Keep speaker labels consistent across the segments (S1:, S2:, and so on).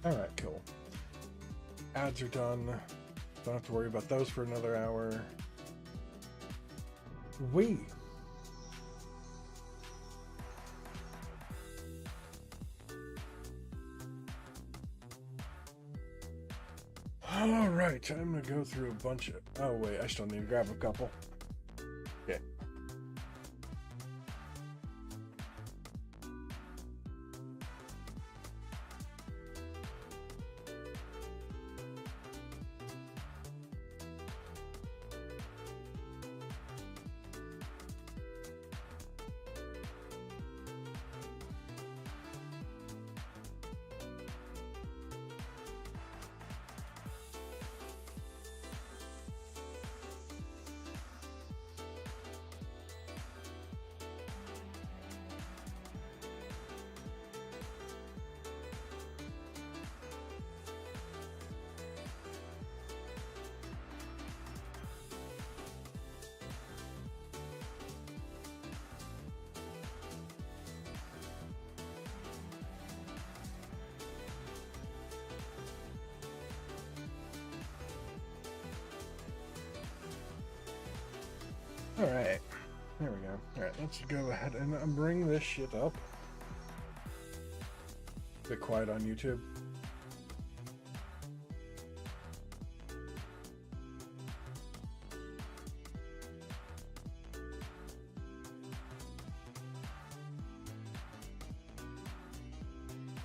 S1: Alright, cool. Ads are done. Don't have to worry about those for another hour. Wait. Alright, I'm gonna go through a bunch of... Oh wait, I still need to grab a couple. Okay. Alright, there we go. Alright, let's go ahead and bring this shit up. A bit quiet on YouTube.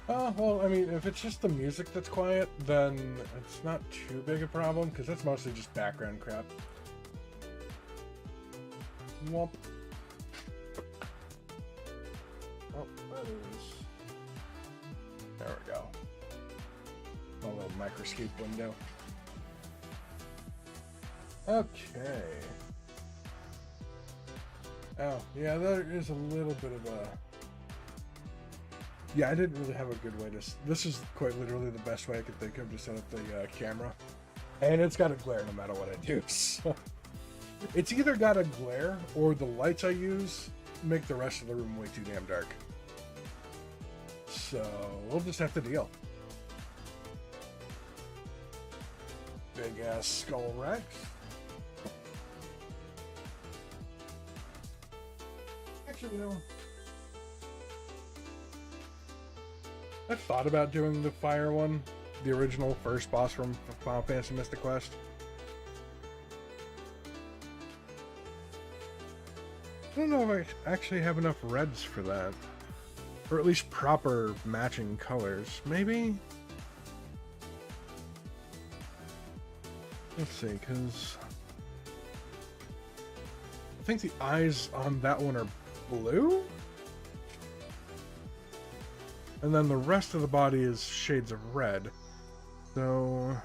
S1: Well, I mean, if it's just the music that's quiet, then it's not too big a problem, because that's mostly just background crap. Womp. Oh, that is... There we go. A little microscope window. Okay. Oh, yeah, there is a little bit of a... Yeah, I didn't really have a good way to... This is quite literally the best way I could think of to set up the camera. And it's got a glare no matter what I do, so... It's either got a glare, or the lights I use make the rest of the room way too damn dark. So, we'll just have to deal. Big ass skull Rex. Actually, you know... I thought about doing the fire one, the original first boss from Final Fantasy Mystic Quest. I don't know if I actually have enough reds for that. Or at least proper matching colors. Maybe? Let's see, because... I think the eyes on that one are blue? And then the rest of the body is shades of red. So...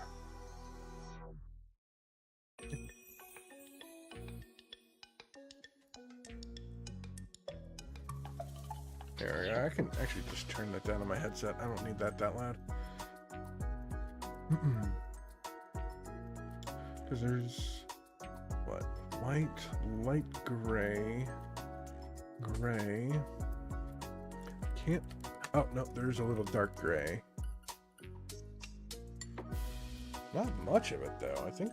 S1: There we go. I can actually just turn that down on my headset. I don't need that loud. Because there's... What? White, light gray... Gray... Can't... Oh, no, there's a little dark gray. Not much of it, though. I think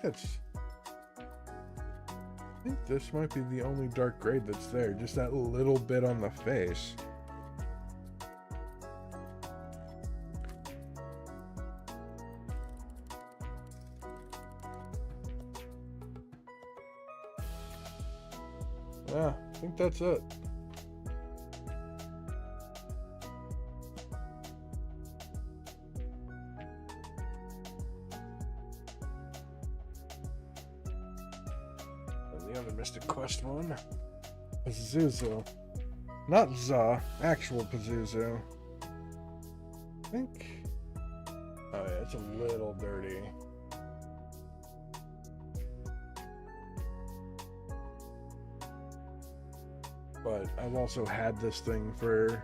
S1: this might be the only dark gray that's there. Just that little bit on the face. Yeah, I think that's it. And the other Mystic Quest one. Pazuzu. Not Za, actual Pazuzu. I think... Oh yeah, it's a little dirty. But I've also had this thing for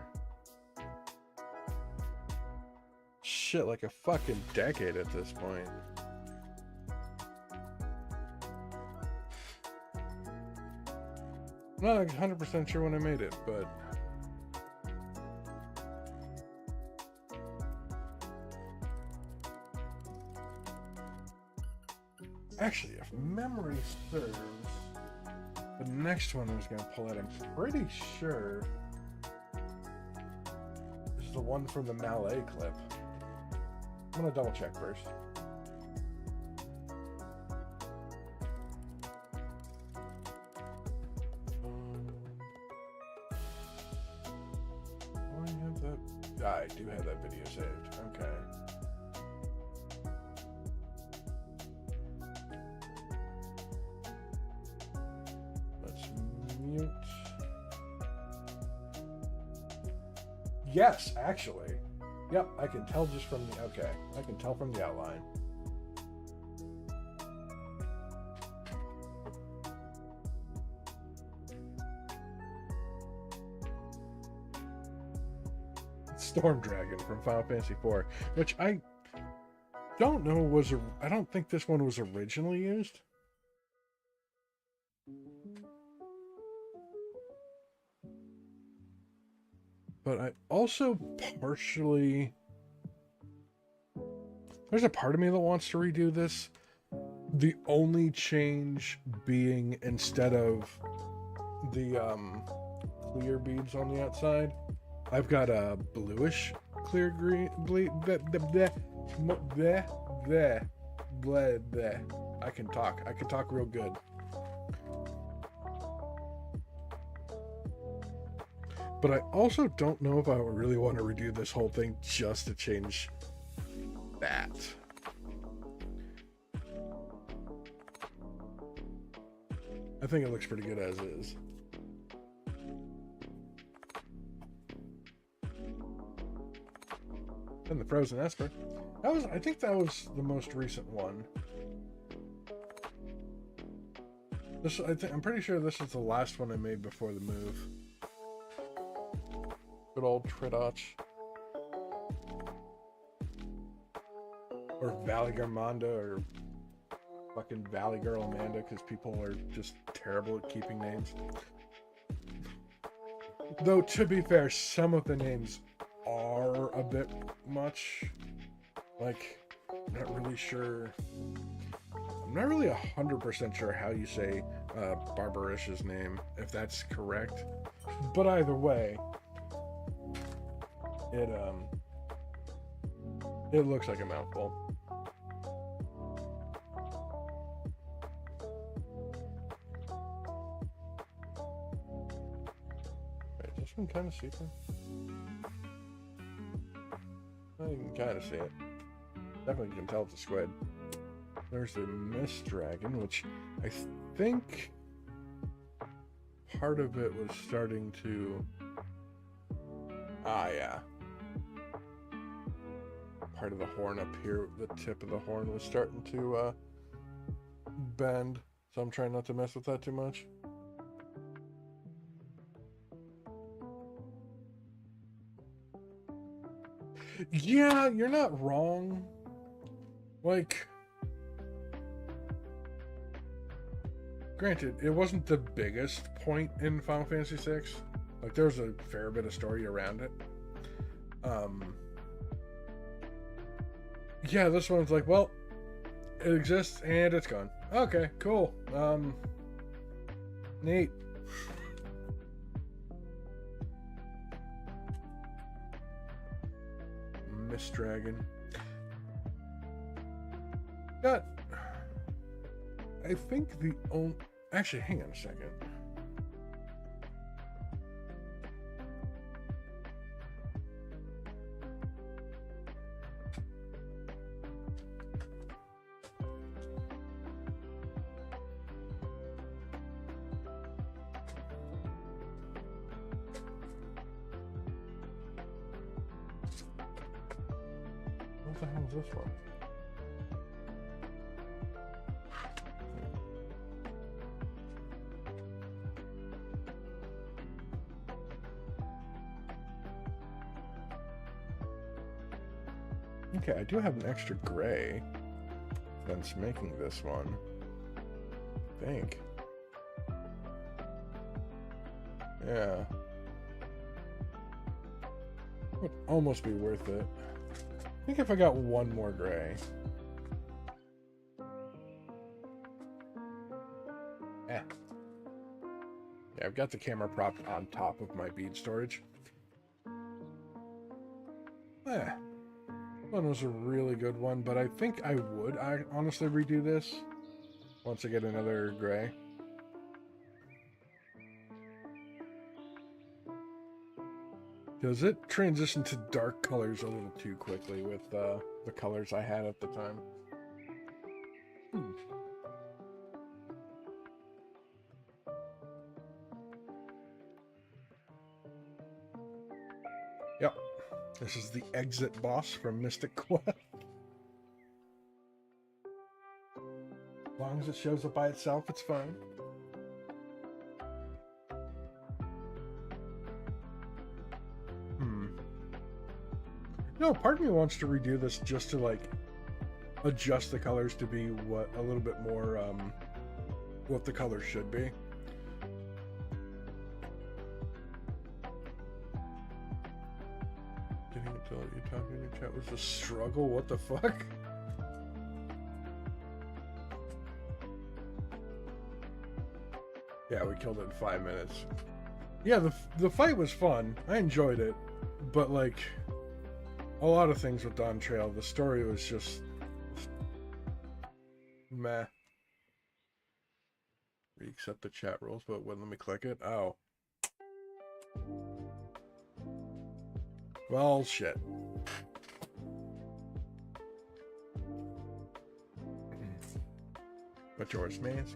S1: shit like a fucking decade at this point. I'm not 100% sure when I made it, but Actually, if memory serves, the next one I was going to pull out, I'm pretty sure, is the one from the Malay clip. I'm going to double check first. I do have that video saved. Okay. Let's mute. Yes, actually. Yep, I can tell just from the... Okay, I can tell from the outline. Storm Dragon from Final Fantasy IV, which I don't know was I don't think this one was originally used. But I also partially... There's a part of me that wants to redo this. The only change being instead of the clear beads on the outside, I've got a bluish clear green I can talk real good. But I also don't know if I really want to redo this whole thing just to change that. I think it looks pretty good as is. And the Frozen Esper. I think that was the most recent one. I'm pretty sure this is the last one I made before the move. Good old Tridotch. Or Valley Garmanda, or fucking Valley Girl Amanda, because people are just terrible at keeping names. Though, to be fair, some of the names are a bit much. Like, I'm not really sure. I'm not really 100% sure how you say Barbarish's name, if that's correct. But either way, it looks like a mouthful. Wait, is this one kind of see-through? I can kind of see it. Definitely can tell it's a squid. There's the Mist Dragon, which I think part of it was starting to... yeah. Part of the horn up here, the tip of the horn was starting to bend. So I'm trying not to mess with that too much. Yeah, you're not wrong. Like, granted, it wasn't the biggest point in Final Fantasy VI. Like, there's a fair bit of story around it. Yeah, this one's like, well, it exists and it's gone. Okay, cool. Neat. Mist Dragon. Got... I think the only... Actually, hang on a second. What the hell is this for? Okay, I do have an extra gray that's making this one, I think. Yeah. Would almost be worth it. I think if I got one more gray. I've got the camera propped on top of my bead storage. Yeah, one was a really good one, but I think I would honestly redo this once I get another gray. Because it transitioned to dark colors a little too quickly with the colors I had at the time. Yep. This is the exit boss from Mystic Quest. As long as it shows up by itself, it's fine. No, part of me wants to redo this just to like adjust the colors to be what a little bit more what the colors should be. Getting it to let you talk in your chat was a struggle. What the fuck? Yeah, we killed it in 5 minutes. Yeah, the fight was fun. I enjoyed it, but like a lot of things with Dawn Trail, the story was just meh. Reaccept the chat rules, but wouldn't let me click it. Oh. Well, shit. But yours, Mask.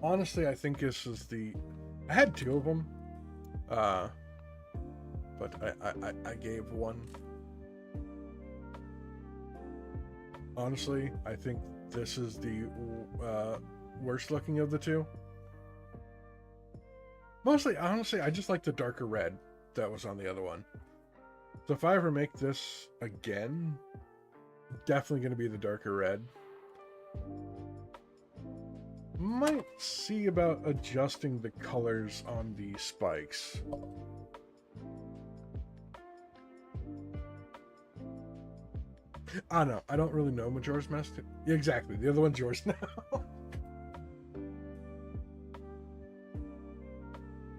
S1: Honestly, I think this is the... I had 2 of them. But I gave one. Honestly, I think this is the worst looking of the 2. Mostly, honestly, I just like the darker red that was on the other one. So if I ever make this again, definitely going to be the darker red. Might see about adjusting the colors on the spikes. I don't know. I don't really know Majora's Mask. Yeah, exactly. The other one's yours now.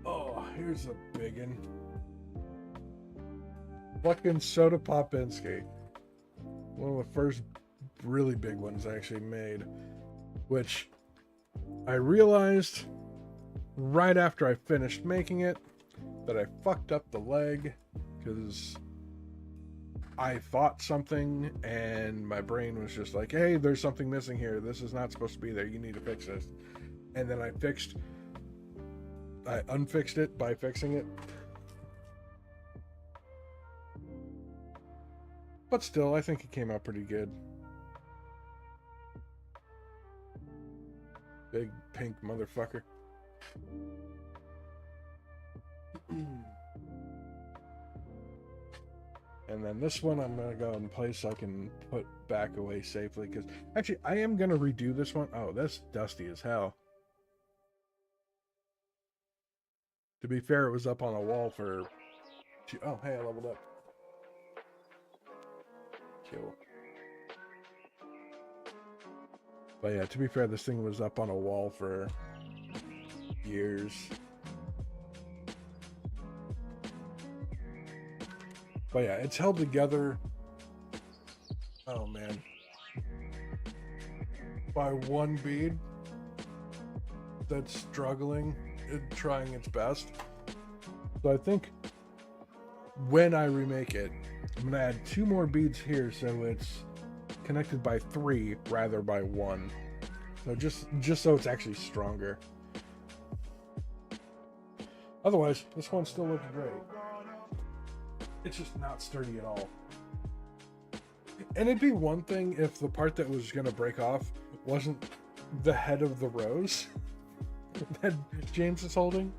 S1: Oh, here's a biggin. Fucking Soda Popinski. One of the first really big ones I actually made. Which I realized right after I finished making it that I fucked up the leg because I thought something and my brain was just like, hey, there's something missing here. This is not supposed to be there. You need to fix this. And then I unfixed it by fixing it. But still, I think it came out pretty good. Big pink motherfucker. And then this one I'm going to go and place so I can put back away safely. Because actually, I am going to redo this one. Oh, that's dusty as hell. To be fair, it was up on a wall for... Oh, hey, I leveled up. Kill. But yeah, to be fair, this thing was up on a wall for years. But yeah, it's held together. Oh man. By one bead that's struggling and trying its best. So I think when I remake it, I'm gonna add 2 more beads here so it's connected by 3 rather by 1. So just so it's actually stronger. Otherwise, this one still looks great. It's just not sturdy at all. And it'd be one thing if the part that was gonna break off wasn't the head of the rose that James is holding.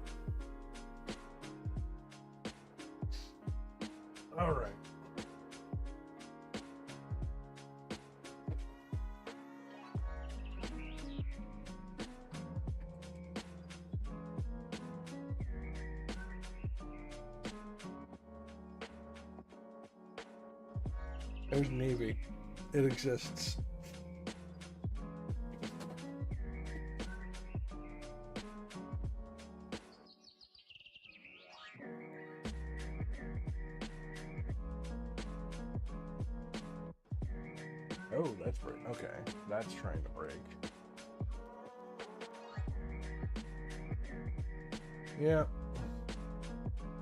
S1: All right. There's Navy. It exists. Oh, that's break. Okay, that's trying to break. Yeah.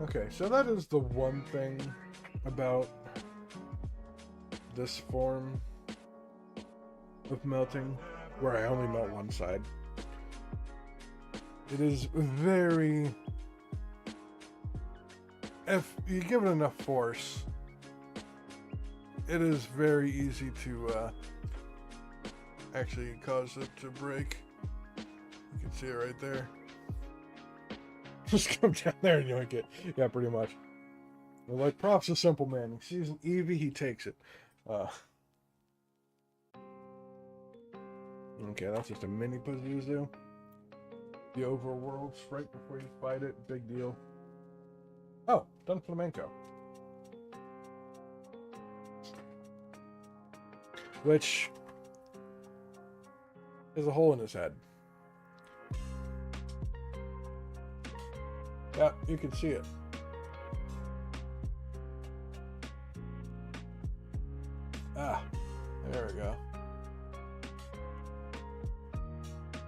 S1: Okay, so that is the one thing about this form of melting, where I only melt one side. It is very... If you give it enough force, it is very easy to actually cause it to break. You can see it right there. Just come down there and yoink it. Yeah, pretty much. Well, like, props to Simple Man. He sees an Eevee, he takes it. Okay, that's just a mini Pazuzu. The overworlds right before you fight it. Big deal. Oh, done flamenco. Which is a hole in his head. Yeah, you can see it. Ah, there we go.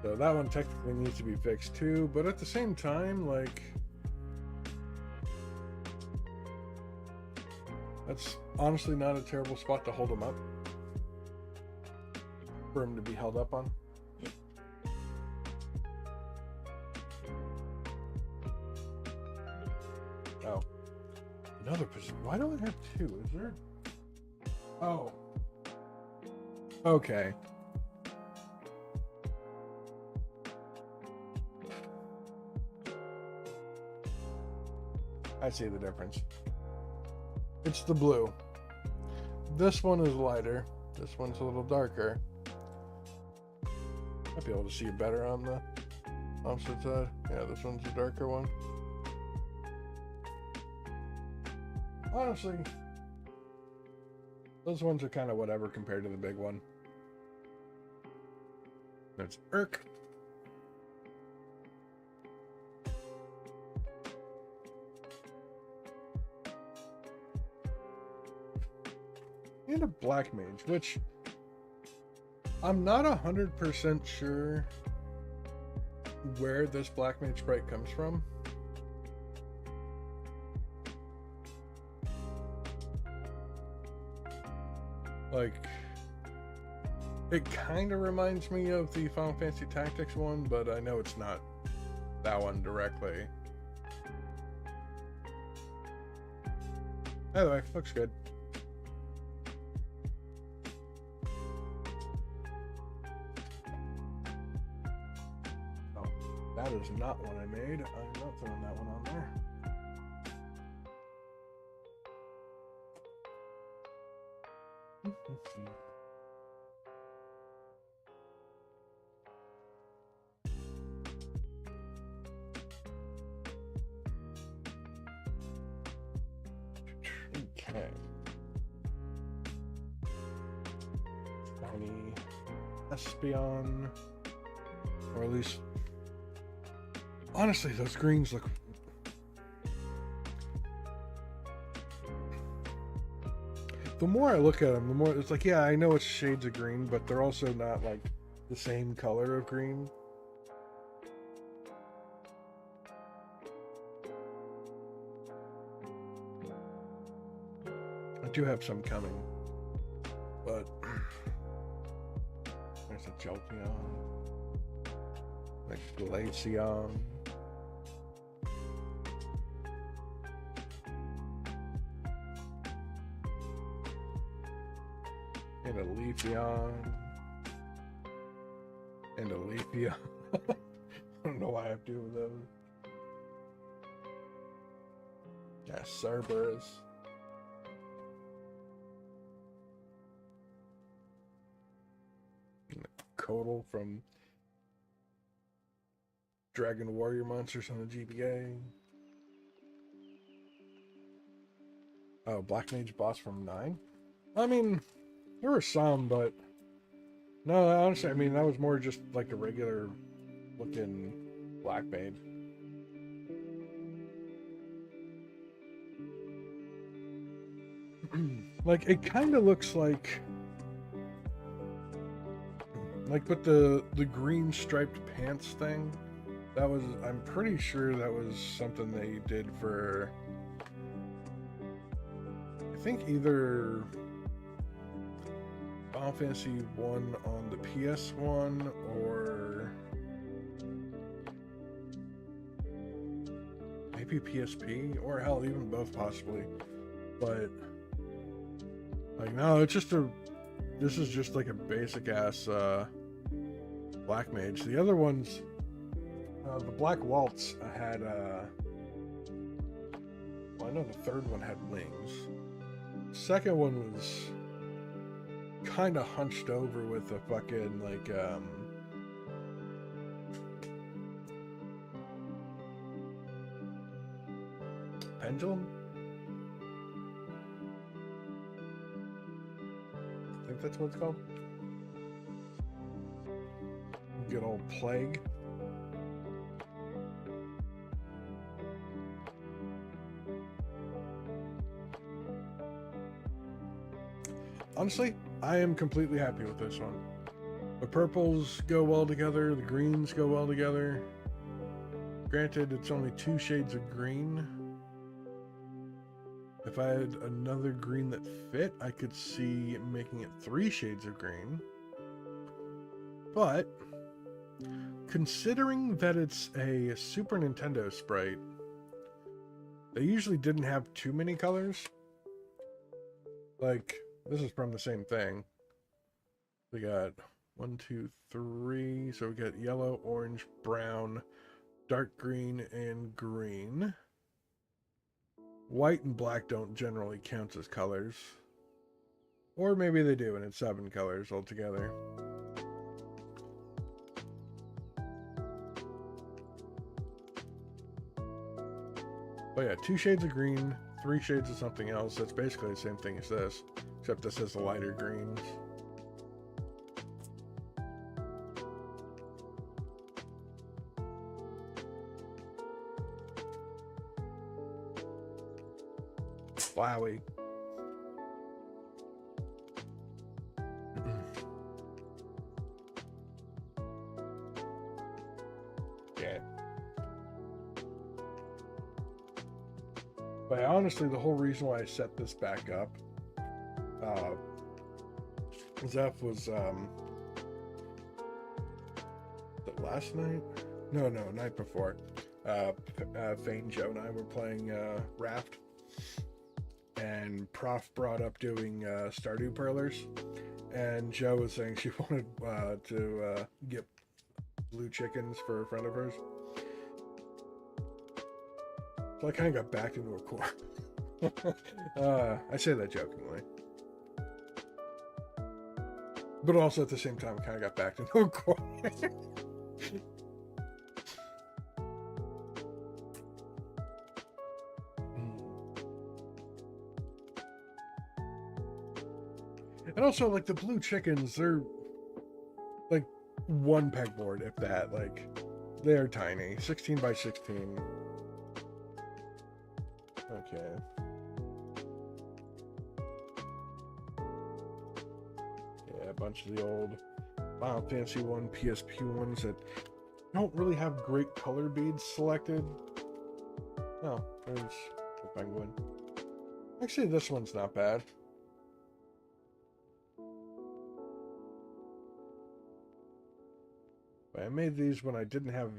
S1: So that one technically needs to be fixed too, but at the same time, like, that's honestly not a terrible spot to hold him up. For him to be held up on. Oh. Another position. Why do I have two? Is there? Oh. Okay. I see the difference. It's the blue. This one is lighter. This one's a little darker. Might be able to see it better on the opposite side. Yeah, this one's a darker one. Honestly, those ones are kind of whatever compared to the big one. That's Irk. And a Black Mage, which I'm not 100% sure where this Black Mage sprite comes from. Like, it kind of reminds me of the Final Fantasy Tactics one, but I know it's not that one directly. Anyway, looks good. Oh, that is not what I made. I'm not throwing that one on there. Okay. Tiny Espeon, or at least, honestly, those greens look. The more I look at them, the more it's like, yeah, I know it's shades of green, but they're also not like the same color of green. I do have some coming, but there's a Jolteon, like Glaceon. And a Leafeon. And a Leafeon. I don't know why I have two of those. Yeah, Cerberus. And a Codal from Dragon Warrior Monsters on the GBA. Oh, Black Mage boss from 9? I mean, there were some, but no, honestly, I mean, that was more just like a regular looking Black Mage. Like, it kind of looks like Like with the green striped pants thing, that was, I'm pretty sure that was something they did for, I think either Final Fantasy 1 on the PS1 or maybe PSP, or hell, even both possibly. But like, no, it's just this is just like a basic ass Black Mage. The other ones, the Black Waltz had well, I know the third one had wings. The second one was kind of hunched over with a fucking like pendulum. I think that's what it's called. Good old plague. Honestly, I am completely happy with this one. The purples go well together, the greens go well together. Granted, it's only 2 shades of green. If I had another green that fit, I could see making it 3 shades of green. But considering that it's a Super Nintendo sprite, they usually didn't have too many colors. Like, this is from the same thing. We got 1, 2, 3. So we got yellow, orange, brown, dark green, and green. White and black don't generally count as colors. Or maybe they do, and it's 7 colors altogether. But yeah, 2 shades of green, 3 shades of something else. That's basically the same thing as this, except this has the lighter greens. Wowie. Yeah. But honestly, the whole reason why I set this back up, Zeph was, the last night? No, night before. Fane, Joe, and I were playing Raft, and Prof brought up doing Stardew Perlers, and Joe was saying she wanted to get blue chickens for a friend of hers. So I kind of got backed into a corner. I say that jokingly. But also at the same time, I kind of got backed into a corner. And also, like, the blue chickens, they're like 1 pegboard, if that. Like, they're tiny. 16 by 16. Okay. Yeah, a bunch of the old Final Fantasy 1 PSP ones that don't really have great color beads selected. Oh, there's the penguin. Actually, this one's not bad. But I made these when I didn't have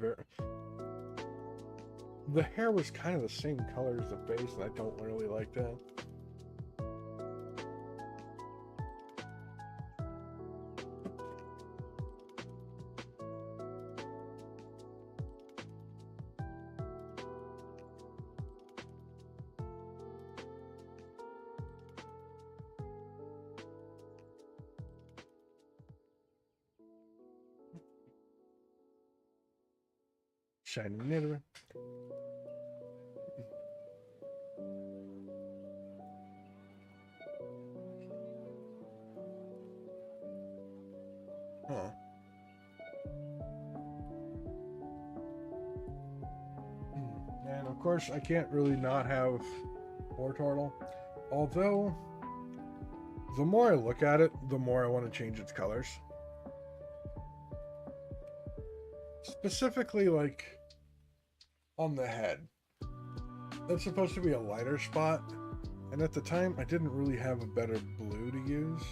S1: the hair was kind of the same color as the face, and I don't really like that. Shiny knitter. Huh. And of course, I can't really not have War Turtle. Although, the more I look at it, the more I want to change its colors. specifically like on the head. That's supposed to be a lighter spot, and at the time I didn't really have a better blue to use.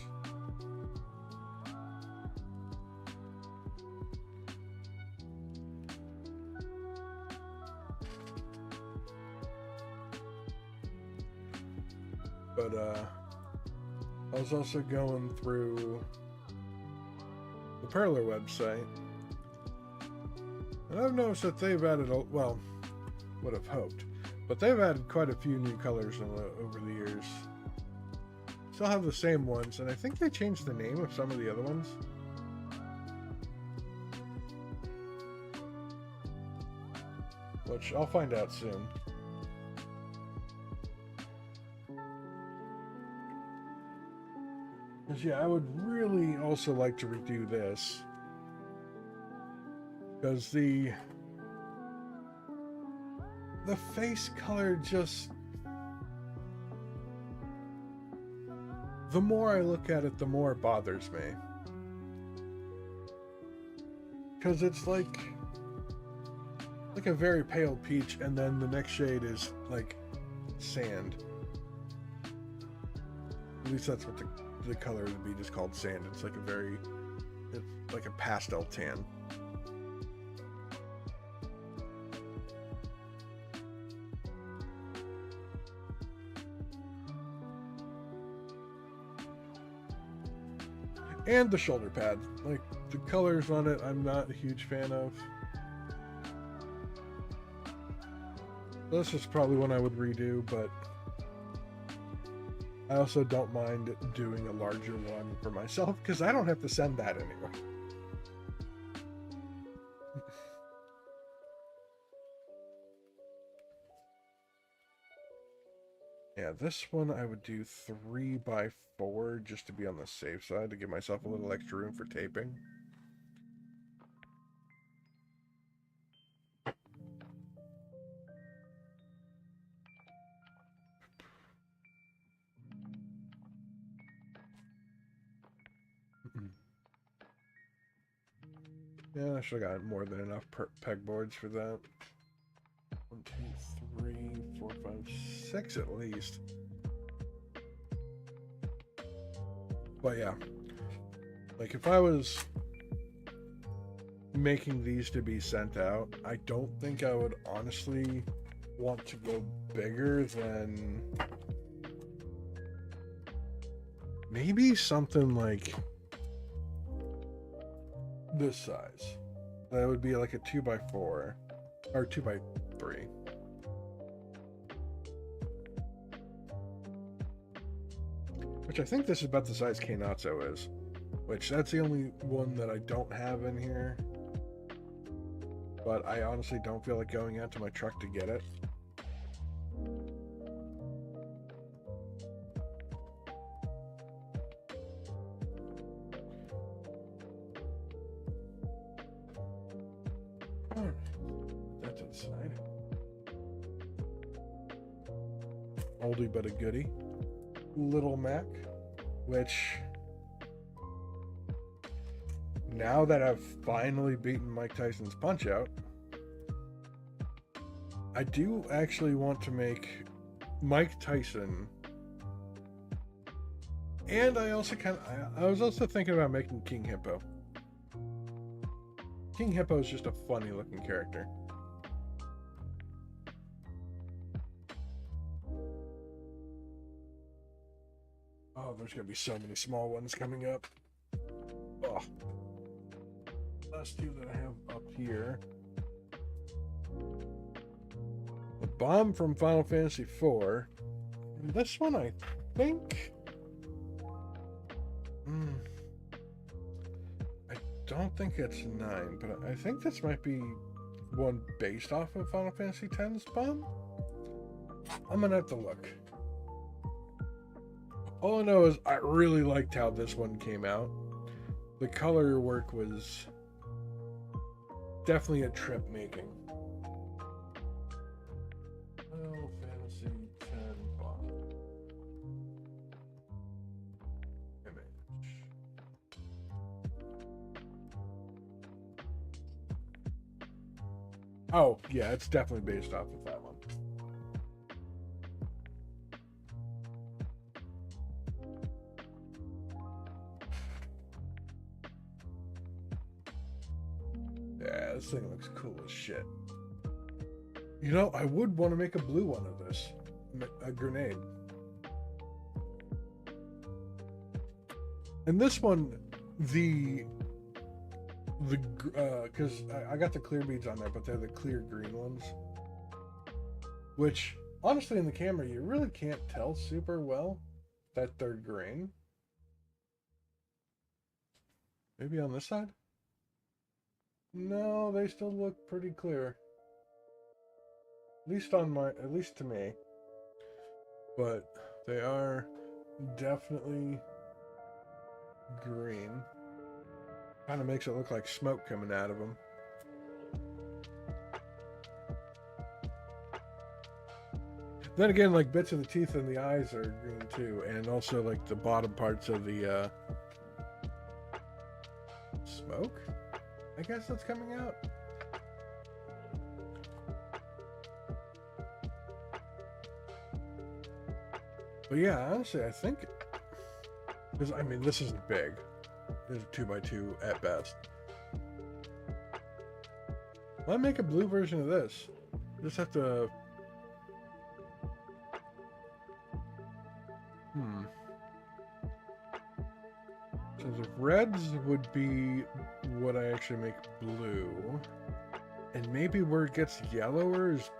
S1: But I was also going through the Perler website, and I've noticed that they've added, well, would have hoped, but they've added quite a few new colors over the years. Still have the same ones, and I think they changed the name of some of the other ones. Which I'll find out soon. Because yeah, I would really also like to redo this. Because the face color just... The more I look at it, the more it bothers me. Because it's like a very pale peach, and then the next shade is like sand. At least that's what the color would be, just called sand. It's like it's like a pastel tan. And the shoulder pad. Like, the colors on it, I'm not a huge fan of. This is probably one I would redo, but I also don't mind doing a larger one for myself, because I don't have to send that anywhere. Yeah, this one I would do 3x4 just to be on the safe side, to give myself a little extra room for taping. Yeah, I should have got more than enough pegboards for that. 1, 2, 3, 4, 5, 6 at least. But yeah, like if I was making these to be sent out, I don't think I would honestly want to go bigger than maybe something like this size. That would be like a 2x4 or 2x3. Which I think this is about the size Kanatsu is. Which that's the only one that I don't have in here. But I honestly don't feel like going out to my truck to get it. That's inside. Oldie but a goodie. Little Mac, which now that I've finally beaten Mike Tyson's Punch-Out, I do actually want to make Mike Tyson, and I was also thinking about making King Hippo. King Hippo is just a funny looking character. Oh, there's gonna be so many small ones coming up. Oh. Last two that I have up here. The bomb from Final Fantasy IV. And this one, I think... I don't think it's 9, but I think this might be one based off of Final Fantasy X's bomb. I'm gonna have to look. All I know is I really liked how this one came out. The color work was definitely a trip making. Final Fantasy X bomb. Image. Oh, yeah, it's definitely based off of that one. Yeah, this thing looks cool as shit. You know, I would want to make a blue one of this. A grenade. And this one, because I got the clear beads on there, but they're the clear green ones. Which, honestly, in the camera, you really can't tell super well that they're green. Maybe on this side? No, they still look pretty clear. At least to me. But they are definitely green. Kind of makes it look like smoke coming out of them. Then again, like bits of the teeth and the eyes are green too, and also like the bottom parts of the smoke, I guess that's coming out. But yeah, honestly, I think, because I mean, this isn't big. It's a 2x2 at best. Might make a blue version of this. Just have to. So the reds would be what I actually make blue. And maybe where it gets yellower is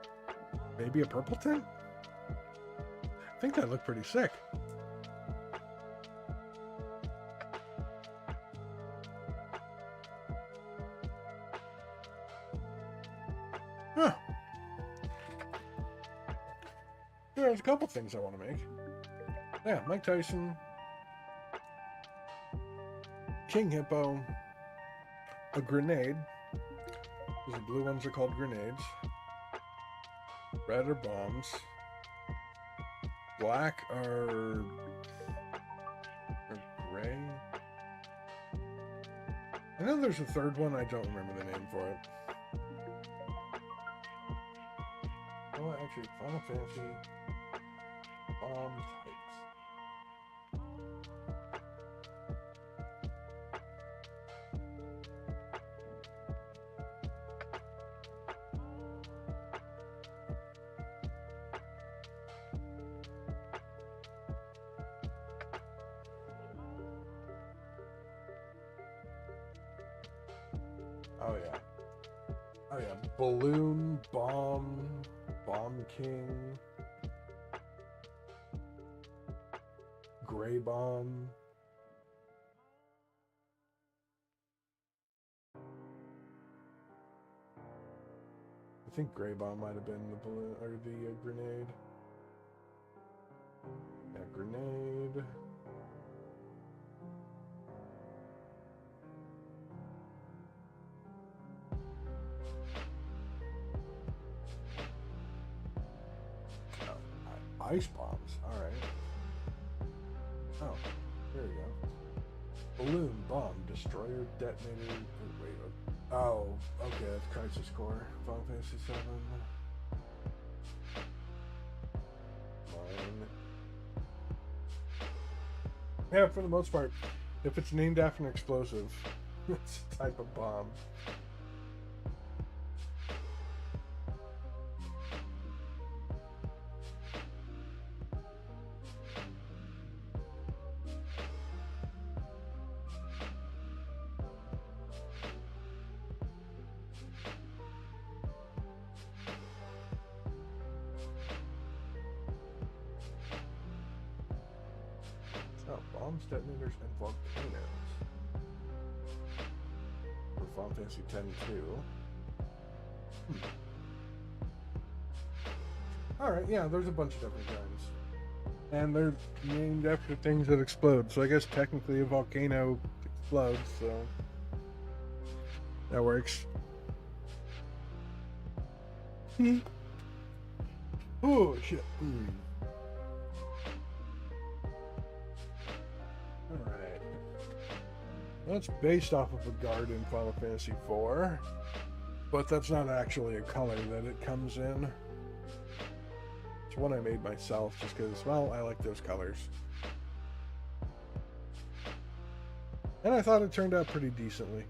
S1: maybe a purple tint? I think that looked pretty sick. Huh. There's a couple things I want to make. Yeah, Mike Tyson, King Hippo, a grenade. The blue ones are called grenades. Red are bombs. Black are gray. I know there's a third one. I don't remember the name for it. Oh, actually, Final Fantasy bomb types. Oh yeah. Oh yeah. Balloon, bomb, bomb king, gray bomb. I think gray bomb might have been the balloon or the grenade. Yeah, grenade. Ice bombs. All right. Oh, there you go. Balloon, bomb, destroyer, detonator. Wait. Oh, okay. That's Crisis Core. Final Fantasy VII. Mine. Yeah, for the most part, if it's named after an explosive, it's a type of bomb. Oh, bombs, detonators, and volcanoes. For Final Fantasy X-2. Alright, yeah, there's a bunch of different kinds. And they're named after things that explode. So I guess technically a volcano explodes, so that works. Oh, shit. Alright. That's based off of a guard in Final Fantasy IV. But that's not actually a color that it comes in. It's one I made myself just because, well, I like those colors. And I thought it turned out pretty decently.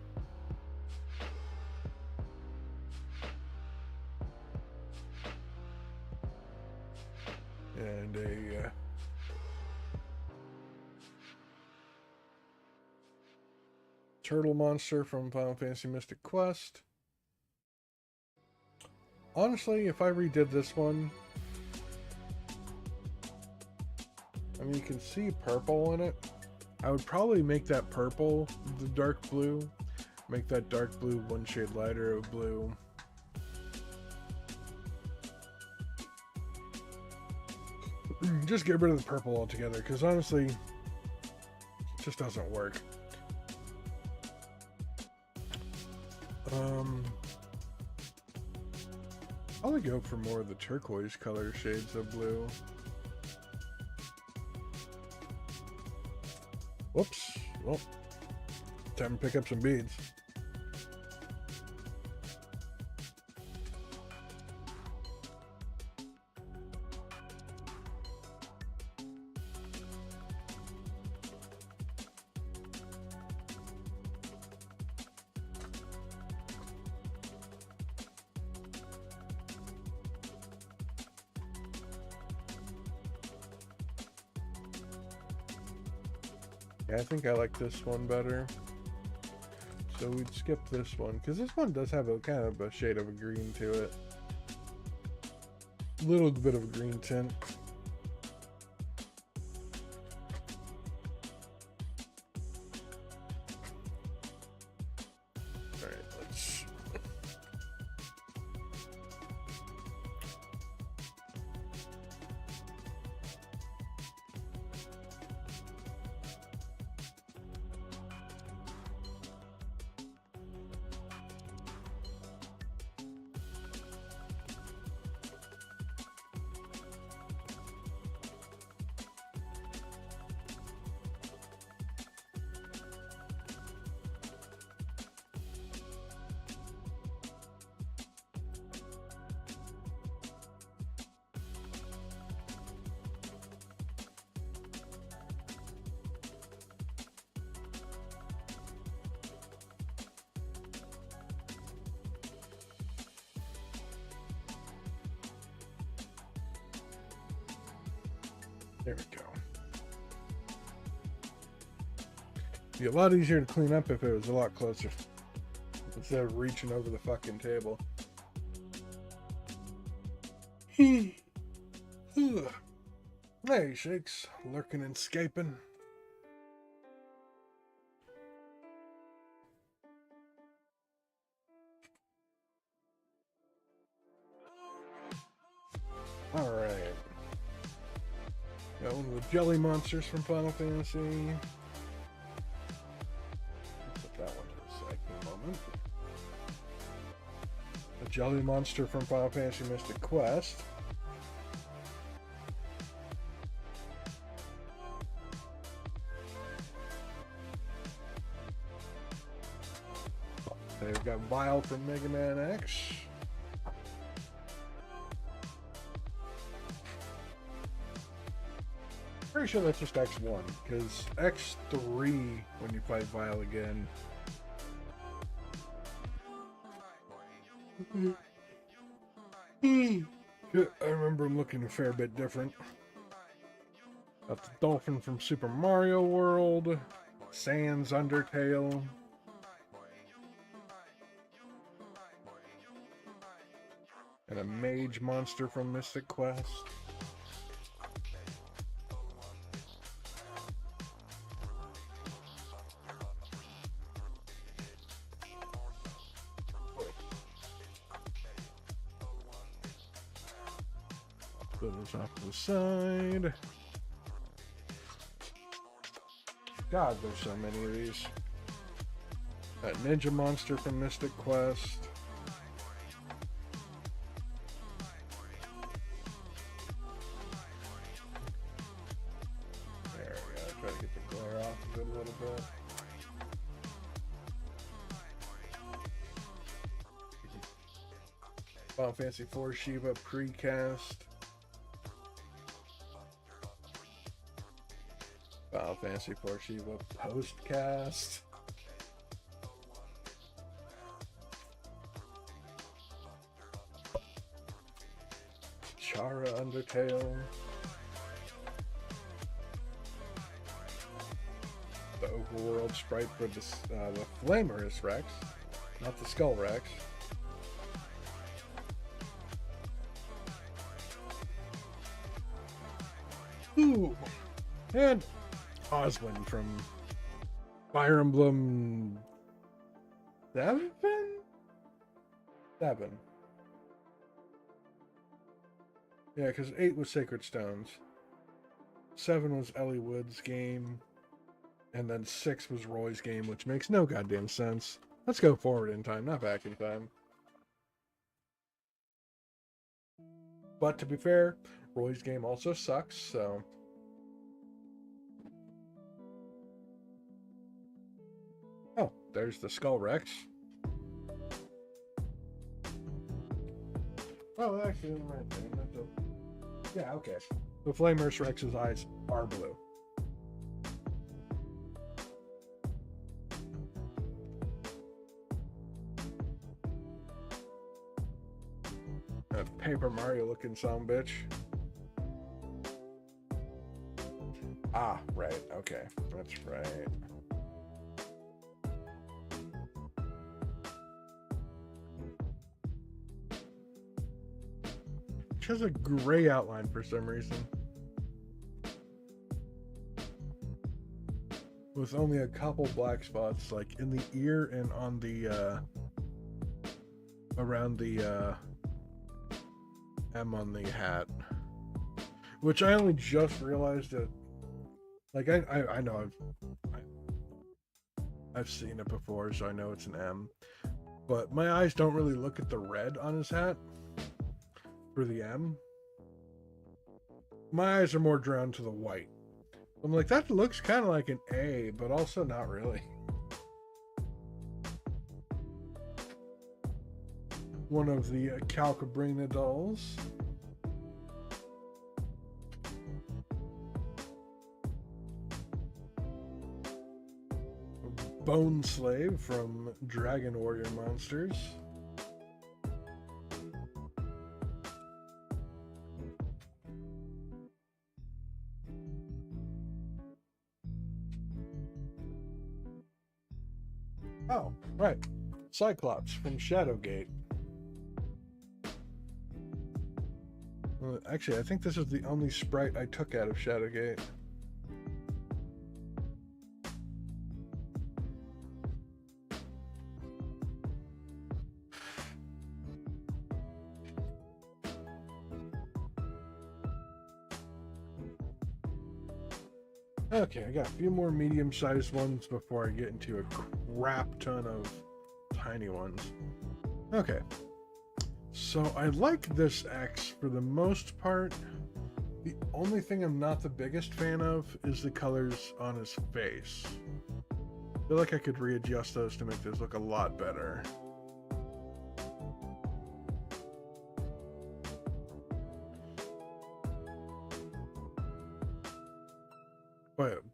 S1: And a turtle monster from Final Fantasy Mystic Quest. Honestly, if I redid this one, I mean, you can see purple in it. I would probably make that purple the dark blue. Make that dark blue one shade lighter of blue. Just get rid of the purple altogether, because honestly, it just doesn't work. I'll go for more of the turquoise color shades of blue. Whoops. Well, time to pick up some beads. Yeah, I think I like this one better. So we'd skip this one, because this one does have a kind of a shade of a green to it. A little bit of a green tint. Alright, let's... There we go. It'd be a lot easier to clean up if it was a lot closer. Instead of reaching over the fucking table. Hey, Shakes. Lurking and scaping. Alright. Got one of the jelly monsters from Final Fantasy. Put that one to the side for a moment. A jelly monster from Final Fantasy Mystic Quest. They've got Vile from Mega Man X. Pretty sure that's just X1, because X3, when you fight Vile again. I remember him looking a fair bit different. Got the dolphin from Super Mario World, Sans Undertale. And a mage monster from Mystic Quest. Put this off to the side. God, there's so many of these. That ninja monster from Mystic Quest. There we go. Try to get the glare off a little bit. Final Fantasy IV Shiva precast. Final Fantasy IV Shiva postcast. Chara Undertale. The overworld sprite for the Flamerus Rex, not the Skull Rex. Ooh, and Oswin from Fire Emblem 7? 7. Yeah, because 8 was Sacred Stones. 7 was Ellie Wood's game. And then 6 was Roy's game, which makes no goddamn sense. Let's go forward in time, not back in time. But to be fair, Roy's game also sucks, so... Oh, there's the Skull Rex. Oh, actually, right there. Yeah, okay. The Flamerus Rex's eyes are blue. A Paper Mario looking sumbitch. Ah, right, okay. That's right. She has a gray outline for some reason. With only a couple black spots, like in the ear and on the, around the, M on the hat. Which I only just realized that, like, I know I've seen it before, so I know it's an M. But my eyes don't really look at the red on his hat for the M. My eyes are more drawn to the white. I'm like, that looks kind of like an A, but also not really. One of the Calcabrina dolls. Bone Slave from Dragon Warrior Monsters. Oh, right. Cyclops from Shadowgate. Well, actually, I think this is the only sprite I took out of Shadowgate. Okay, I got a few more medium-sized ones before I get into a crap ton of tiny ones. Okay. So I like this X for the most part. The only thing I'm not the biggest fan of is the colors on his face. I feel like I could readjust those to make this look a lot better.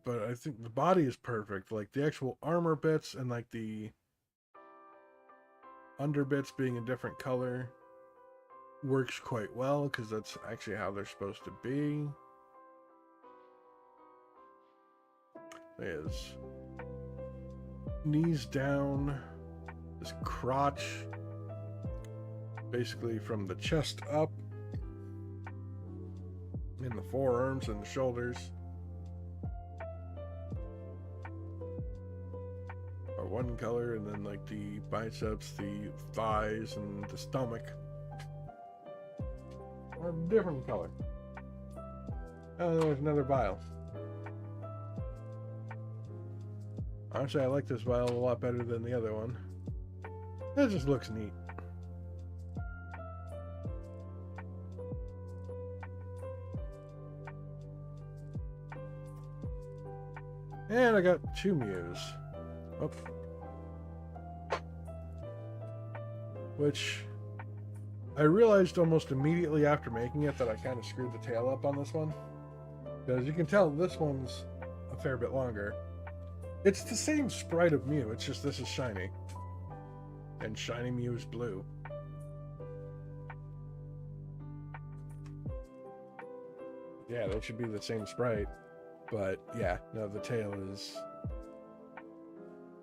S1: But I think the body is perfect. Like the actual armor bits and like the under bits being a different color works quite well because that's actually how they're supposed to be. His knees down, his crotch basically from the chest up, and the forearms and the shoulders are one color, and then like the biceps, the thighs, and the stomach are a different color. Oh, there's another vial. Honestly, I like this vial a lot better than the other one. It just looks neat. And I got 2 Mews. Oh. Which I realized almost immediately after making it that I kind of screwed the tail up on this one. Because you can tell this one's a fair bit longer. It's the same sprite of Mew, it's just this is shiny. And shiny Mew is blue. Yeah, they should be the same sprite. But yeah, no, the tail is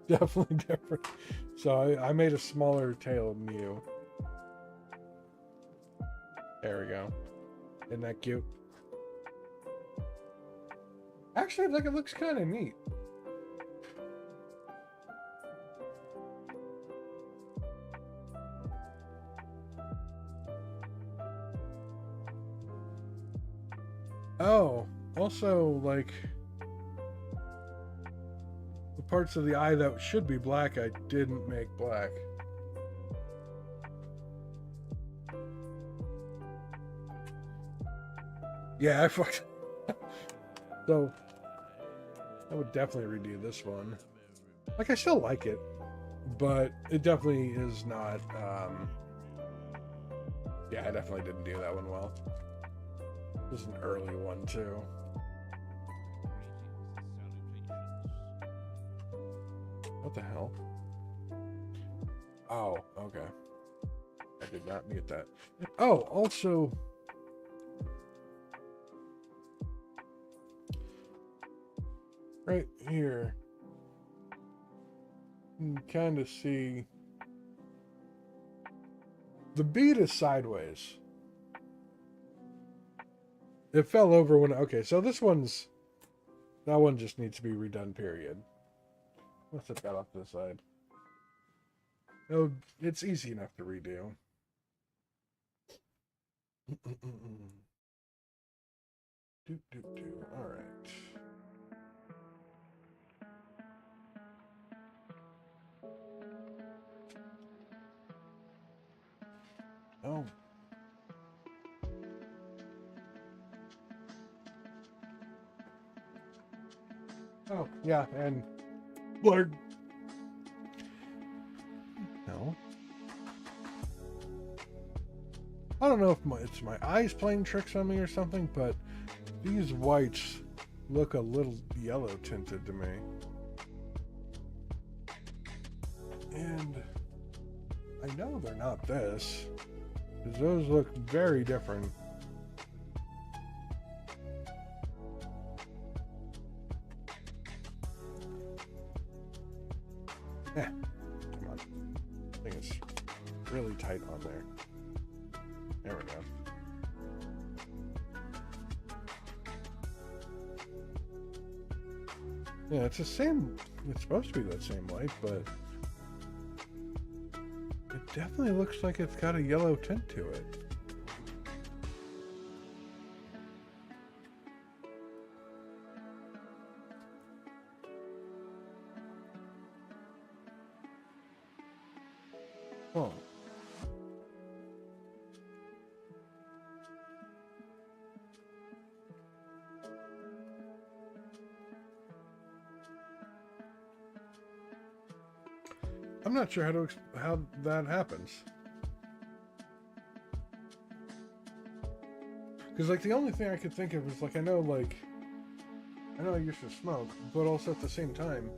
S1: definitely different. So I made a smaller tail Mew. There we go. Isn't that cute? Actually, like, it looks kind of neat. Oh, also, like, the parts of the eye that should be black, I didn't make black. Yeah, I fucked. So, I would definitely redo this one. Like, I still like it, but it definitely is not, yeah, I definitely didn't do that one well. This is an early one, too. What the hell? Oh, okay. I did not mute that. Oh, also... right here, you can kind of see the bead is sideways. It fell over when... Okay, so this one's... That one just needs to be redone, period. Let's set that off to the side. Oh, it's easy enough to redo. All right. Oh. Oh, yeah, and blurred. No. I don't know if it's my eyes playing tricks on me or something, but these whites look a little yellow tinted to me. And I know they're not this, because those look very different. Come on. I think it's really tight on there. There we go. Yeah, it's the same. It's supposed to be that same light, but it definitely looks like it's got a yellow tint to it. Oh. I'm not sure how that happens. Because, like, the only thing I could think of is, like, I know I used to smoke, but also at the same time,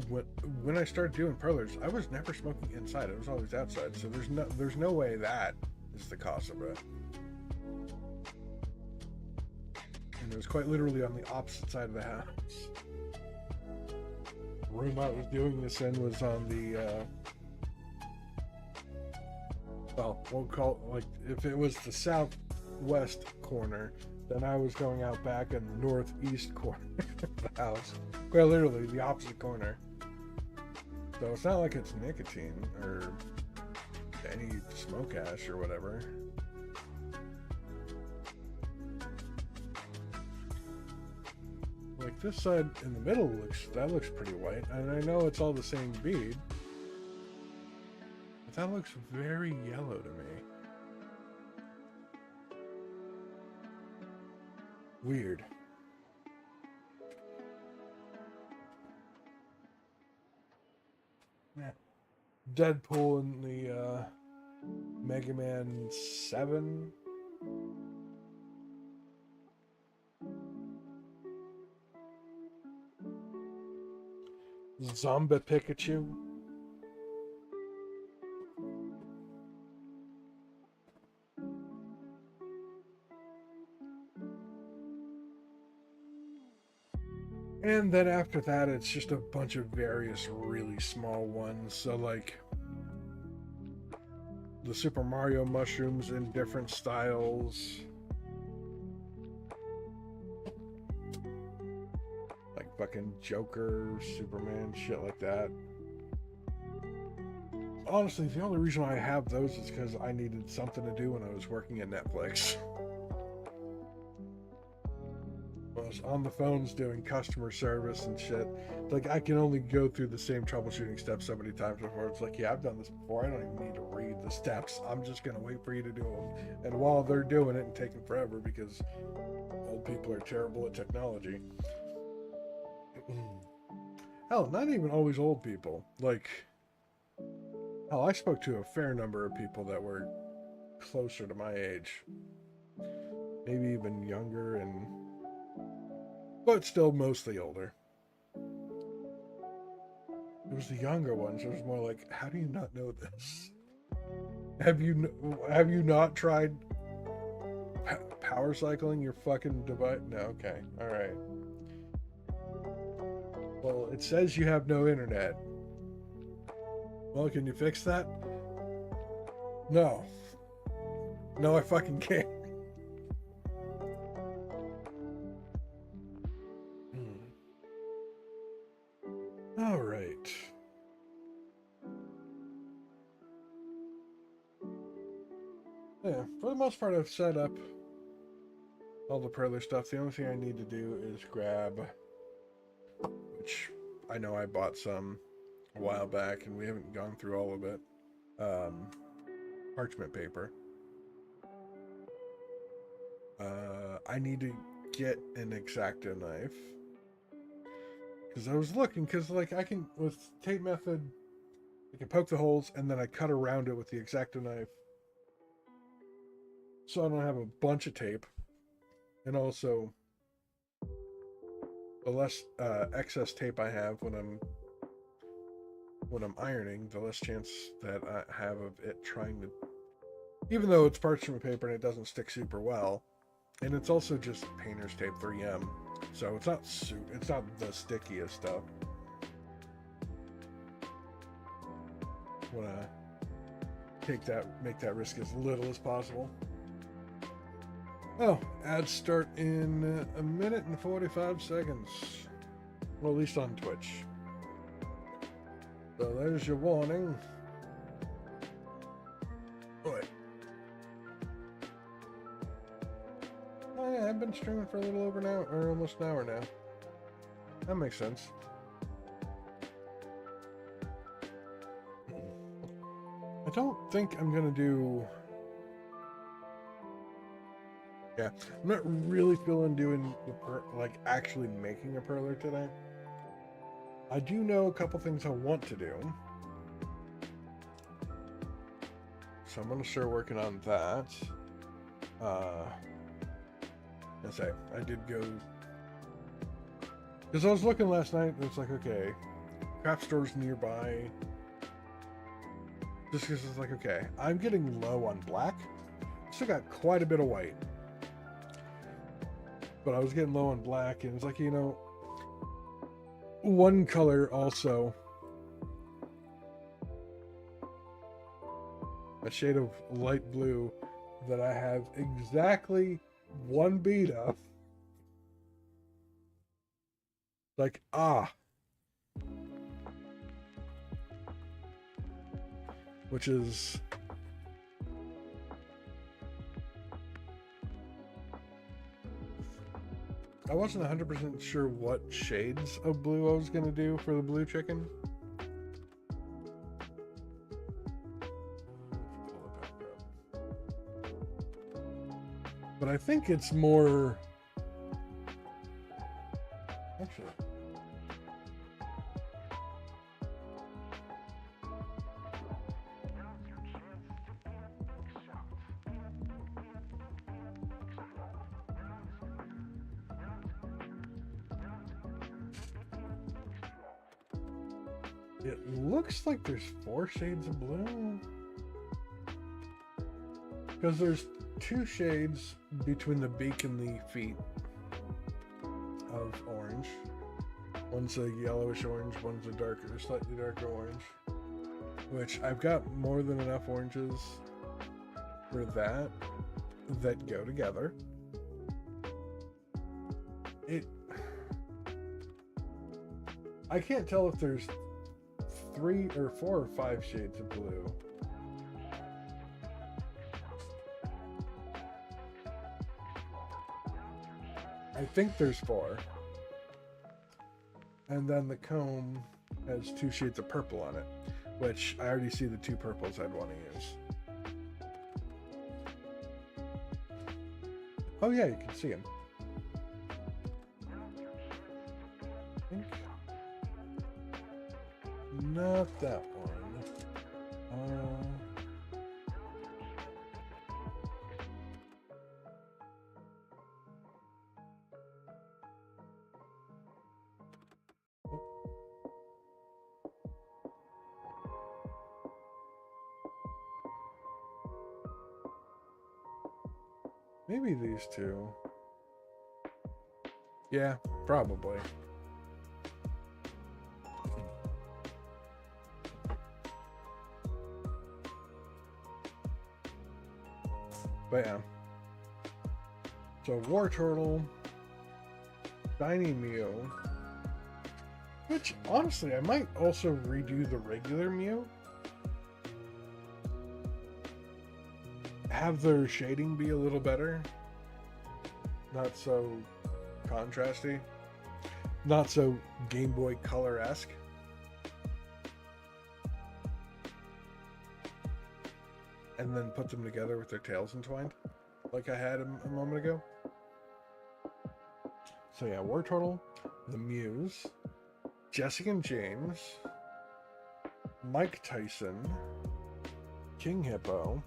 S1: when I started doing Perlers, I was never smoking inside. I was always outside. So there's no way that is the cause of it. And it was quite literally on the opposite side of the house. The room I was doing this in was on the, well, we'll call it, like, if it was the southwest corner, then I was going out back in the northeast corner of the house. Quite literally the opposite corner. So it's not like it's nicotine or any smoke ash or whatever. Like this side in the middle looks pretty white, and I know it's all the same bead, but that looks very yellow to me. Weird. Yeah. Deadpool in the Mega Man 7. Zombie Pikachu. And then after that, it's just a bunch of various really small ones. So, like, the Super Mario mushrooms in different styles. Like fucking Joker, Superman, shit like that. Honestly, the only reason I have those is because I needed something to do when I was working at Netflix. I was on the phones doing customer service and shit. Like, I can only go through the same troubleshooting steps so many times before. It's like, yeah, I've done this before. I don't even need to read the steps. I'm just going to wait for you to do them. And while they're doing it and taking forever because old people are terrible at technology. Hell, not even always old people. Like, hell, I spoke to a fair number of people that were closer to my age. Maybe even younger and... but still mostly older. It was the younger ones. It was more like, how do you not know this? Have you not tried power cycling your fucking device? No, okay, all right. Well, it says you have no internet. Well, can you fix that? No. No, I fucking can't. All right. Yeah, for the most part, I've set up all the Perler stuff. The only thing I need to do is grab, which I know I bought some a while back, and we haven't gone through all of it, parchment paper. I need to get an X-Acto knife. Because I was looking, because like I can, with tape method, I can poke the holes and then I cut around it with the X-Acto knife. So I don't have a bunch of tape. And also, the less excess tape I have when I'm ironing, the less chance that I have of it trying to, even though it's parchment paper and it doesn't stick super well, and it's also just painter's tape 3M, so it's not the stickiest stuff. Want to make that risk as little as possible. Oh, ads start in a minute and 45 seconds. Well, at least on Twitch. So there's your warning. Oh, wait. Oh yeah, I've been streaming for a little over an hour, or almost an hour now. That makes sense. I don't think I'm gonna do... yeah, I'm not really feeling doing like actually making a perler today. I do know a couple things I want to do, so I'm gonna start working on that. I did go, because I was looking last night and it's like, okay, craft stores nearby. Just because it's like, okay, I'm getting low on black. Still got quite a bit of white, but I was getting low on black, and it's like, you know, one color also, a shade of light blue that I have exactly one bead of. Like, which is I wasn't 100% sure what shades of blue I was going to do for the blue chicken. But I think it's more... actually... It looks like there's 4 shades of blue. Because there's 2 shades between the beak and the feet of orange. One's a yellowish orange, one's a darker, slightly darker orange. Which I've got more than enough oranges for that go together. I can't tell if there's 3 or 4 or 5 shades of blue. I think there's 4. And then the comb has 2 shades of purple on it, which I already see the 2 purples I'd want to use. Oh yeah, you can see them. I think not that one. Maybe these 2. Yeah, probably. But yeah. So War Turtle, Shiny Mew, which honestly I might also redo the regular Mew. Have their shading be a little better. Not so contrasty. Not so Game Boy Color-esque. And then put them together with their tails entwined, like I had a moment ago. So yeah, War Turtle, the Muse, Jesse and James, Mike Tyson, King Hippo,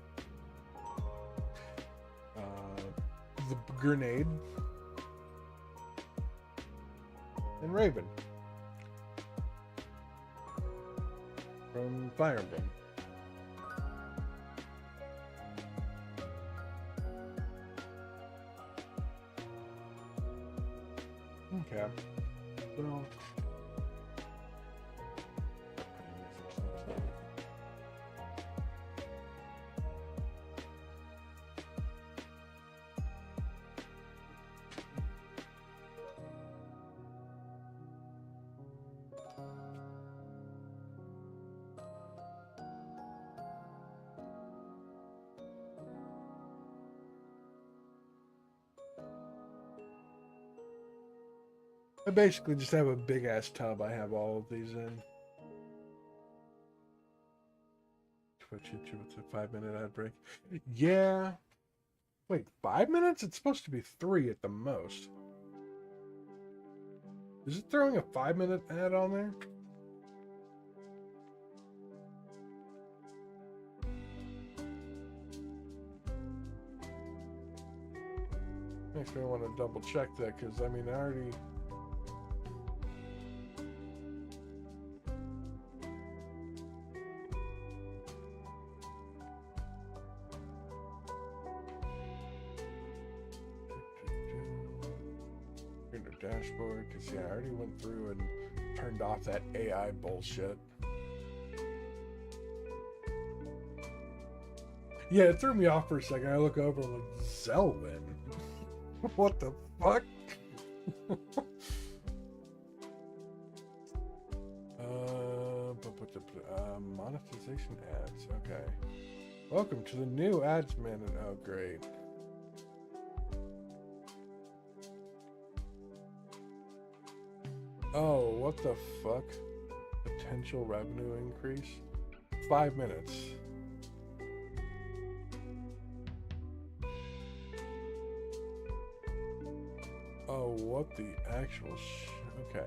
S1: the Grenade, and Raven from Fire Emblem. Okay. So I basically just have a big ass tub. I have all of these in. Twitch YouTube with a 5-minute ad break. Yeah. Wait, 5 minutes? It's supposed to be 3 at the most. Is it throwing a 5-minute ad on there? Makes me want to double check that, because I mean I already... dashboard, because yeah, I already went through and turned off that AI bullshit. Yeah, it threw me off for a second. I look over and I'm like, Zelwyn? What the fuck? Monetization ads. Okay. Welcome to the new ads minute. Oh, great. Oh, what the fuck? Potential revenue increase? 5 minutes. Oh, what the actual okay.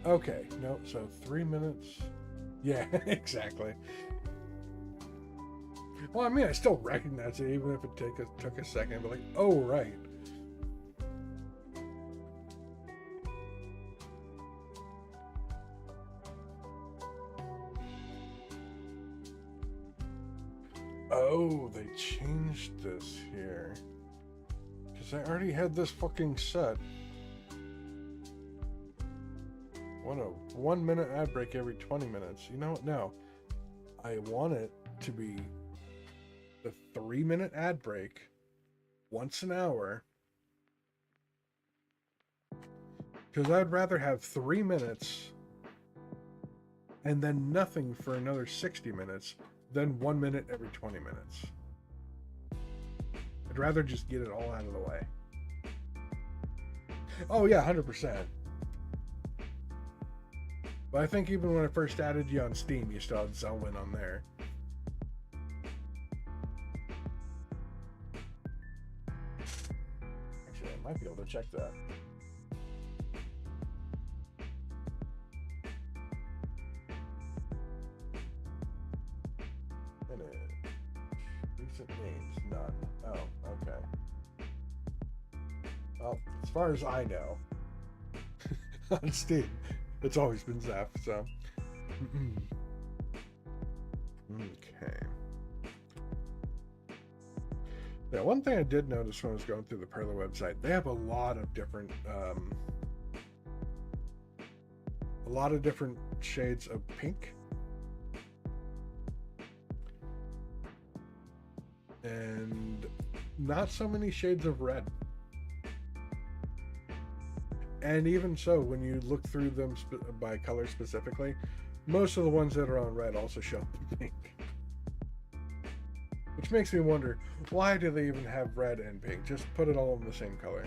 S1: Okay, no, so 3 minutes. Yeah, exactly. Well, I mean, I still recognize it, even if it took a second, but like, oh, right. Oh, they changed this here. Because I already had this fucking set. What a 1 minute ad break every 20 minutes. You know what? No. I want it to be the 3 minute ad break once an hour. Because I'd rather have 3 minutes and then nothing for another 60 minutes than 1 minute every 20 minutes. I'd rather just get it all out of the way. Oh yeah, 100%. But I think even when I first added you on Steam, you still had Zelwyn on there. Actually, I might be able to check that. Recent names, none. Oh, okay. Well, as far as I know, on Steam, it's always been Zeph, so. Okay. Yeah, one thing I did notice when I was going through the Perler website, they have a lot of different shades of pink. And not so many shades of red. And even so, when you look through them by color specifically, most of the ones that are on red also show up in pink. Which makes me wonder, why do they even have red and pink? Just put it all in the same color.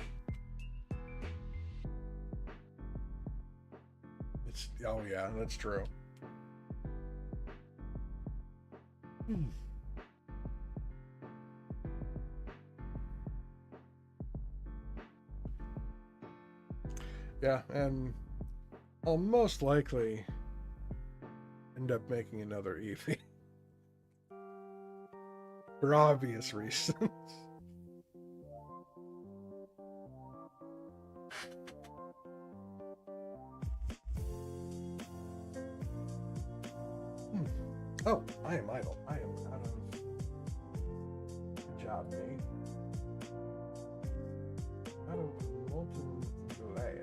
S1: Oh yeah, that's true. Yeah, and I'll most likely end up making another Eevee. For obvious reasons. Oh, I am idle. I am out of... Good job, me. Out of molten glass.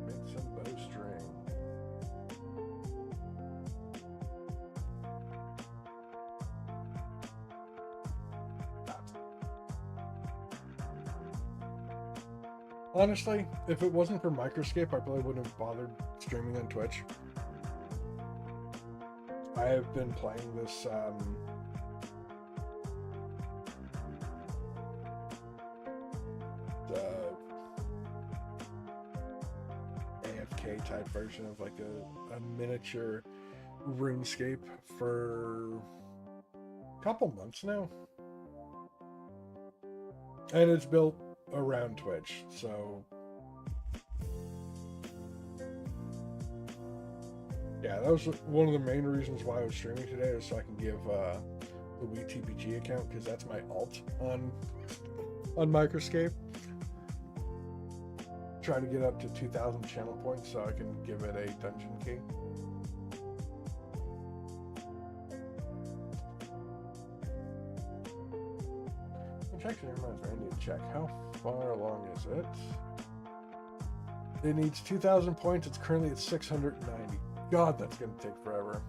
S1: Make some bowstring. Honestly, if it wasn't for Microscape, I probably wouldn't have bothered streaming on Twitch. I have been playing this AFK type version of like a miniature RuneScape for a couple months now. And it's built around Twitch, so yeah, that was one of the main reasons why I was streaming today, is so I can give the Wii TPG account, because that's my alt on Microscape. Trying to get up to 2,000 channel points so I can give it a dungeon key. Which actually reminds me, I need to check how far along is it. It needs 2,000 points. It's currently at 690. God, that's going to take forever.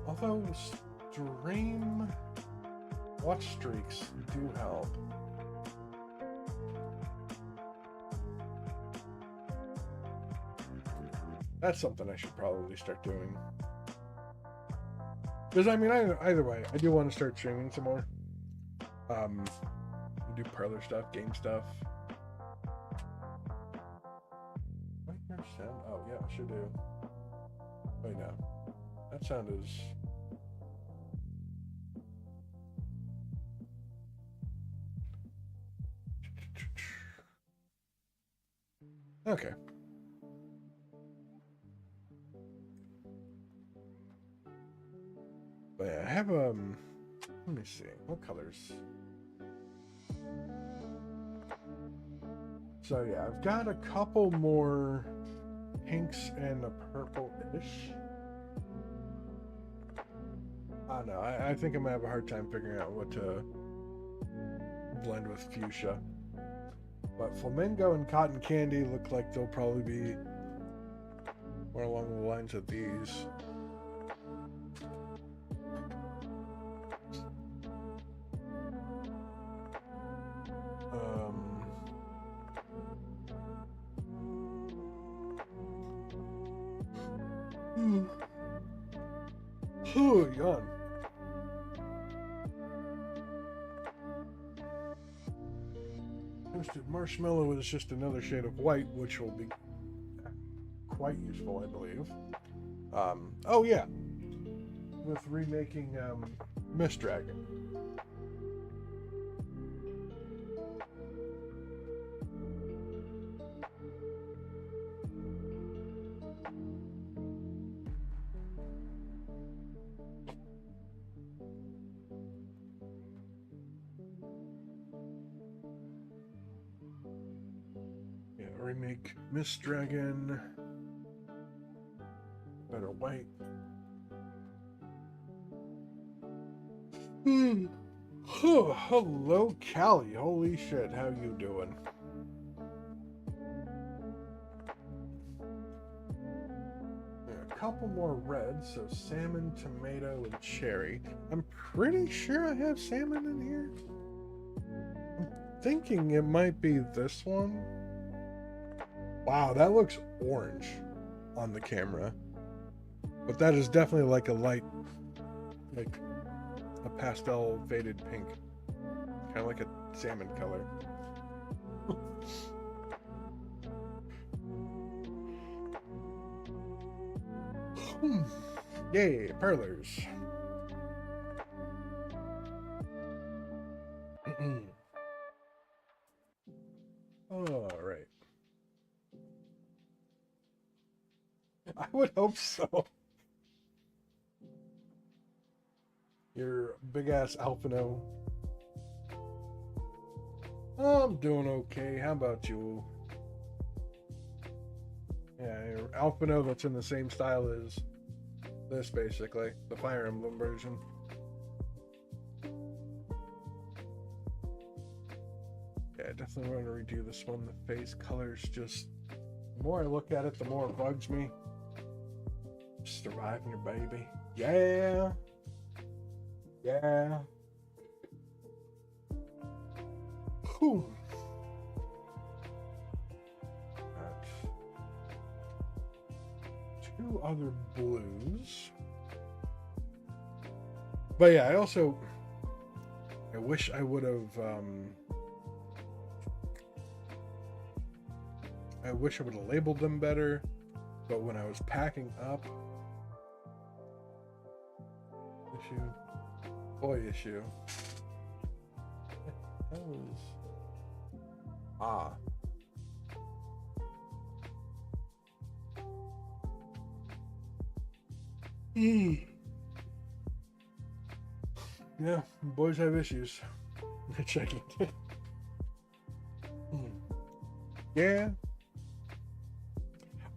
S1: Although stream watch streaks do help. That's something I should probably start doing. Because, I mean, either way, I do want to start streaming some more. Do Perler stuff, game stuff. Sound? Oh, yeah, I should do. Wait, no. That sound is... Okay. But yeah, I have, let me see. What colors? So yeah, I've got a couple more pinks and a purple-ish. I don't know. I think I'm gonna have a hard time figuring out what to blend with fuchsia. But flamingo and cotton candy look like they'll probably be more along the lines of these. Oh, yawn. Toasted marshmallow is just another shade of white, which will be quite useful, I believe. Oh yeah, with remaking Mist Dragon. Yeah, remake Mist Dragon. Better white. Oh, hello, Callie. Holy shit, how you doing? A couple more reds, so salmon, tomato, and cherry. I'm pretty sure I have salmon in here. I'm thinking it might be this one. Wow, that looks orange on the camera. But that is definitely like a light, like a pastel faded pink. Kind of like a salmon color. Yay, Perlers. All right. I would hope so. Your big ass Alpino. I'm doing okay. How about you? Yeah, your Alpino that's in the same style as this, basically. The Fire Emblem version. Yeah, I definitely want to redo this one. The face colors just... The more I look at it, the more it bugs me. Just surviving your baby. Yeah! Yeah! Whew. Two other blues. But yeah, I wish I would have, I wish I would have labeled them better, but when I was packing up, issue. That was, Yeah, boys have issues. Checking. Yeah.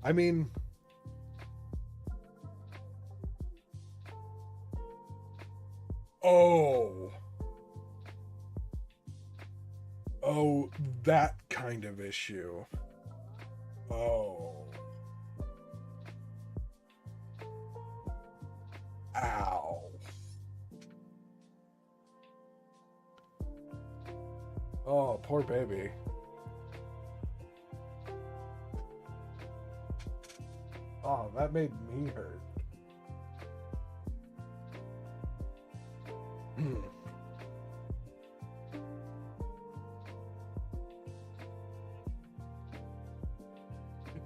S1: I mean, oh, that kind of issue. Oh. Ow. Oh, poor baby. Oh, that made me hurt.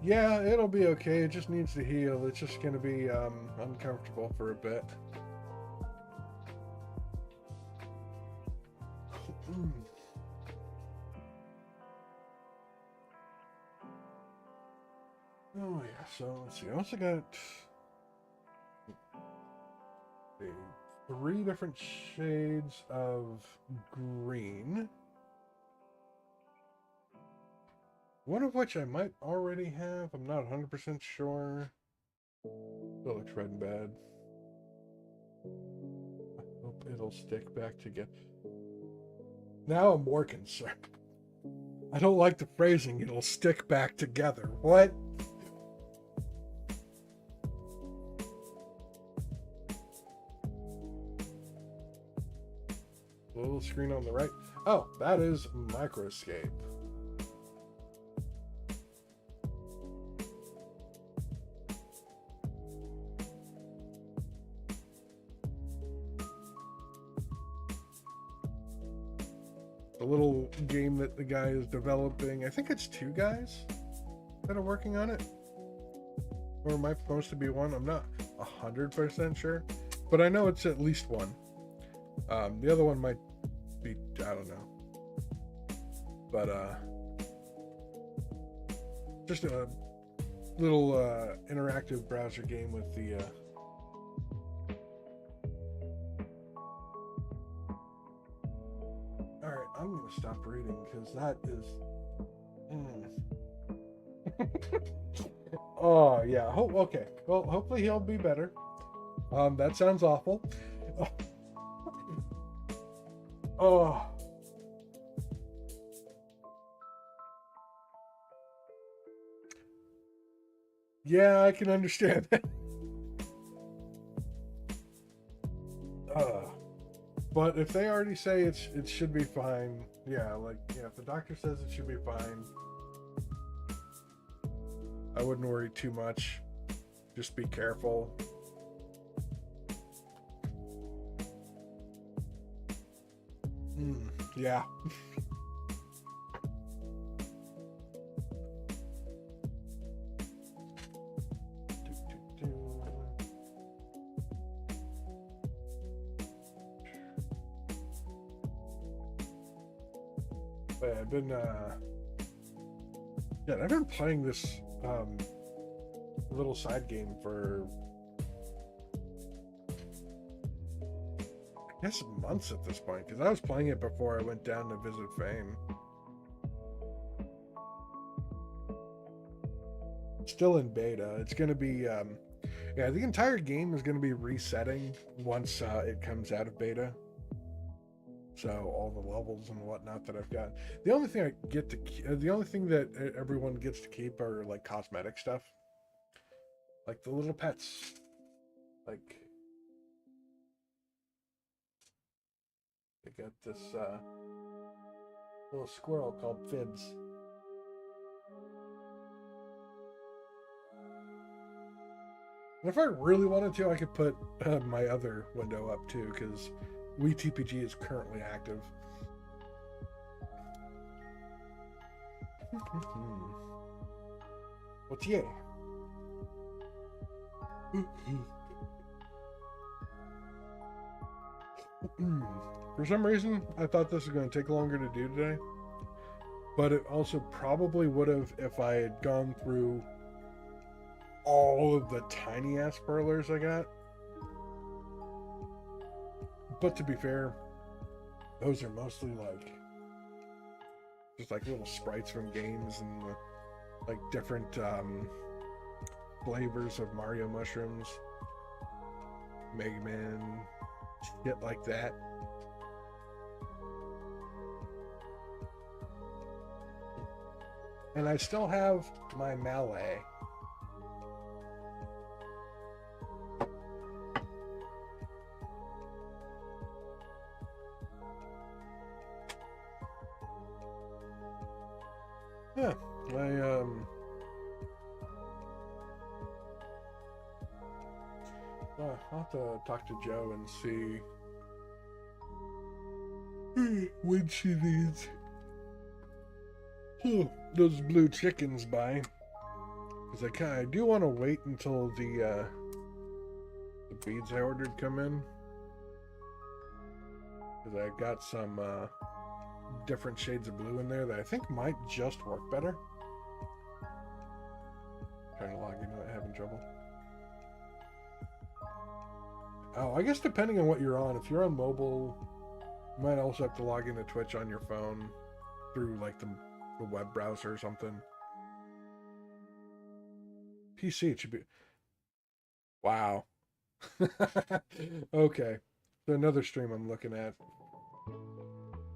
S1: Yeah, it'll be okay. It just needs to heal. It's just gonna be uncomfortable for a bit. Oh yeah, so let's see. I also got three different shades of green. One of which I might already have. I'm not 100% sure. Still looks red and bad. I hope it'll stick back together. Now I'm more concerned. I don't like the phrasing, it'll stick back together. What? Little screen on the right. Oh, that is Microscape. The little game that the guy is developing. I think it's 2 guys that are working on it. Or am I supposed to be one? I'm not 100% sure. But I know it's at least one. The other one might be, I don't know. But, just a little interactive browser game with the Alright, I'm gonna stop reading because that is Oh yeah, okay. Well, hopefully he'll be better. That sounds awful. Oh. Yeah, I can understand that. But if they already say it should be fine, yeah, like, yeah, if the doctor says it should be fine, I wouldn't worry too much. Just be careful. Yeah. But I've been playing this little side game for I guess months at this point, because I was playing it before I went down to visit Fame. Still in beta. It's going to be yeah, the entire game is going to be resetting once it comes out of beta. So all the levels and whatnot that I've got. The only thing I get to, the only thing that everyone gets to keep are like cosmetic stuff, like the little pets. Like they got this little squirrel called Fibs. And if I really wanted to, I could put my other window up too, because WeTPG is currently active. What's yeah? For some reason, I thought this was going to take longer to do today, but it also probably would have if I had gone through all of the tiny ass Perlers I got. But to be fair, those are mostly like just like little sprites from games and like different flavors of Mario mushrooms, Mega Man, shit like that. And I still have my Malay. Yeah, I'll have to talk to Joe and see when she needs those blue chickens by. Because I do want to wait until the beads I ordered come in. Because I got some different shades of blue in there that I think might just work better. Trying to log in without having trouble. Oh, I guess depending on what you're on, if you're on mobile, you might also have to log into Twitch on your phone through like the a web browser or something. PC, it should be. Wow. Okay. So another stream I'm looking at.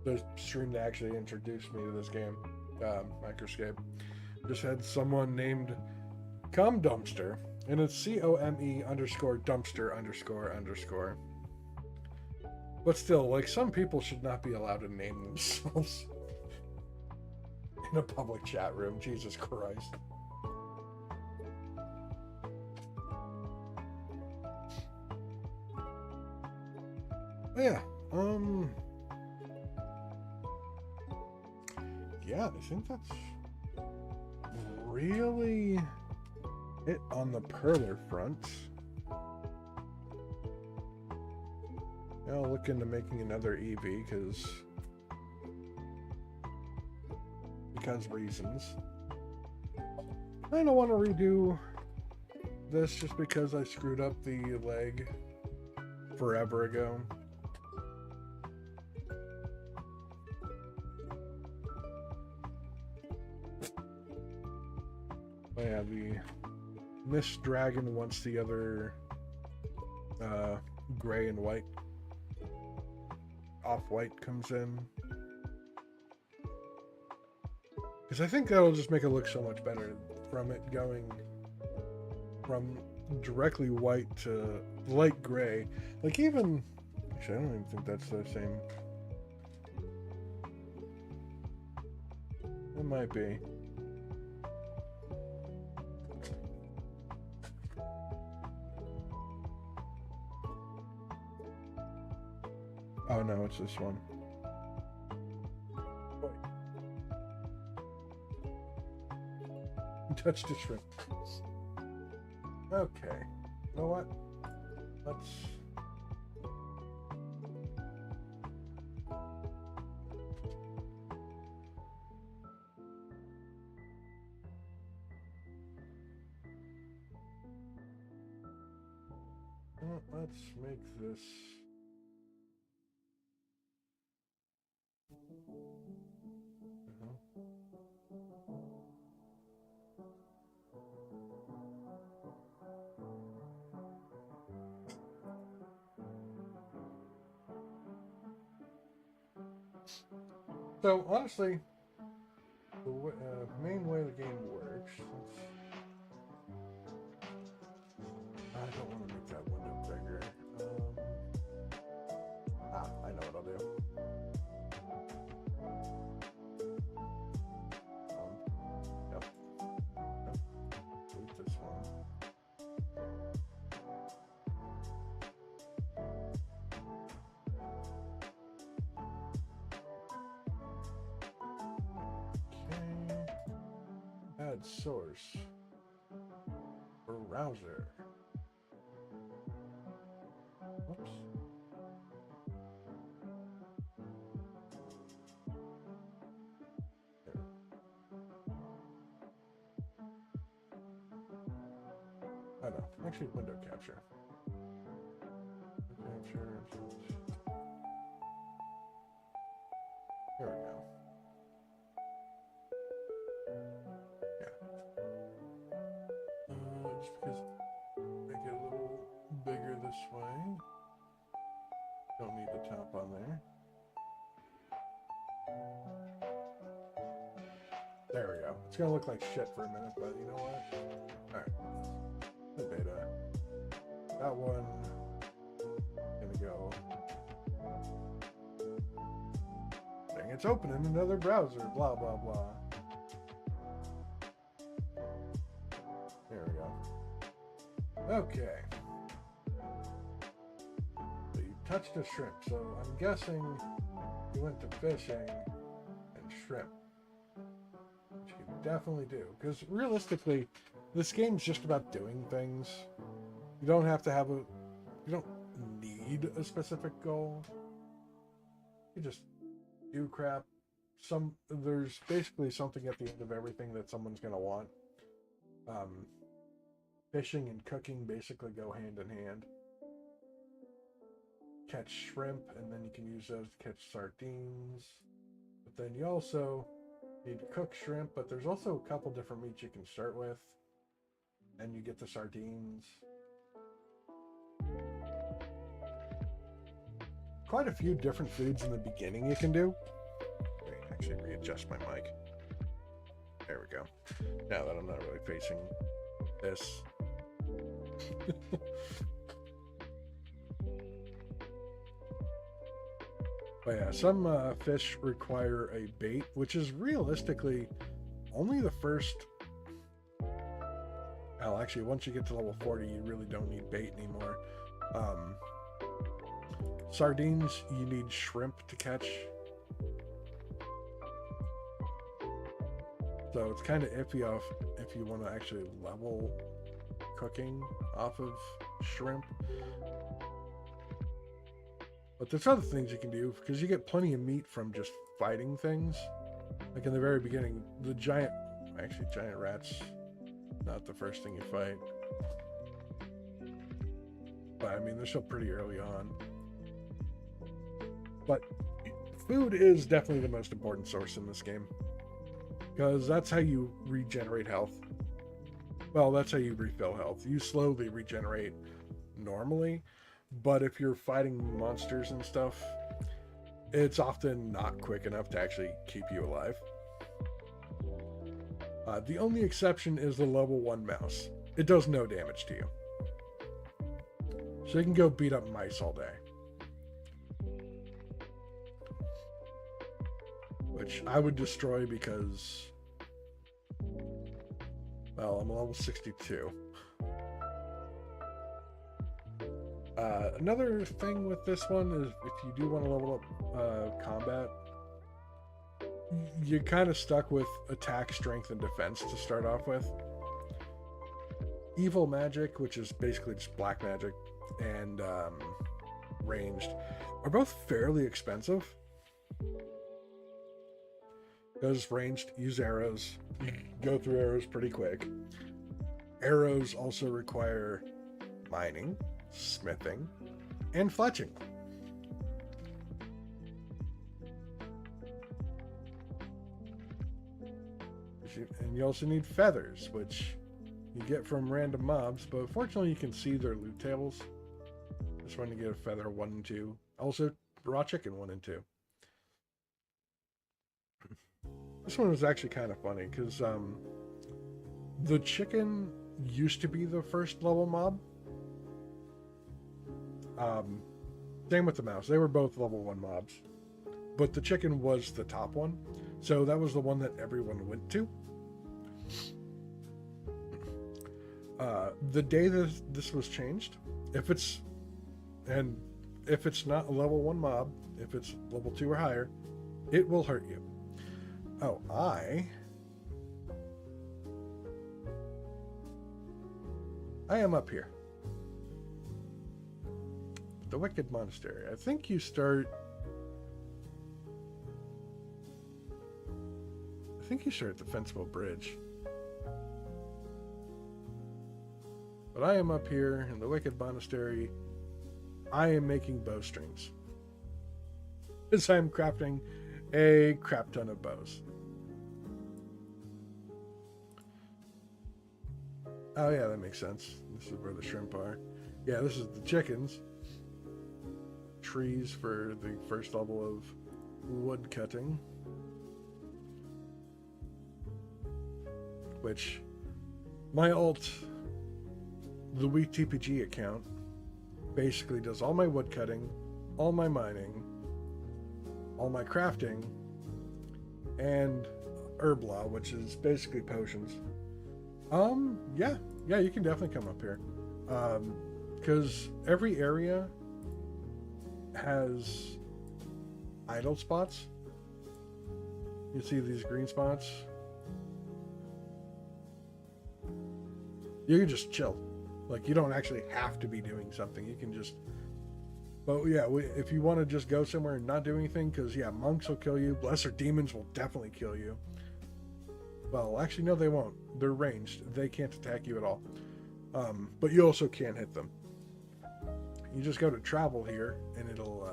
S1: The stream that actually introduced me to this game, Microscape, just had someone named Come Dumpster, and it's COME_dumpster___. But still, like, some people should not be allowed to name themselves in a public chat room. Jesus Christ. Yeah. Yeah, I think that's really it on the Perler front. I'll look into making another EV because reasons. I don't want to redo this just because I screwed up the leg forever ago. Oh yeah, the Miss Dragon wants the other gray and white. Off-white comes in. Because I think that'll just make it look so much better from it going from directly white to light gray. Like even, actually I don't even think that's the same. It might be. Oh no, it's this one. Wait. Touch the shrimp. Okay. You know what? Let's... let's make this... So, honestly, the main way the game works... I don't want to make that window bigger. I know what I'll do. Yep. Delete this one. Okay. Add source. Browser. Whoops. There. I know. Actually, window capture. Capture. There we go. Yeah. Just because make it a little bigger this way. Don't need the top on there. There we go. It's gonna look like shit for a minute, but you know what? Alright. The beta. That one gonna go. Dang, it's opening another browser. Blah blah blah. There we go. Okay. So you touched a shrimp, so I'm guessing you went to fishing and shrimp. Which you can definitely do. Because realistically, this game's just about doing things. You don't have to have a... You don't need a specific goal. You just do crap. There's basically something at the end of everything that someone's going to want. Fishing and cooking basically go hand in hand. Catch shrimp, and then you can use those to catch sardines. But then you also You need to cook shrimp, but there's also a couple different meats you can start with. And you get the sardines. Quite a few different foods in the beginning you can do. Let me actually readjust my mic. There we go. Now that I'm not really facing this. But yeah, some fish require a bait, which is realistically only the first. Well, actually, once you get to level 40, you really don't need bait anymore. Sardines, you need shrimp to catch. So it's kind of iffy off if you want to actually level cooking off of shrimp. But there's other things you can do, because you get plenty of meat from just fighting things. Like in the very beginning, the giant rats, not the first thing you fight. But I mean, they're still pretty early on. But food is definitely the most important source in this game, because that's how you regenerate health. Well, that's how you refill health. You slowly regenerate normally, but if you're fighting monsters and stuff, it's often not quick enough to actually keep you alive. The only exception is the level 1 mouse. It does no damage to you. So you can go beat up mice all day. Which I would destroy because, well, I'm level 62. Another thing with this one is if you do want to level up combat, you're kind of stuck with attack, strength, and defense to start off with. Evil magic, which is basically just black magic, and ranged are both fairly expensive. Because ranged, use arrows. You go through arrows pretty quick. Arrows also require mining, smithing, and fletching. And you also need feathers, which you get from random mobs, but fortunately you can see their loot tables. Just want to get a feather 1 and 2. Also, raw chicken 1 and 2. This one was actually kind of funny, because the chicken used to be the first level mob. Same with the mouse. They were both level 1 mobs. But the chicken was the top one. So that was the one that everyone went to. The day that this was changed, if it's not a level 1 mob, if it's level 2 or higher, it will hurt you. Oh, I am up here. The Wicked Monastery. I think you start at the Fencewell Bridge. But I am up here in the Wicked Monastery. I am making bowstrings. Because I'm crafting a crap ton of bows. Oh yeah, that makes sense. This is where the shrimp are. Yeah, this is the chickens. Trees for the first level of wood cutting. Which, my alt, the Weak TPG account, basically does all my wood cutting, all my mining, all my crafting, and herb law, which is basically potions. Yeah, you can definitely come up here. Because every area has idle spots. You see these green spots? You can just chill. Like, you don't actually have to be doing something. You can just... But yeah, if you want to just go somewhere and not do anything, because yeah, monks will kill you. Lesser demons will definitely kill you. Well, actually, no, they won't. They're ranged. They can't attack you at all. But you also can't hit them. You just go to travel here, and it'll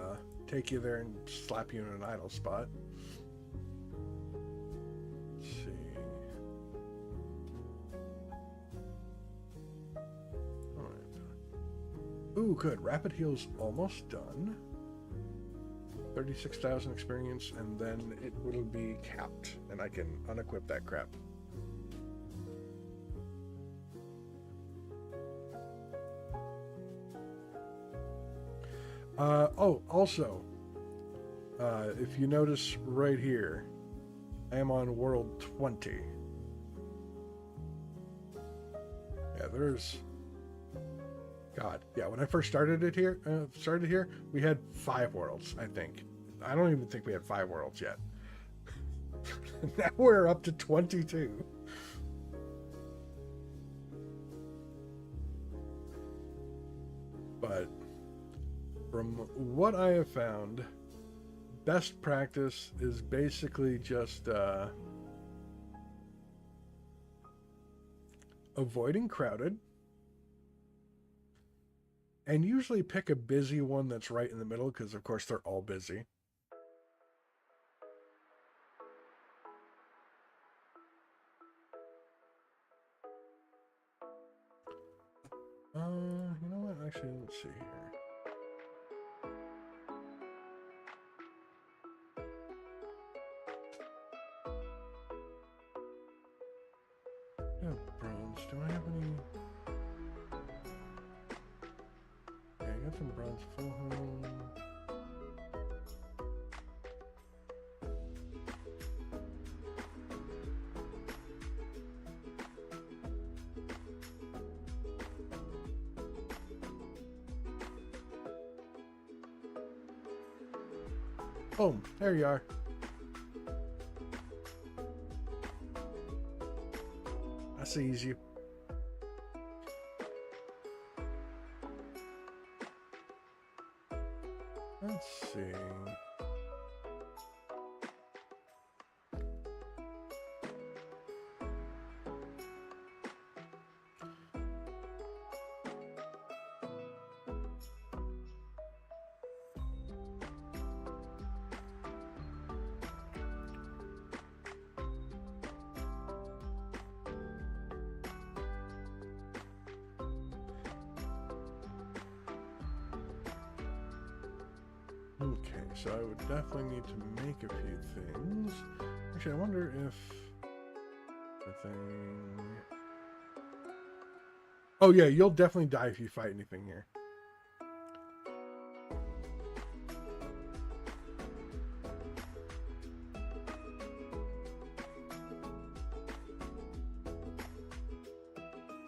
S1: take you there and slap you in an idle spot. Ooh, good. Rapid heal's almost done. 36,000 experience, and then it will be capped, and I can unequip that crap. Oh, also, if you notice right here, I am on world 20. Yeah, there's... God, yeah, when I first started here, we had 5 worlds, I think. I don't even think we had 5 worlds yet. Now we're up to 22. But from what I have found, best practice is basically just avoiding crowded, and usually pick a busy one that's right in the middle, because of course they're all busy. You know what? Actually, let's see here. Yeah, bronze. Do I have any? Yeah, I got some bronze full home. Boom, there you are. That's easy. Let's see. Okay, so I would definitely need to make a few things. Actually, I wonder if the thing... Oh yeah, you'll definitely die if you fight anything here.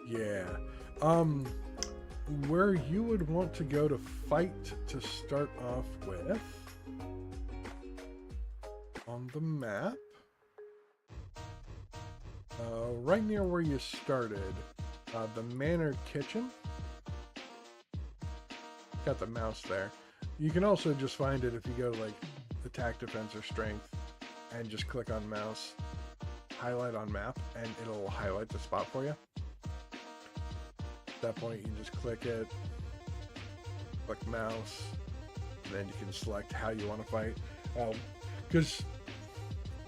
S1: Yeah. Where you would want to go to fight to start off with on the map, right near where you started, the Manor Kitchen. Got the mouse there. You can also just find it if you go to like attack, defense, or strength and just click on mouse, highlight on map, and it'll highlight the spot for you. At that point, you can just click it, click mouse, and then you can select how you want to fight. Because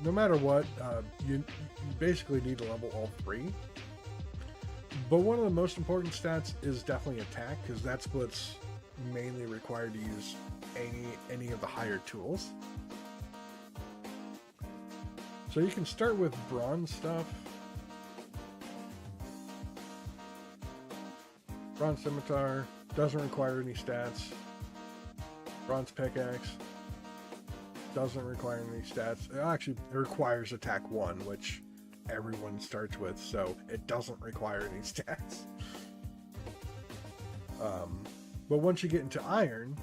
S1: no matter what, you basically need to level all 3. But one of the most important stats is definitely attack, because that's what's mainly required to use any of the higher tools. So you can start with bronze stuff. Bronze scimitar doesn't require any stats. Bronze pickaxe doesn't require any stats. Actually, it requires attack 1, which everyone starts with, so it doesn't require any stats. But once you get into iron,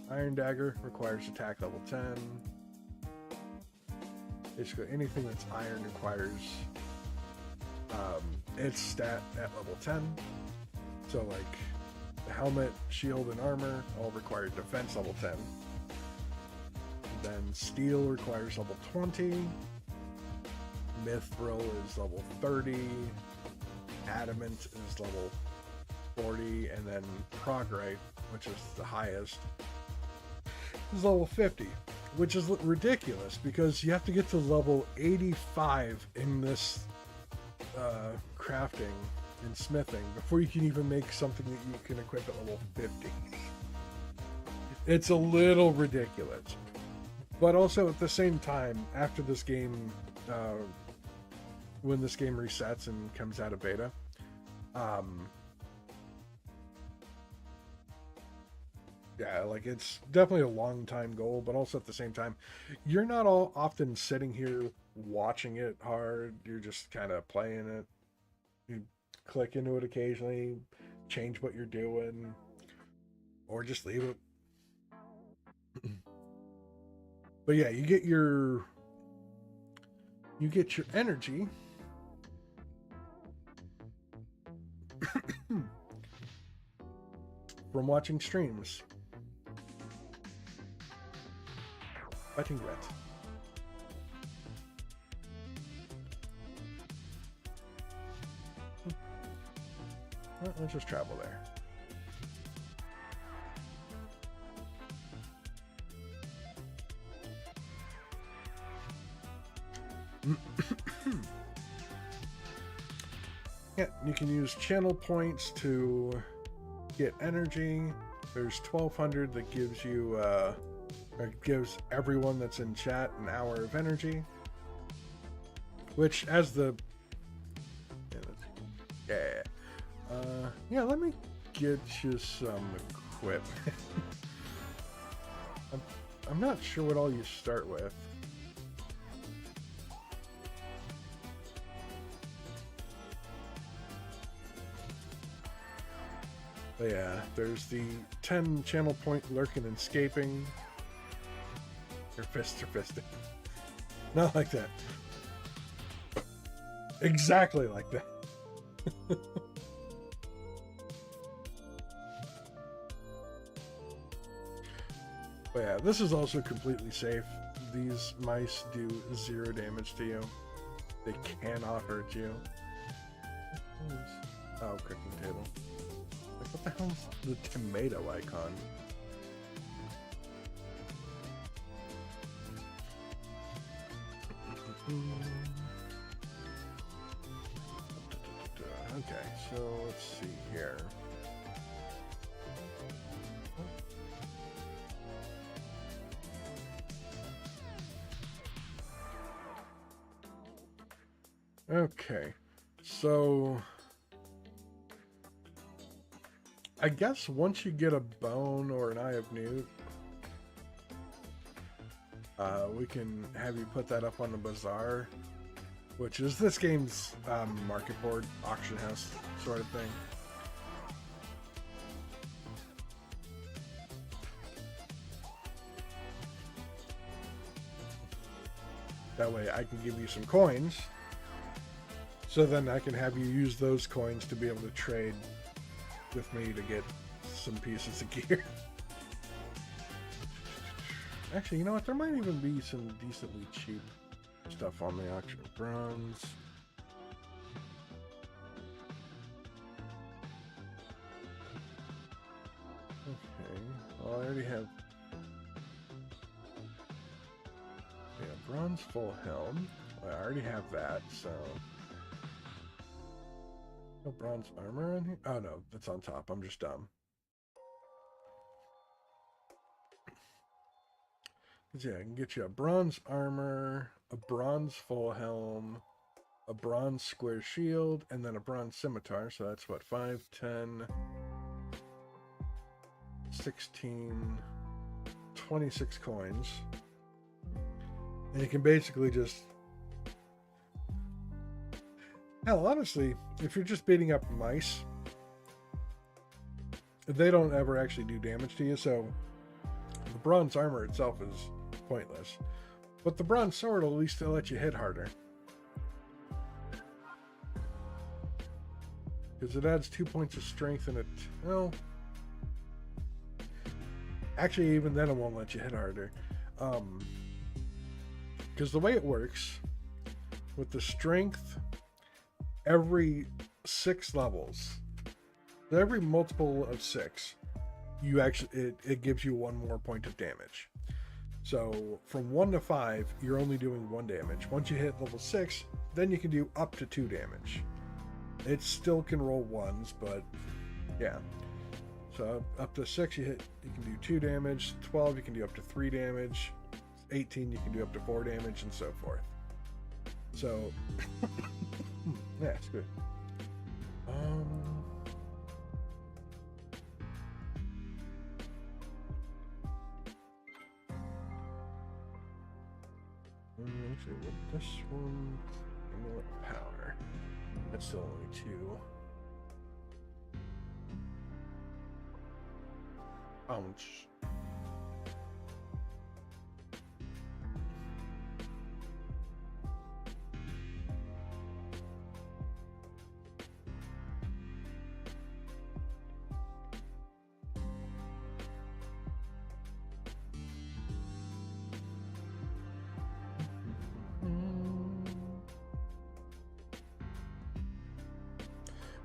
S1: iron dagger requires attack level 10. Basically, anything that's iron requires its stat at level 10. So like the helmet, shield, and armor all require defense level 10. Then steel requires level 20. Mithril is level 30. Adamant is level 40. And then progrite, which is the highest, is level 50. Which is ridiculous because you have to get to level 85 in this crafting in smithing before you can even make something that you can equip at level 50. It's a little ridiculous. But also at the same time, after this game, when this game resets and comes out of beta, yeah, like it's definitely a long time goal, but also at the same time, you're not all often sitting here watching it hard. You're just kind of playing it. You click into it occasionally, change what you're doing, or just leave it. But yeah, you get your energy from watching streams. Fighting Gret. Well, let's just travel there. Yeah, you can use channel points to get energy. There's 1,200 that gives you, gives everyone that's in chat an hour of energy. Which, as the... yeah, let me get you some equipment. I'm not sure what all you start with. But yeah, there's the 10 channel point lurking and escaping. Your fists are fisted. Not like that. Exactly like that. But yeah, this is also completely safe. These mice do 0 damage to you. They cannot hurt you. Oh, cooking table. Like, what the hell's the tomato icon? Okay, so let's see here. Okay, so I guess once you get a bone or an Eye of Newt, we can have you put that up on the bazaar, which is this game's market board, auction house sort of thing. That way I can give you some coins, so then I can have you use those coins to be able to trade with me to get some pieces of gear. Actually, you know what? There might even be some decently cheap stuff on the auction. Bronze. Okay. Well, I already have... Yeah, bronze full helm. Well, I already have that, so... No bronze armor on here? Oh no, that's on top. I'm just dumb. Yeah, I can get you a bronze armor, a bronze full helm, a bronze square shield, and then a bronze scimitar. So that's what, 5, 10, 16, 26 coins. And you can basically just... Hell, honestly, if you're just beating up mice, they don't ever actually do damage to you, so the bronze armor itself is pointless. But the bronze sword will at least let you hit harder. Because it adds 2 points of strength and it... Well... Actually, even then it won't let you hit harder. Because the way it works, with the strength... Every 6 levels, every multiple of 6, you actually it gives you 1 more point of damage. So from 1 to 5, you're only doing 1 damage. Once you hit level 6, then you can do up to 2 damage. It still can roll ones, but yeah. So up to 6, you can do 2 damage. 12, you can do up to 3 damage. 18, you can do up to 4 damage, and so forth. So yeah, it's good. Actually, with this one, power. That's still only 2. Ouch.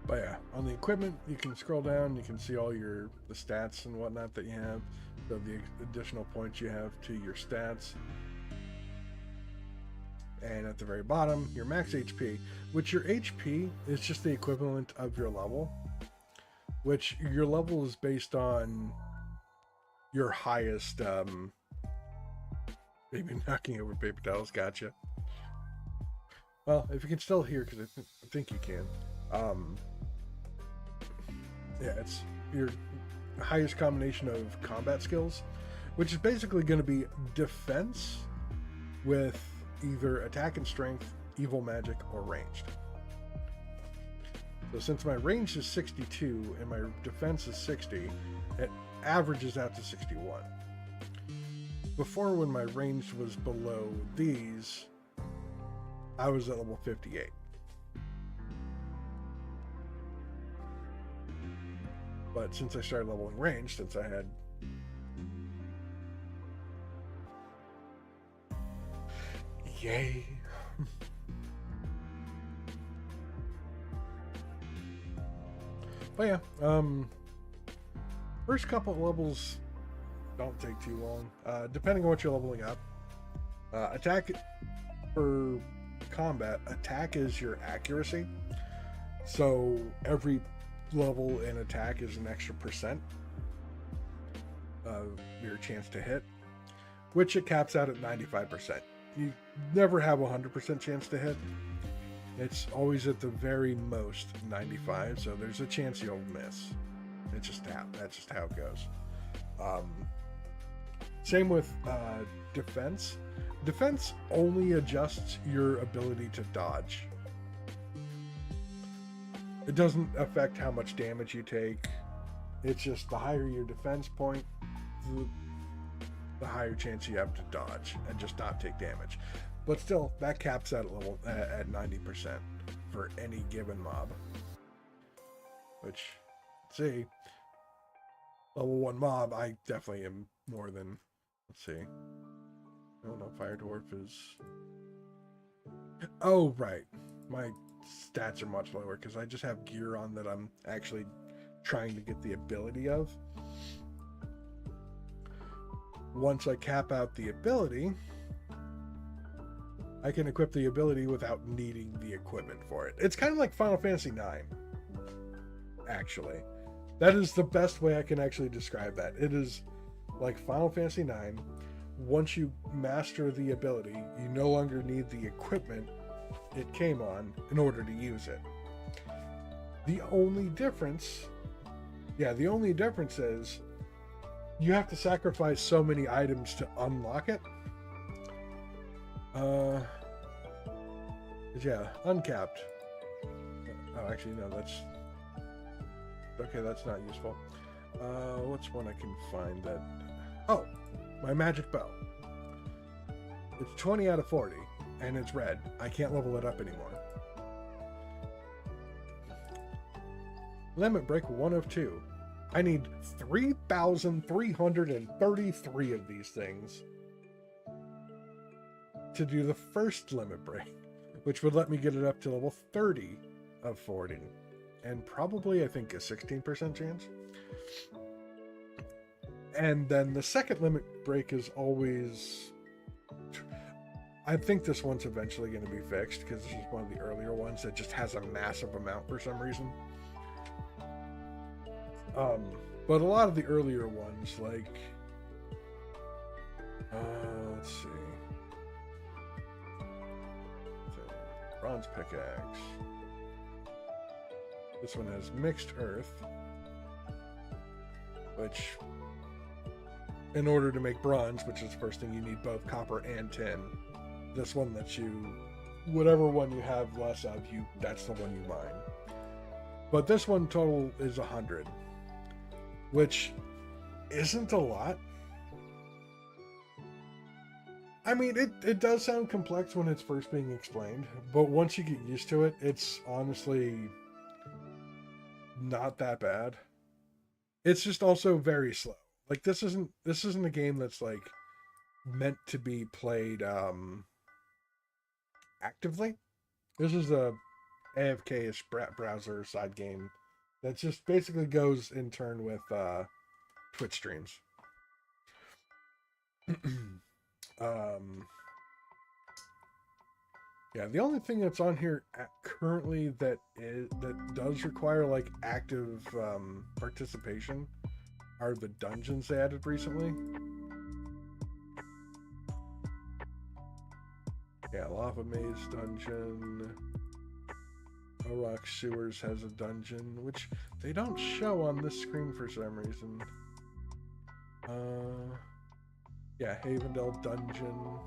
S1: But yeah, on the equipment, you can scroll down, you can see all the stats and whatnot that you have, so the additional points you have to your stats. And at the very bottom, your max HP, which your HP is just the equivalent of your level, which your level is based on your highest, maybe knocking over paper towels, gotcha. Well, if you can still hear, because I think you can, yeah, it's your highest combination of combat skills, which is basically going to be defense with either attack and strength, evil magic, or ranged. So since my range is 62 and my defense is 60, it averages out to 61. Before, when my range was below these, I was at level 58. But since I started leveling range, since I had yay. But yeah, first couple of levels don't take too long, depending on what you're leveling up. Attack for combat, attack is your accuracy, so every level in attack is an extra percent of your chance to hit, which it caps out at 95%. You never have a 100% chance to hit. It's always at the very most 95, so there's a chance you'll miss. That's just how it goes. Same with defense. Defense only adjusts your ability to dodge. It doesn't affect how much damage you take. It's just the higher your defense point, the higher chance you have to dodge and just not take damage. But still, that caps out at 90% for any given mob. Which, let's see, level 1 mob, I definitely am more than, let's see. I don't know, Fire Dwarf is... Oh, right. My stats are much lower because I just have gear on that I'm actually trying to get the ability of. Once I cap out the ability, I can equip the ability without needing the equipment for it. It's kind of like Final Fantasy IX, actually. That is the best way I can actually describe that. It is like Final Fantasy IX. Once you master the ability, you no longer need the equipment it came on in order to use it. The only difference is you have to sacrifice so many items to unlock it. Yeah, uncapped. Oh, actually, no, that's... Okay, that's not useful. What's one I can find that... Oh, my magic bow. It's 20 out of 40, and it's red. I can't level it up anymore. Limit break 1 of 2. I need 3,333 of these things to do the first limit break, which would let me get it up to level 30 of 40. And probably, I think, a 16% chance. And then the second limit break is always... I think this one's eventually going to be fixed because this is one of the earlier ones that just has a massive amount for some reason. But a lot of the earlier ones, like, let's see, bronze pickaxe. This one has mixed earth, which, in order to make bronze, which is the first thing, you need both copper and tin. This one lets you, whatever one you have less of, that's the one you mine. But this one total is 100, which isn't a lot. I mean, it does sound complex when it's first being explained, but once you get used to it, it's honestly not that bad. It's just also very slow. Like, this isn't a game that's like meant to be played actively. This is a AFK-ish browser side game that just basically goes in turn with Twitch streams. Yeah, the only thing that's on here currently that does require like active participation are the dungeons they added recently. Yeah, Lava Maze dungeon. Rock Sewers has a dungeon, which they don't show on this screen for some reason. Yeah, Havendale dungeon.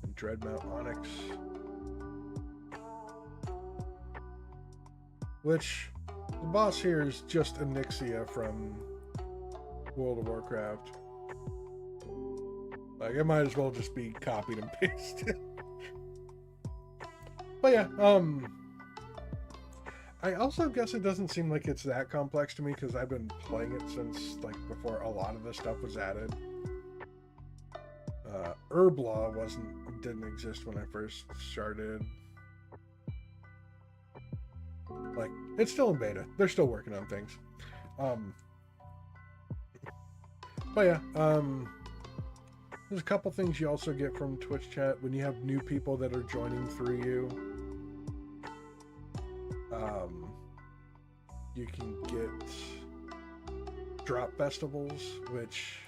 S1: And Dreadmount Onyx. Which, the boss here is just Onyxia from World of Warcraft. Like, it might as well just be copied and pasted. But yeah, I also guess it doesn't seem like it's that complex to me because I've been playing it since like before a lot of this stuff was added. Herb Law didn't exist when I first started. Like, it's still in beta. They're still working on things. But yeah, there's a couple things you also get from Twitch chat when you have new people that are joining through you. You can get drop festivals, which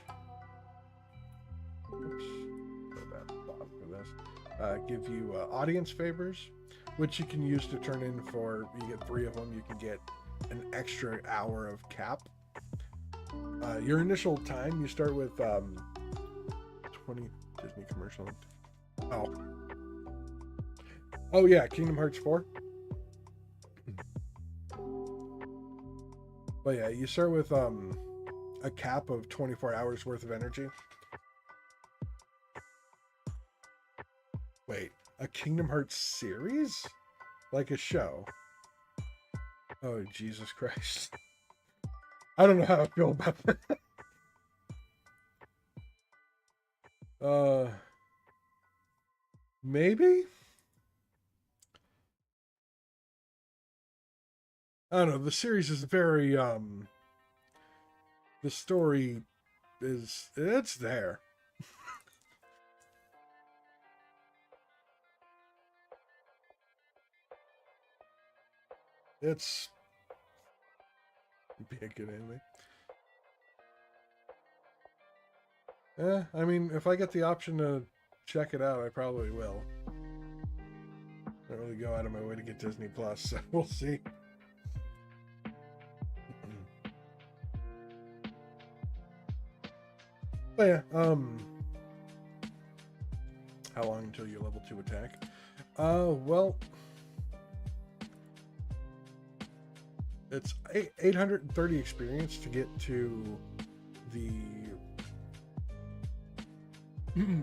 S1: give you audience favors, which you can use to turn in for. You get 3 of them. You can get an extra hour of cap. Your initial time, you start with 20 Disney commercial. Oh yeah, Kingdom Hearts 4. But yeah, you start with a cap of 24 hours worth of energy. Wait, a Kingdom Hearts series? Like a show? Oh, Jesus Christ. I don't know how I feel about that. Maybe? I don't know, the series is very, the story it's there. It's be a good anime. I mean, if I get the option to check it out, I probably will. I don't really go out of my way to get Disney Plus, so we'll see. But yeah, how long until you level 2 attack? Well, it's 830 experience to get to the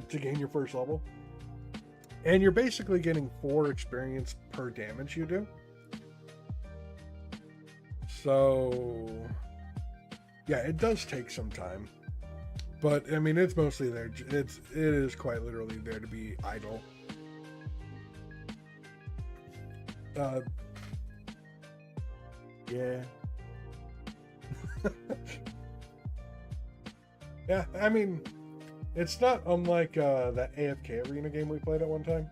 S1: to gain your first level, and you're basically getting 4 experience per damage you do. So yeah, it does take some time, but I mean, it's mostly there. It is quite literally there to be idle. Yeah. Yeah, I mean, It's not unlike that AFK arena game we played at one time.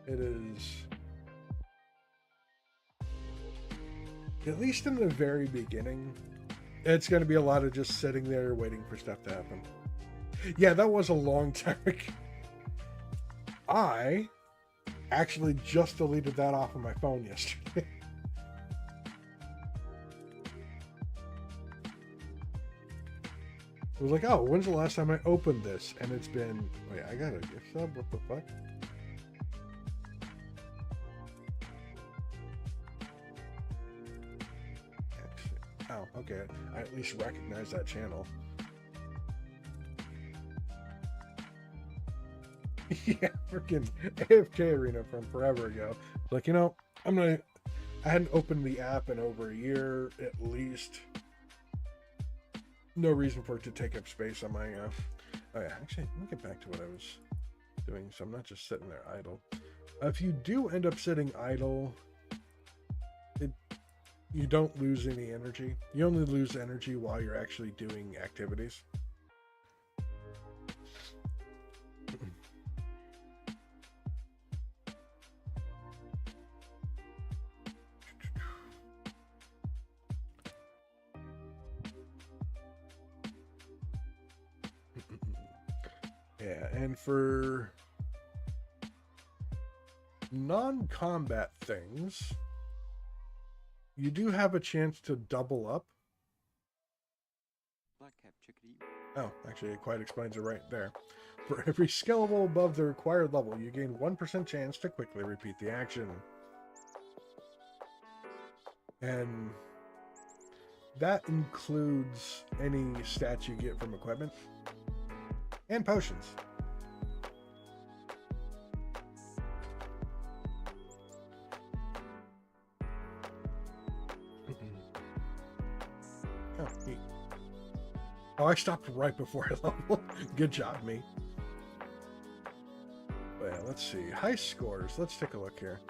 S1: It is, at least in the very beginning, it's going to be a lot of just sitting there waiting for stuff to happen. Yeah, that was a long time ago. I actually just deleted that off of my phone yesterday. It was like, oh, when's the last time I opened this? And it's been, wait, I got a gift sub? What the fuck? Oh, okay. I at least recognize that channel. Yeah, freaking AFK arena from forever ago. Like, you know, I hadn't opened the app in over a year at least. No reason for it to take up space on my oh yeah, actually, let me get back to what I was doing so I'm not just sitting there idle. If you do end up sitting idle, you don't lose any energy. You only lose energy while you're actually doing activities. Yeah, and for non-combat things, you do have a chance to double up. Oh, actually, it quite explains it right there. For every skill level above the required level, you gain 1% chance to quickly repeat the action. And that includes any stats you get from equipment and potions. Oh, neat. Oh, I stopped right before I leveled. Good job, me. But yeah, let's see. High scores. Let's take a look here.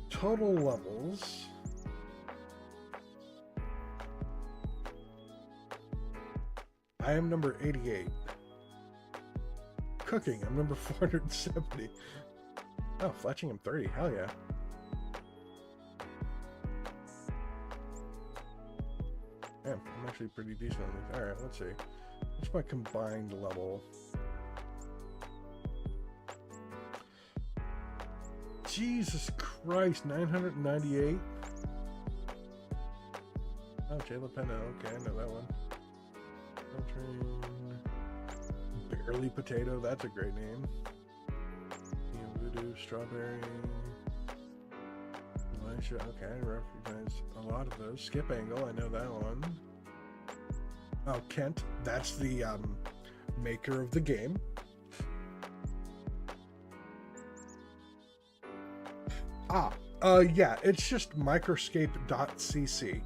S1: Total levels. I am number 88. Cooking, I'm number 470. Oh, fletching, I'm 30. Hell yeah. Yeah, I'm actually pretty decent on these. Alright, let's see. What's my combined level? Jesus Christ, 998? Oh, Jayla Penna. Okay, I know that one. Barely Potato, that's a great name. Voodoo, Strawberry. Elisha, okay, I recognize a lot of those. Skip Angle, I know that one. Oh, Kent, that's the maker of the game. Yeah, it's just microscape.cc.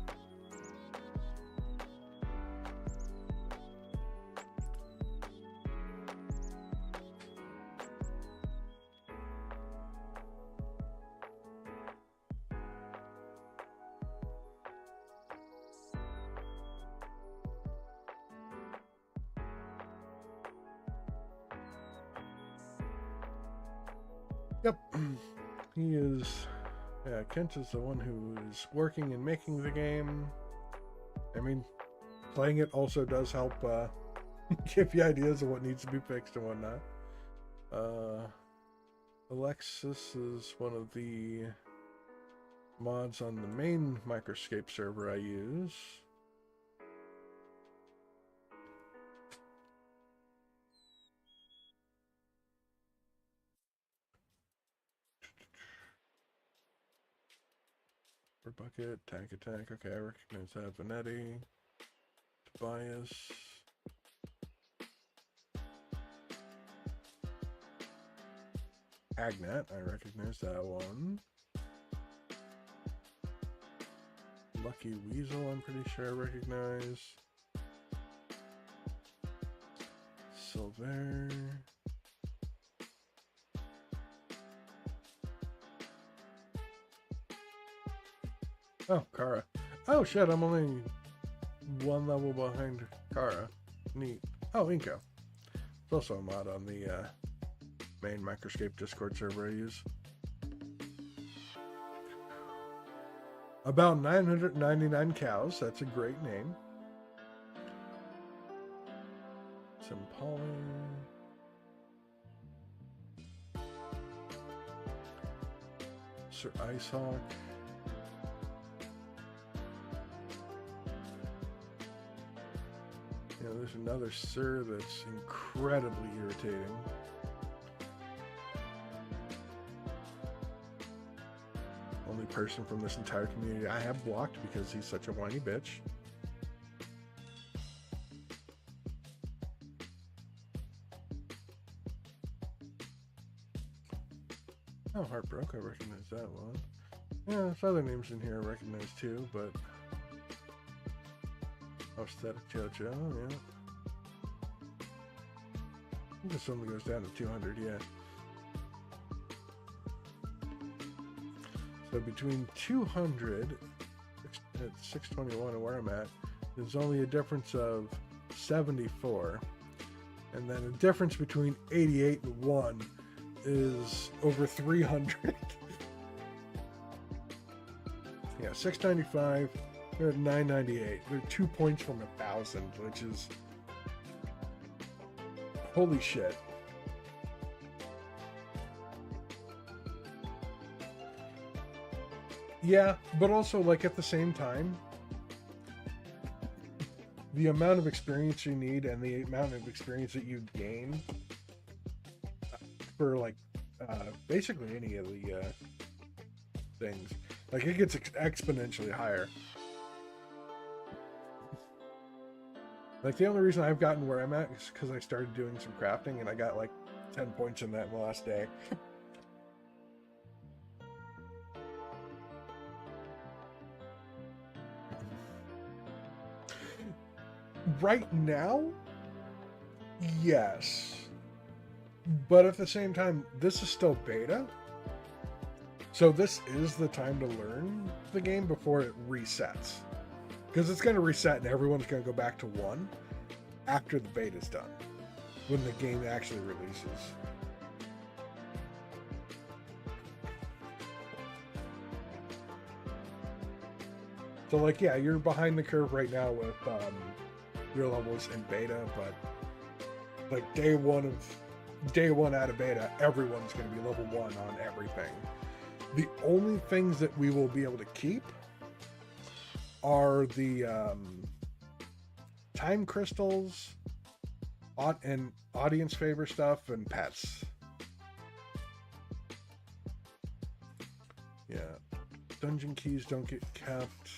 S1: Yep, he is. Yeah, Kent is the one who is working and making the game. I mean, playing it also does help give you ideas of what needs to be fixed and whatnot. Alexis is one of the mods on the main Microscape server I use. Bucket, Tank Attack, okay, I recognize that. Vanetti, Tobias. Agnat, I recognize that one. Lucky Weasel, I'm pretty sure I recognize. Silver. Oh, Kara. Oh shit, I'm only one level behind Kara. Neat. Oh, Inco. It's also a mod on the main Microscape Discord server I use. About 999 cows. That's a great name. Some pollen. Sir Icehawk. You know, there's another Sir that's incredibly irritating. Only person from this entire community I have blocked because he's such a whiny bitch. Oh, Heartbroke, I recognize that one. Yeah, there's other names in here I recognize too, but... Oh, Static Jojo, yeah. This only goes down to 200, yeah. So between 200 at 621 and where I'm at, there's only a difference of 74. And then a difference between 88 and 1 is over 300. Yeah, 695, they're at 998. They're 2 points from 1,000, which is... Holy shit. Yeah, but also, like, at the same time, the amount of experience you need and the amount of experience that you gain for, like, basically any of the things, like, it gets exponentially higher. Like, the only reason I've gotten where I'm at is because I started doing some crafting, and I got, like, 10 points in that in the last day. Right now, yes. But at the same time, this is still beta. So this is the time to learn the game before it resets. Because it's going to reset and everyone's going to go back to 1 after the beta's done. When the game actually releases. So, like, yeah, you're behind the curve right now with your levels in beta, but like day one out of beta, everyone's going to be level 1 on everything. The only things that we will be able to keep are the time crystals and audience favor stuff and pets. Yeah, dungeon keys don't get kept.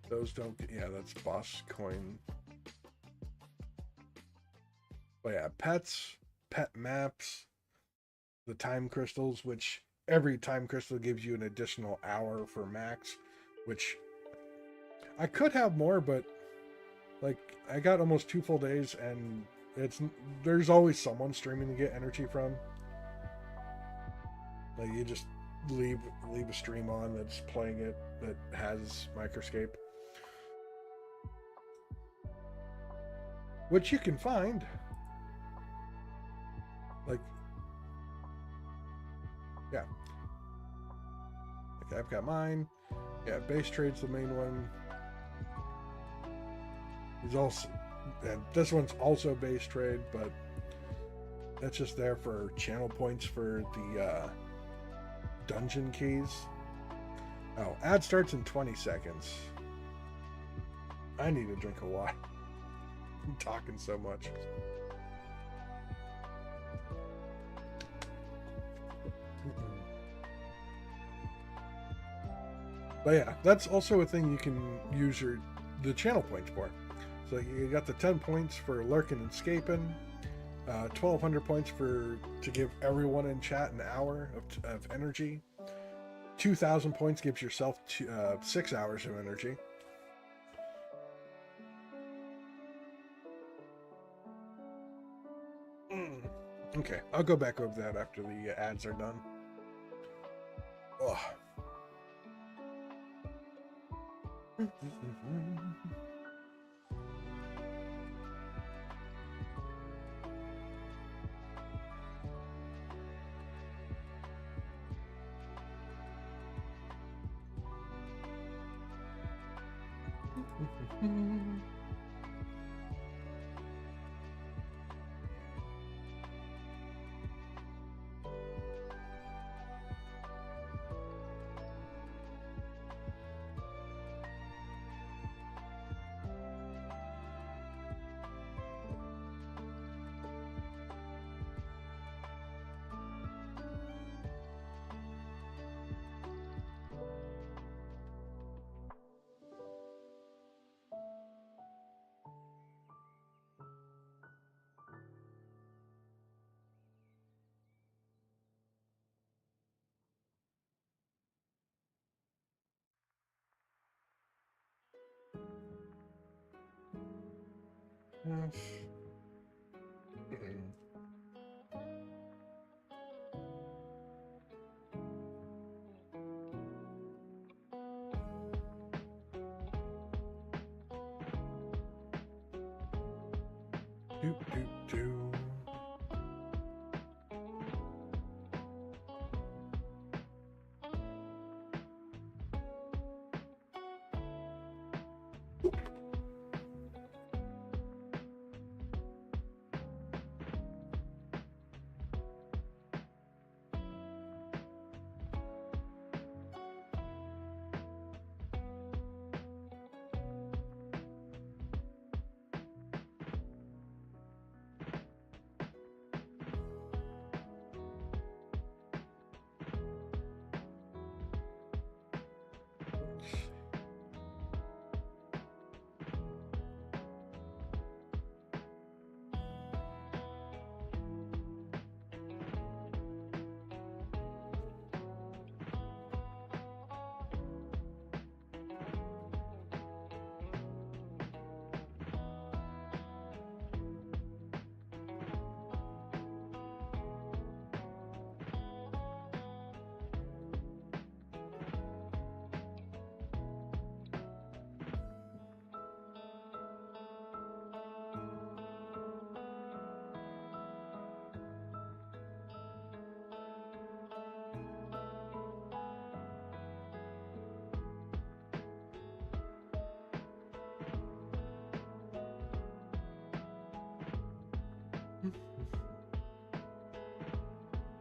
S1: Those don't get, yeah, that's boss coin. But yeah, pets, pet maps, the time crystals, which every time crystal gives you an additional hour for max, which I could have more, but like I got almost 2 full days and there's always someone streaming to get energy from. Like you just leave a stream on that's playing it that has Microscape. Which you can find. Like, yeah. Okay, I've got mine. Yeah, base trade's the main one. He's also, and this one's also base trade, but that's just there for channel points for the dungeon keys. Oh, ad starts in 20 seconds. I need a drink of water. I'm talking so much. But yeah, that's also a thing you can use the channel points for. So you got the 10 points for lurking and escaping, 1,200 points to give everyone in chat an hour of energy. 2,000 points gives yourself 6 hours of energy. Okay, I'll go back over that after the ads are done. Ugh. Do, do, do.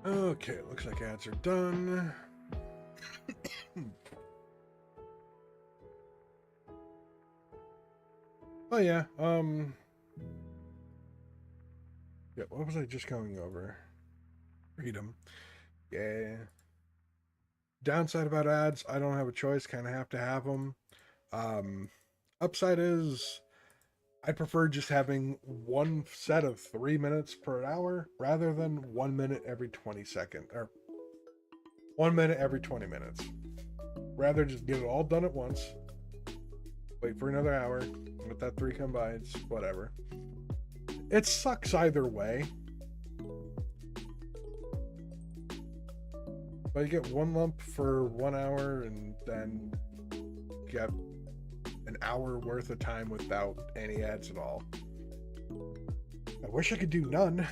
S1: Okay, looks like ads are done. Oh yeah, yeah, what was I just going over? Freedom. Yeah. Downside about ads, I don't have a choice, kind of have to have them. Um, Upside is I prefer just having one set of 3 minutes per hour rather than 1 minute every 20 seconds or 1 minute every 20 minutes. Rather just get it all done at once. Wait for another hour. Let that 3 come by. It's whatever. It sucks either way. But you get one lump for 1 hour and then you get an hour worth of time without any ads at all. I wish I could do none.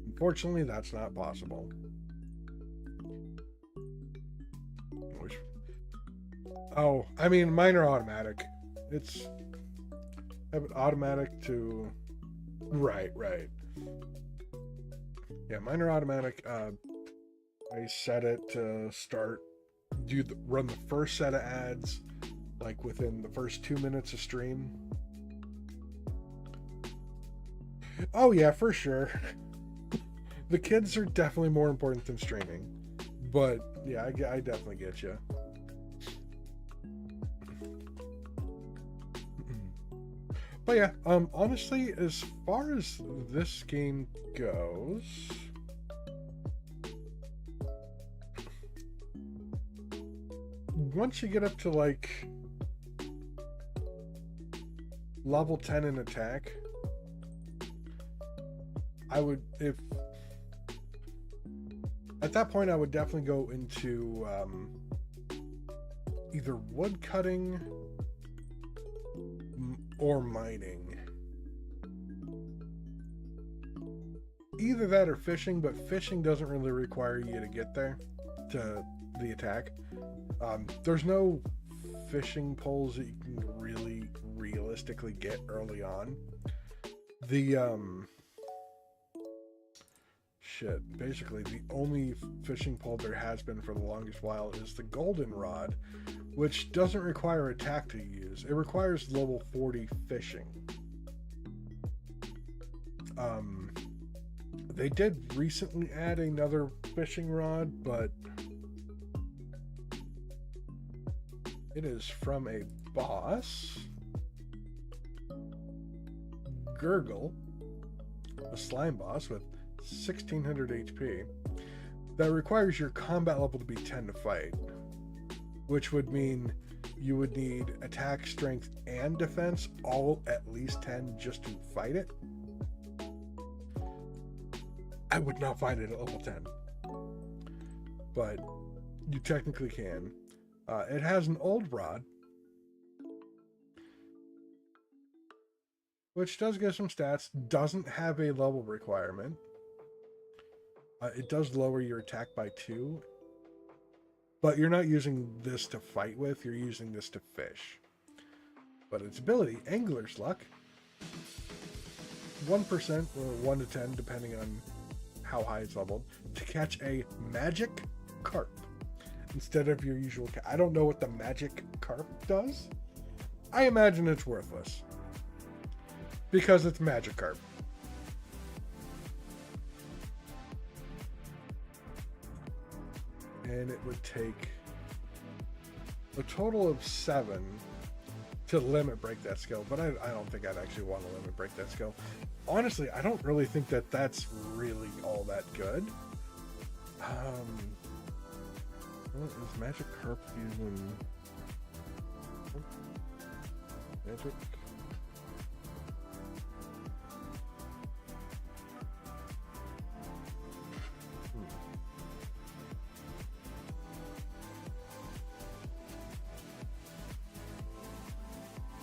S1: Unfortunately, that's not possible. Oh, I mean, mine are automatic. It's have it automatic to right. Yeah, mine are automatic. I set it to run the first set of ads like within the first 2 minutes of stream. Oh yeah, for sure. The kids are definitely more important than streaming, but yeah, I definitely get you. But yeah, honestly, as far as this game goes, once you get up to like level 10 in attack, I would, if at that point I would definitely go into either wood cutting or mining. Either that or fishing, but fishing doesn't really require you to get there to the attack. There's no fishing poles that you can really realistically get early on. The basically the only fishing pole there has been for the longest while is the goldenrod, which doesn't require a tack to use. It requires level 40 fishing. They did recently add another fishing rod, but it is from a boss, Gurgle, a slime boss with 1600 HP, that requires your combat level to be 10 to fight, which would mean you would need attack, strength, and defense all at least 10 just to fight it. I would not fight it at level 10, but you technically can. It has an old rod, which does get some stats, doesn't have a level requirement. It does lower your attack by 2, but you're not using this to fight with, you're using this to fish. But its ability, Angler's Luck, 1% or 1 to 10, depending on how high it's leveled, to catch a magic carp instead of your usual. I don't know what the magic carp does. I imagine it's worthless because it's Magikarp. And it would take a total of 7 to limit break that skill, but I don't think I'd actually want to limit break that skill. Honestly, I don't really think that that's really all that good. What is Magikarp using? Magic.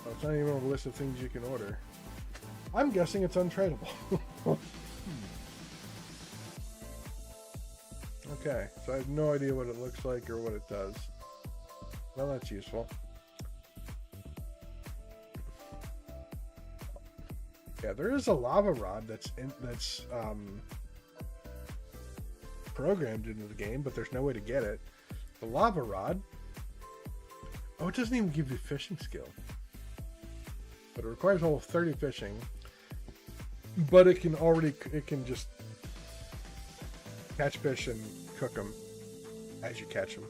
S1: Oh, it's not even on a list of things you can order. I'm guessing it's untradeable. Okay, so I have no idea what it looks like or what it does. Well, that's useful. Yeah, there is a lava rod that's programmed into the game, but there's no way to get it. The lava rod. Oh, it doesn't even give you fishing skill. But it requires all 30 fishing. But it can just catch fish and cook them as you catch them.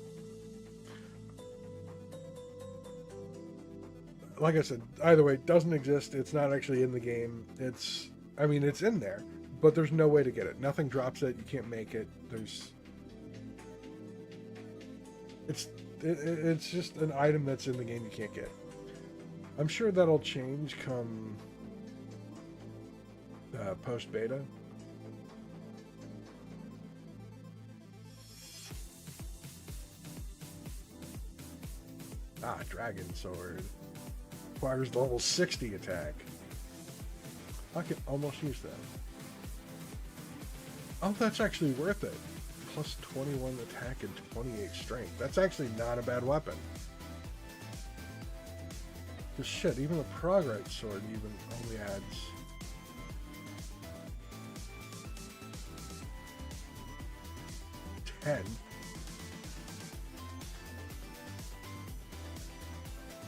S1: Like I said, either way, it doesn't exist. It's not actually in the game. It's in there, but there's no way to get it. Nothing drops it. You can't make it. It's just an item that's in the game you can't get. I'm sure that'll change come post-beta. Dragon Sword. Requires level 60 attack. I could almost use that. Oh, that's actually worth it. Plus 21 attack and 28 strength. That's actually not a bad weapon. Because shit, even the Progrite Sword even only adds...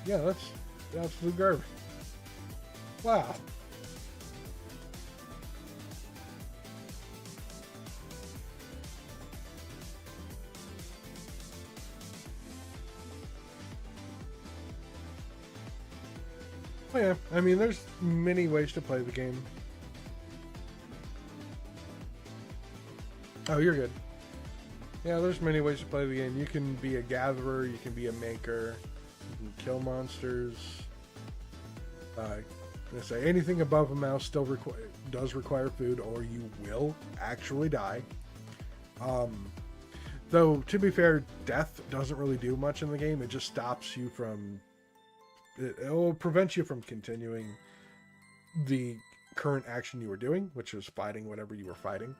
S1: Yeah, that's absolute garbage. Wow. Oh yeah, I mean, there's many ways to play the game. Oh, you're good. Yeah, there's many ways to play the game. You can be a gatherer, you can be a maker, you can kill monsters. Let's say anything above a mouse still does require food, or you will actually die. Though, to be fair, death doesn't really do much in the game. It just stops you from... It will prevent you from continuing the current action you were doing, which was fighting whatever you were fighting.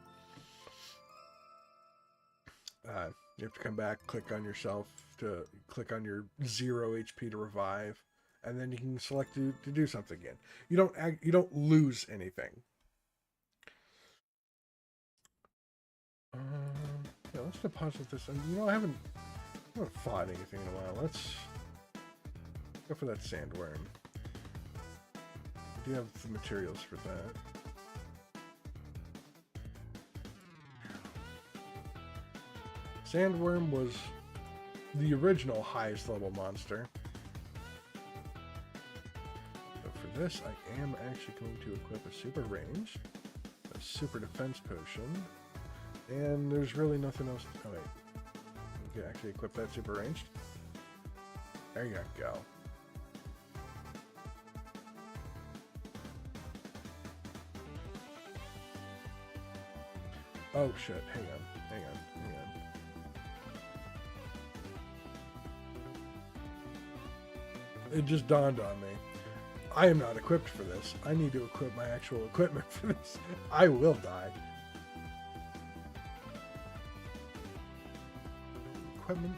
S1: You have to come back, click on yourself to click on your 0 HP to revive, and then you can select to do something again. You don't lose anything. Yeah, let's deposit this. And I haven't fought anything in a while. Let's go for that sandworm. I do have the materials for that. Sandworm was the original highest level monster. But for this, I am actually going to equip a super range, a super defense potion, and there's really nothing else. Oh wait, you can actually equip that super ranged. There you go. Oh shit, hang on. It just dawned on me. I am not equipped for this. I need to equip my actual equipment for this. I will die. Equipment.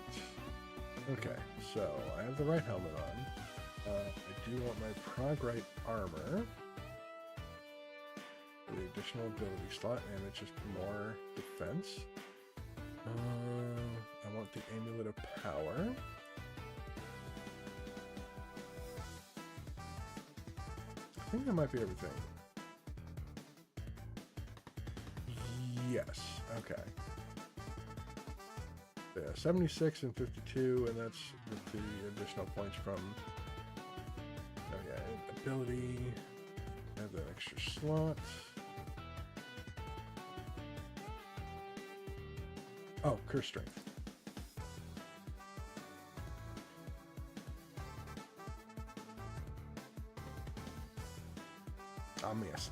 S1: Okay, so I have the right helmet on. I do want my Progrite armor. The additional ability slot, and it's just more defense. I want the Amulet of Power. I think that might be everything. Yes. Okay. Yeah, 76 and 52, and that's with the additional points from. Oh yeah, ability. Have that extra slot. Oh, curse strength. I missed.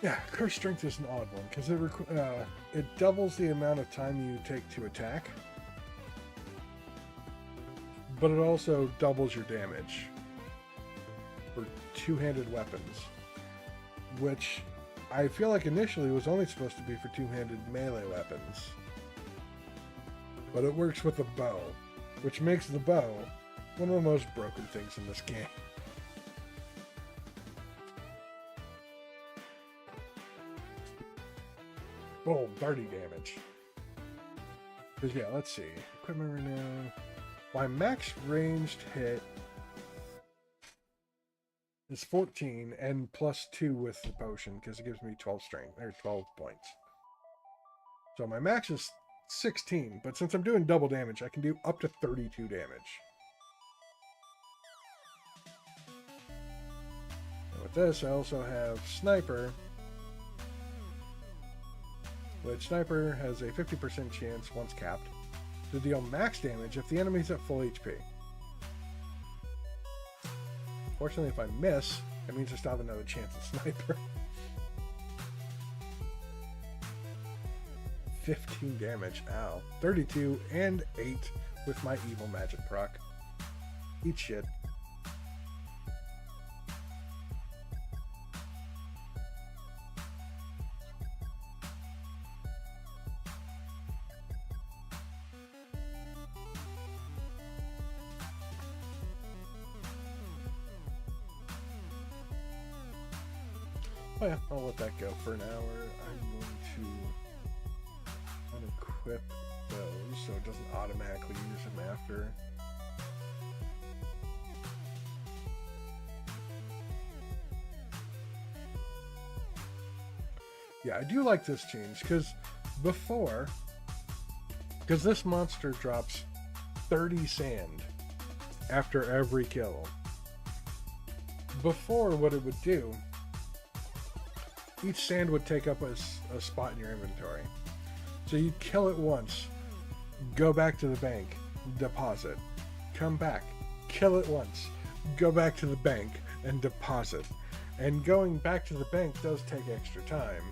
S1: Yeah, curse strength is an odd one because it doubles the amount of time you take to attack, but it also doubles your damage for two-handed weapons, which I feel like initially was only supposed to be for two-handed melee weapons, but it works with a bow, which makes the bow one of the most broken things in this game. Boom, 30 damage. But yeah, let's see. Equipment right now. My max ranged hit is 14 and plus 2 with the potion because it gives me 12 strength, or 12 points. So my max is 16, but since I'm doing double damage, I can do up to 32 damage. And with this, I also have Sniper, which Sniper has a 50% chance, once capped, to deal max damage if the enemy's at full HP. Fortunately, if I miss, it means I still have another chance at Sniper. 15 damage, ow. 32 and 8 with my evil magic proc. Eat shit. Oh yeah, I'll let that go for an hour. I'm going to unequip those so it doesn't automatically use them after. Yeah, I do like this change because this monster drops 30 sand after every kill. Before, what it would do, each sand would take up a spot in your inventory. So you'd kill it once, go back to the bank, deposit, come back, kill it once, go back to the bank, and deposit. And going back to the bank does take extra time.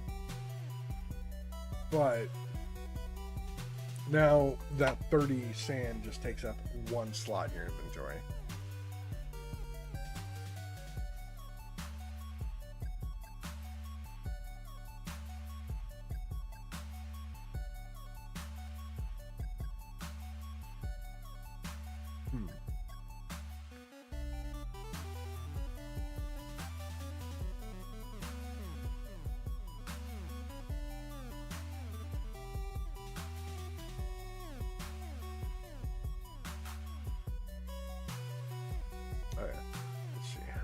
S1: But now that 30 sand just takes up one slot in your inventory.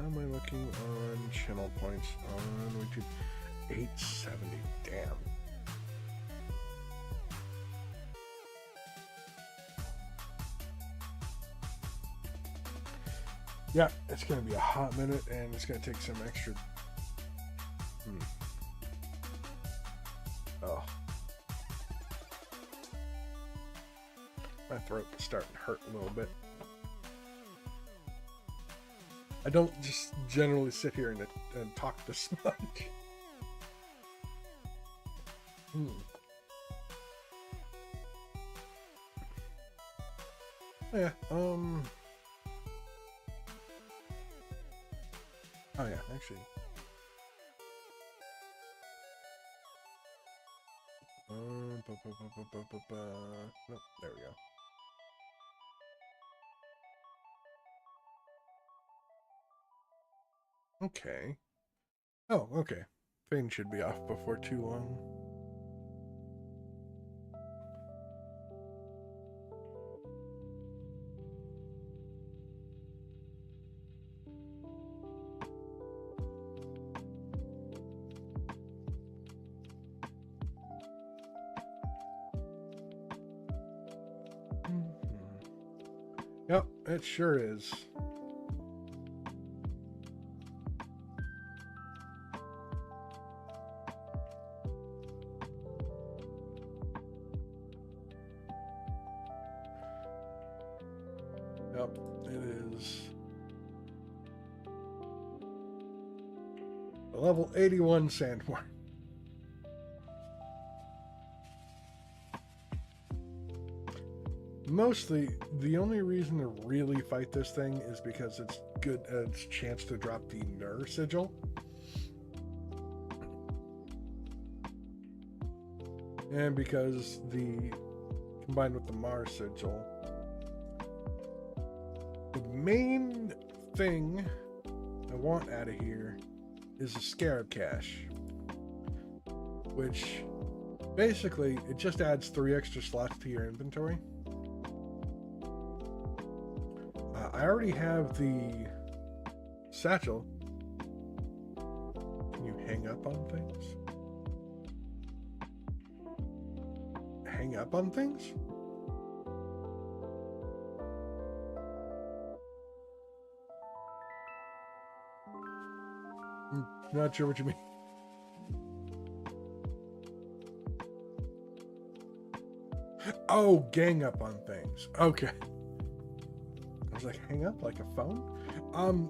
S1: am I looking on channel points on YouTube? 870. Damn. Yeah, it's going to be a hot minute, and it's going to take some extra... Oh. My throat is starting to hurt a little bit. I don't just generally sit here and talk this much. Yeah, oh yeah, actually. Nope, there we go. Okay. Oh, okay. Fane should be off before too long. Yep, it sure is. Yep, it is. A level 81 sandworm. Mostly, the only reason to really fight this thing is because it's good its chance to drop the Nur sigil. And because combined with the Mars sigil, the main thing I want out of here is a Scarab Cache, which basically it just adds 3 extra slots to your inventory. I already have the satchel. Can you hang up on things? Hang up on things? Not sure what you mean. Oh, gang up on things. Okay. I was like, hang up like a phone?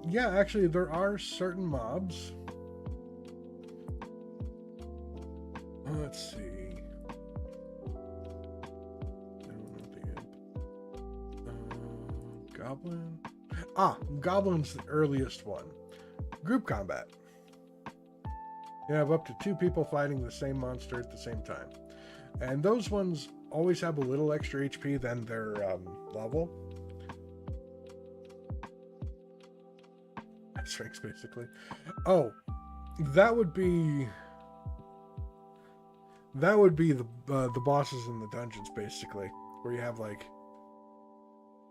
S1: Yeah, actually, there are certain mobs. Let's see. Goblin? Goblin's the earliest one. Group combat. You have up to 2 people fighting the same monster at the same time. And those ones always have a little extra HP than their level. Strengths, basically. Oh, that would be the bosses in the dungeons, basically, where you have like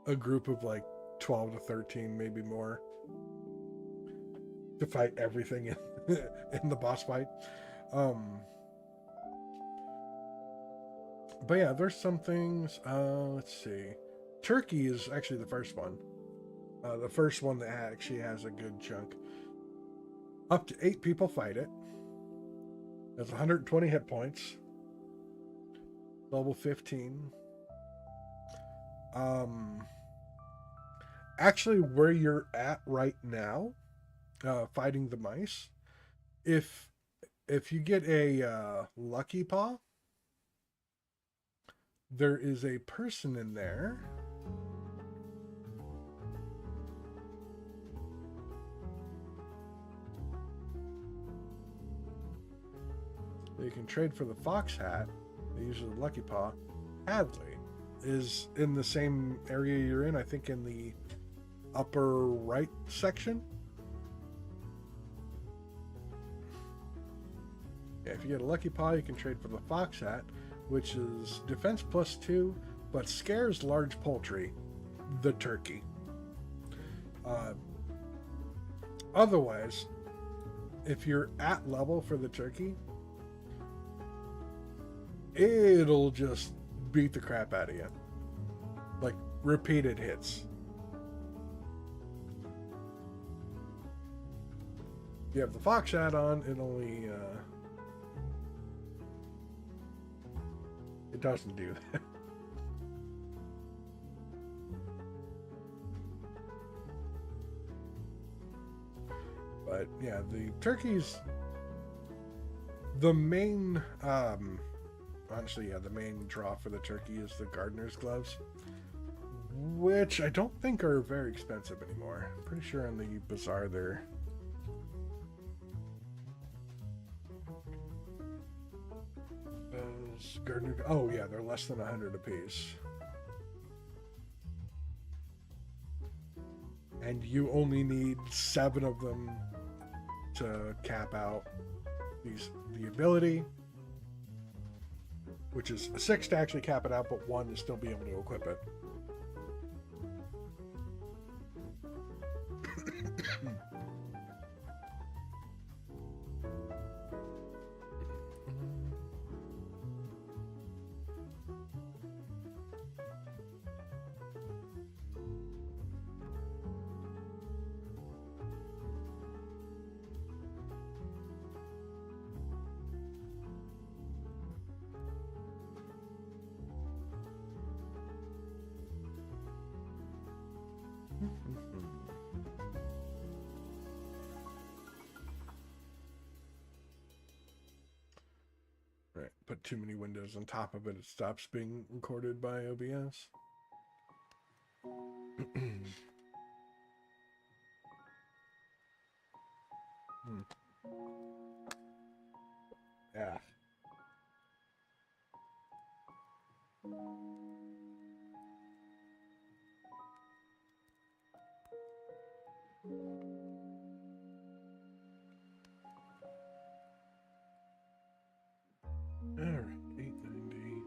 S1: a group of like 12 to 13, maybe more, to fight everything in the boss fight. But yeah, there's some things. Let's see. Turkey is actually the first one. The first one that actually has a good chunk. Up to 8 people fight it. There's 120 hit points. Level 15. Actually, where you're at right now, fighting the mice, if you get a lucky paw, there is a person in there. You can trade for the fox hat. They use the lucky paw. Hadley is in the same area you're in. I think in the upper right section. Yeah, if you get a lucky paw, you can trade for the fox hat, which is defense +2, but scares large poultry, the turkey. Otherwise, if you're at level for the turkey, it'll just beat the crap out of you. Like, repeated hits. You have the fox add-on, it only, it doesn't do that. But, yeah, the turkeys, the main, honestly, yeah, the main draw for the turkey is the gardener's gloves, which I don't think are very expensive anymore. I'm pretty sure in the bazaar they're gardener. Oh yeah, they're less than 100 a piece, and you only need 7 of them to cap out the ability, which is 6 to actually cap it out, but 1 to still be able to equip it. Right, put too many windows on top of it, it stops being recorded by OBS. Yeah. Alright, 890.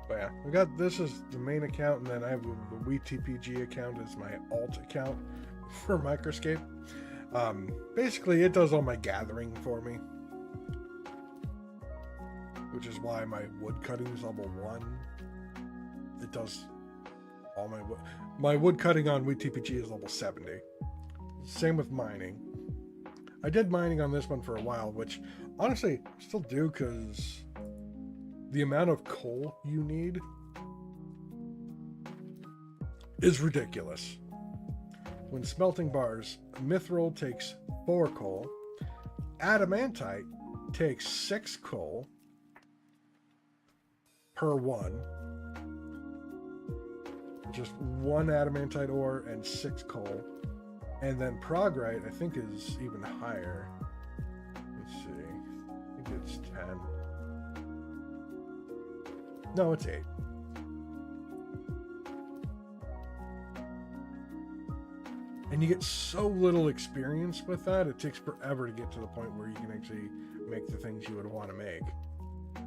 S1: But yeah, I got this as the main account, and then I have the WeTPG account as my alt account for Microscape. Basically, it does all my gathering for me, which is why my wood cutting is level 1. It does all my wood cutting on WeTPG is level 70. Same with mining. I did mining on this one for a while, which honestly I still do, because the amount of coal you need is ridiculous. When smelting bars, mithril takes 4 coal, adamantite takes 6 coal per 1. Just 1 adamantite ore and 6 coal. And then progrite, I think, is even higher. Let's see. I think it's 10. No, it's 8. And you get so little experience with that, it takes forever to get to the point where you can actually make the things you would want to make.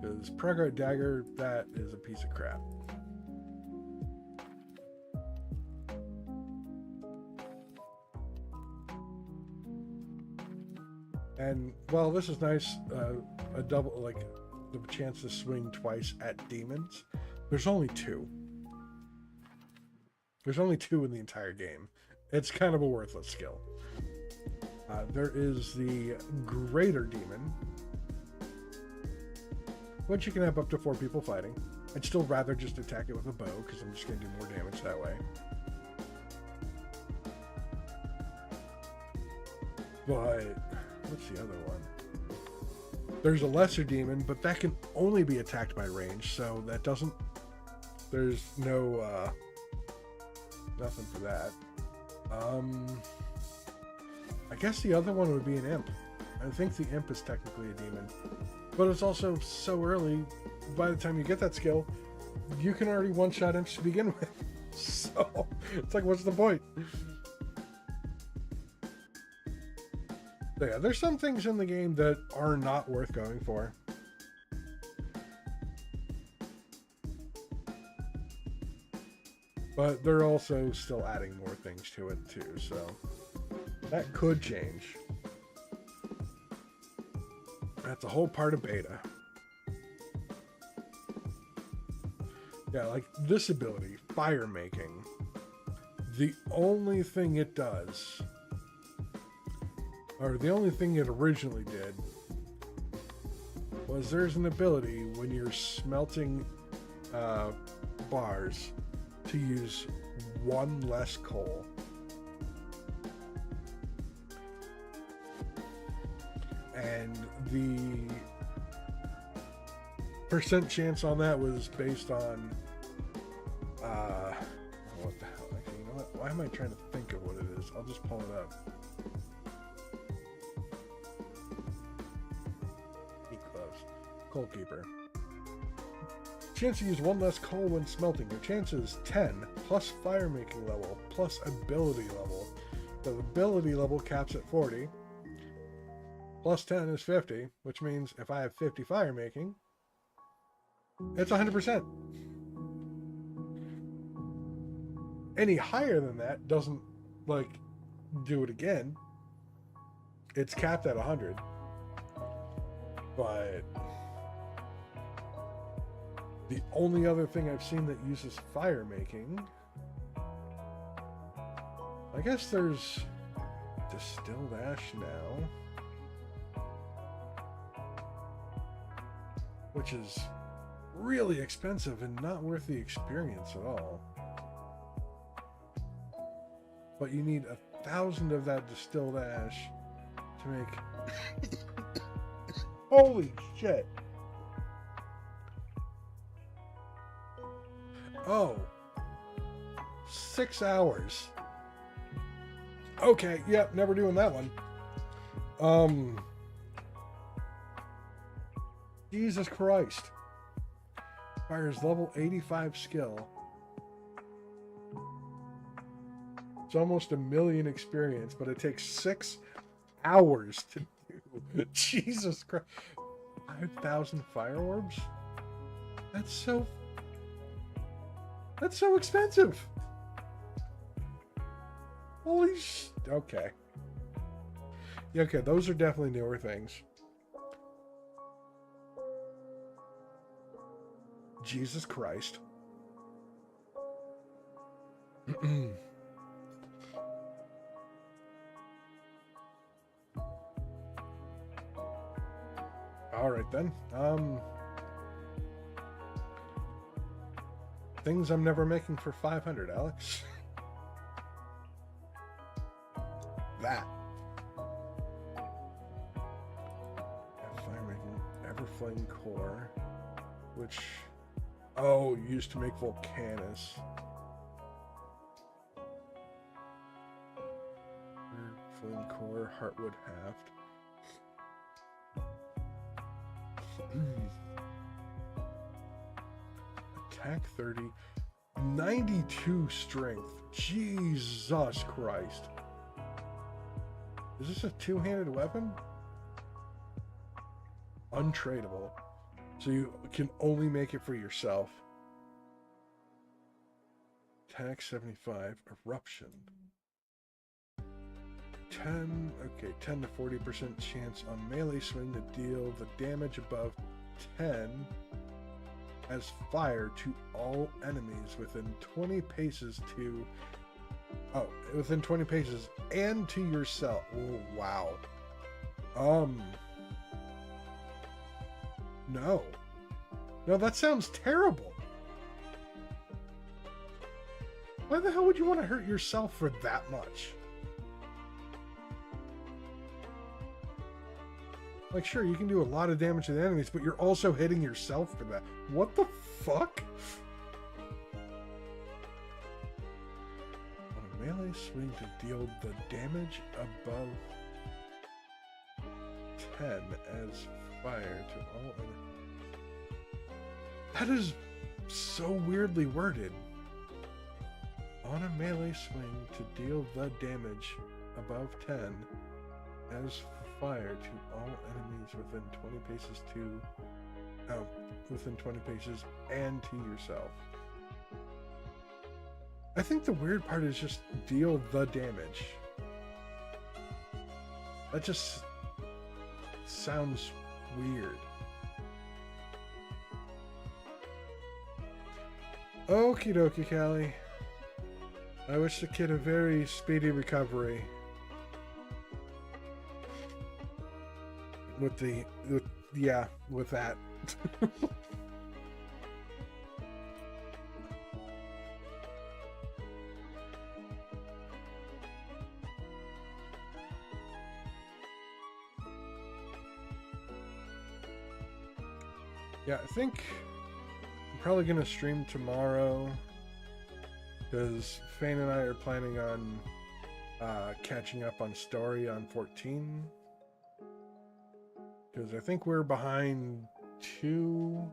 S1: Because Progrite Dagger, that is a piece of crap. And, well, this is nice, a double, like, the chance to swing twice at demons. There's only 2. There's only 2 in the entire game. It's kind of a worthless skill. There is the Greater Demon, which you can have up to 4 people fighting. I'd still rather just attack it with a bow, because I'm just going to do more damage that way. But what's the other one? There's a Lesser Demon, but that can only be attacked by range, so that doesn't... There's no, nothing for that. I guess the other one would be an Imp. I think the Imp is technically a demon. But it's also so early, by the time you get that skill, you can already one-shot Imps to begin with. So, it's like, what's the point? So yeah, there's some things in the game that are not worth going for. But they're also still adding more things to it too, so that could change. That's a whole part of beta. Yeah, like this ability, fire making. The only thing it does, or the only thing it originally did, was there's an ability when you're smelting bars to use one less coal. And the percent chance on that was based on what the hell? Actually, you know what? Why am I trying to think of what it is? I'll just pull it up. Keep close. Coal keeper. Chance to use one less coal when smelting. Your chance is 10 plus fire making level plus ability level. The ability level caps at 40. Plus 10 is 50, which means if I have 50 fire making, it's 100%. Any higher than that doesn't, like, do it again. It's capped at 100. But the only other thing I've seen that uses fire making, I guess there's distilled ash now, which is really expensive and not worth the experience at all. But you need 1,000 of that distilled ash to make... Holy shit! Oh. 6 hours. Okay, yep, never doing that one. Jesus Christ. Fires level 85 skill. It's almost 1,000,000 experience, but it takes 6 hours to do. Jesus Christ. 5,000 fire orbs? That's so expensive. Holy sh... Okay. Yeah, okay, those are definitely newer things. Jesus Christ. All right then. Things I'm never making for 500, Alex. That. Fire making Everflame core, which used to make Volcanus. Flame core, Heartwood Haft. Attack 30, 92 strength. Jesus Christ. Is this a two-handed weapon? Untradeable. So you can only make it for yourself. Attack 75, Eruption. 10 to 40% chance on melee swing to deal the damage above 10 as fire to all enemies within 20 paces to... within 20 paces and to yourself. Oh, wow. No. No, that sounds terrible. Why the hell would you want to hurt yourself for that much? Like, sure, you can do a lot of damage to the enemies, but you're also hitting yourself for that. What the fuck? On a melee swing to deal the damage above 10 as fire to all enemies. That is so weirdly worded. On a melee swing to deal the damage above 10 as fire to all enemies within 20 paces within 20 paces and to yourself. I think the weird part is just deal the damage. That just sounds weird. Okie dokie, Callie. I wish the kid a very speedy recovery. With that. Yeah, I think I'm probably gonna stream tomorrow because Fane and I are planning on catching up on story on 14. Because I think we're behind 2.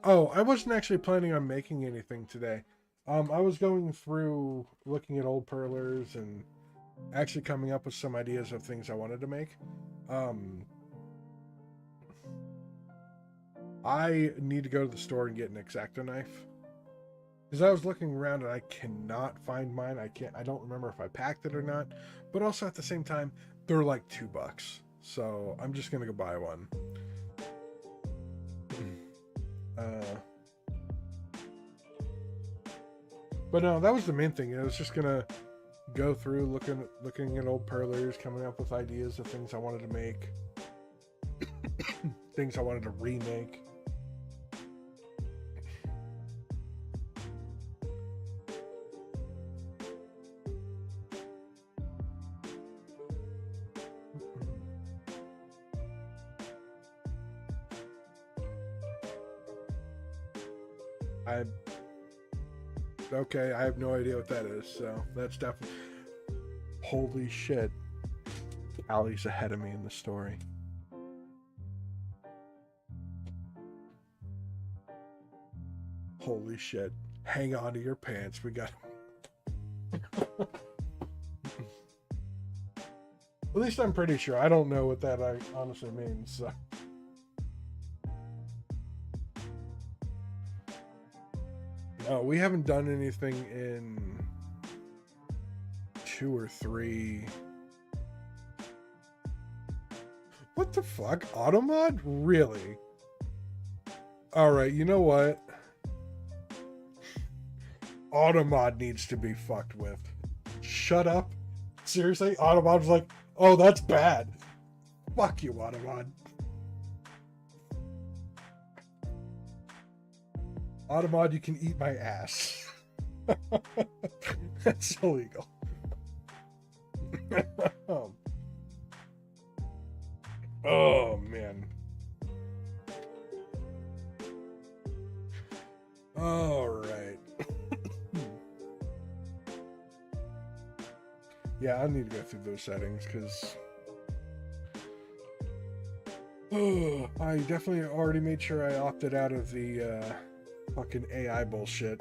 S1: Oh, I wasn't actually planning on making anything today. I was going through looking at old Perlers and actually coming up with some ideas of things I wanted to make. I need to go to the store and get an X-Acto knife. Because I was looking around and I cannot find mine. I don't remember if I packed it or not. But also at the same time, they're like $2. So I'm just gonna go buy one. But no, that was the main thing. I was just gonna go through looking at old Perlers, coming up with ideas of things I wanted to make, things I wanted to remake. Okay, I have no idea what that is, so that's definitely... Holy shit. Allie's ahead of me in the story. Holy shit. Hang on to your pants, we got... At least I'm pretty sure. I don't know what that honestly means, so... No, we haven't done anything in 2 or 3. What the fuck? Automod? Really? Alright, you know what? Automod needs to be fucked with. Shut up. Seriously? Automod's like, oh, that's bad. Fuck you, Automod. Automod, you can eat my ass. That's illegal. Oh, man. All right. Yeah, I need to go through those settings because I definitely already made sure I opted out of the fucking AI bullshit.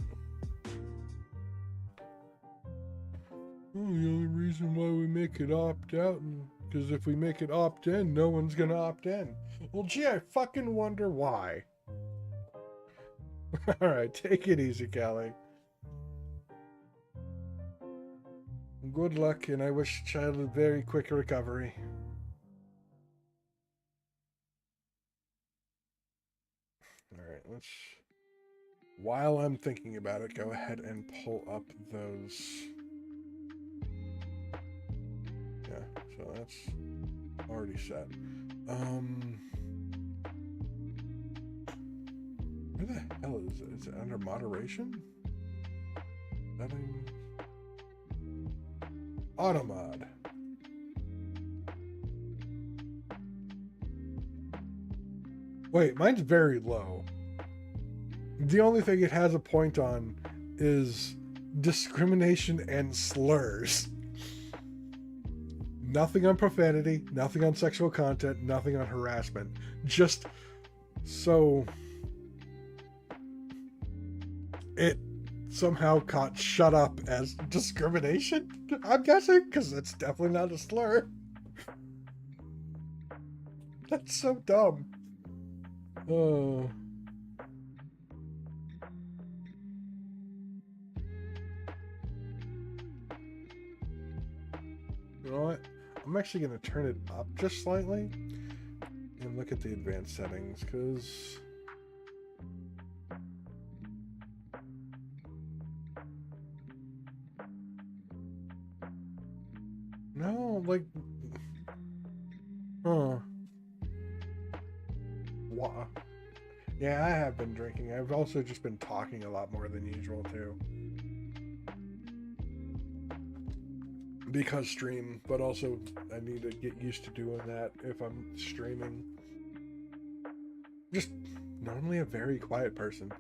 S1: The only reason why we make it opt out, because if we make it opt in, no one's gonna opt in. Well, gee, I fucking wonder why. Alright, take it easy, Callie. Good luck, and I wish child a very quick recovery. Alright, let's... While I'm thinking about it, go ahead and pull up those... Yeah, so that's already set. Where the hell is it? Is it under moderation? Settings... Automod. Wait, mine's very low. The only thing it has a point on is discrimination and slurs. Nothing on profanity, nothing on sexual content, nothing on harassment. Just so it somehow caught shut up as discrimination, I'm guessing, because it's definitely not a slur. That's so dumb. Oh. You know what? I'm actually going to turn it up just slightly and look at the advanced settings, because no, like, huh. Wow. Yeah, I have been drinking. I've also just been talking a lot more than usual, too. Because stream, but also I need to get used to doing that if I'm streaming. Just normally a very quiet person.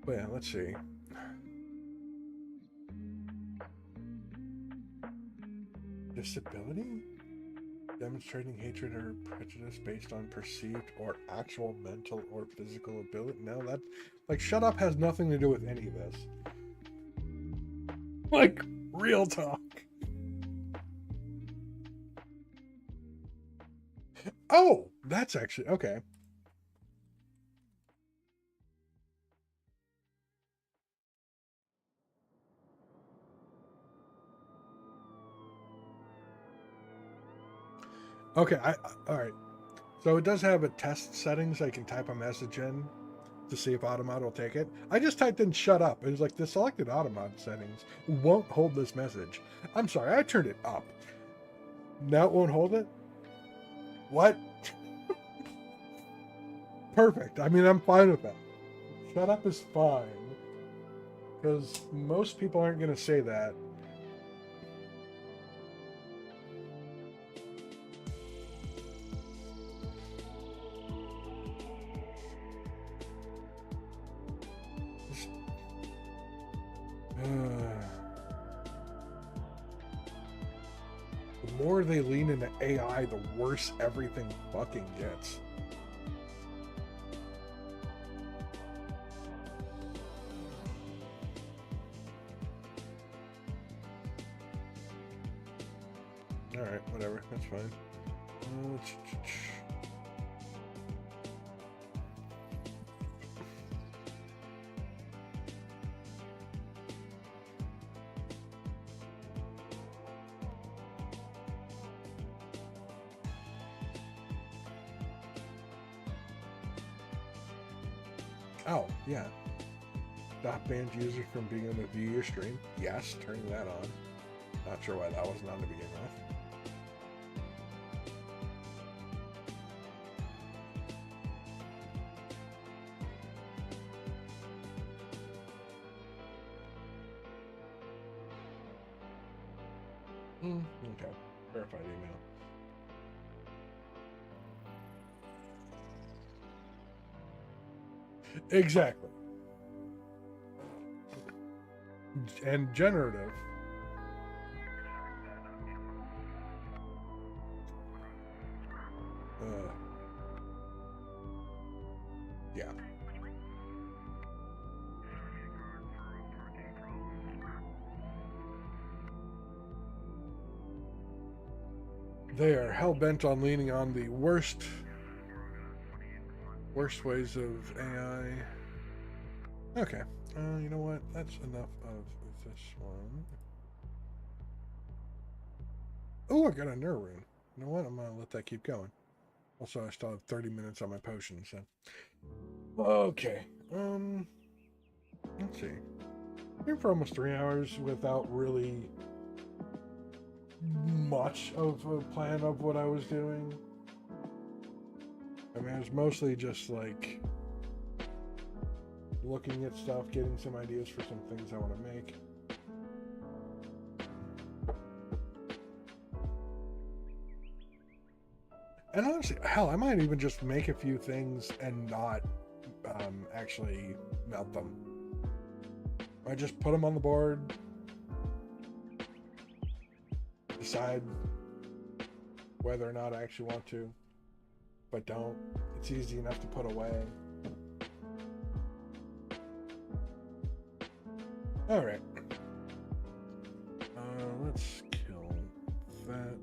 S1: But yeah, let's see. Disability? Demonstrating hatred or prejudice based on perceived or actual mental or physical ability. No, that, like, shut up has nothing to do with any of this. Like, real talk. Oh, that's actually okay. Okay, all right. So it does have a test settings. I can type a message in to see if Automod will take it. I just typed in "shut up." It was like the selected Automod settings won't hold this message. I'm sorry, I turned it up. Now it won't hold it. What? Perfect. I mean, I'm fine with that. Shut up is fine, because most people aren't going to say that. The more they lean into AI, the worse everything fucking gets. Alright, whatever. That's fine. Oh, yeah. Stop banned users from being able to view your stream. Yes, turning that on. Not sure why that wasn't on to begin with. Okay. Verified email. Exactly. And generative. Yeah. They are hell-bent on leaning on the worst ways of AI. Okay. You know what? That's enough of this one. Oh, I got a nerve rune. You know what? I'm gonna let that keep going. Also, I still have 30 minutes on my potion, so. Okay. Let's see. Here for almost 3 hours without really much of a plan of what I was doing. I mean, it was mostly just like looking at stuff, getting some ideas for some things I want to make. And honestly, hell, I might even just make a few things and not actually melt them. I just put them on the board, decide whether or not I actually want to, but don't. It's easy enough to put away. All right. Let's kill that.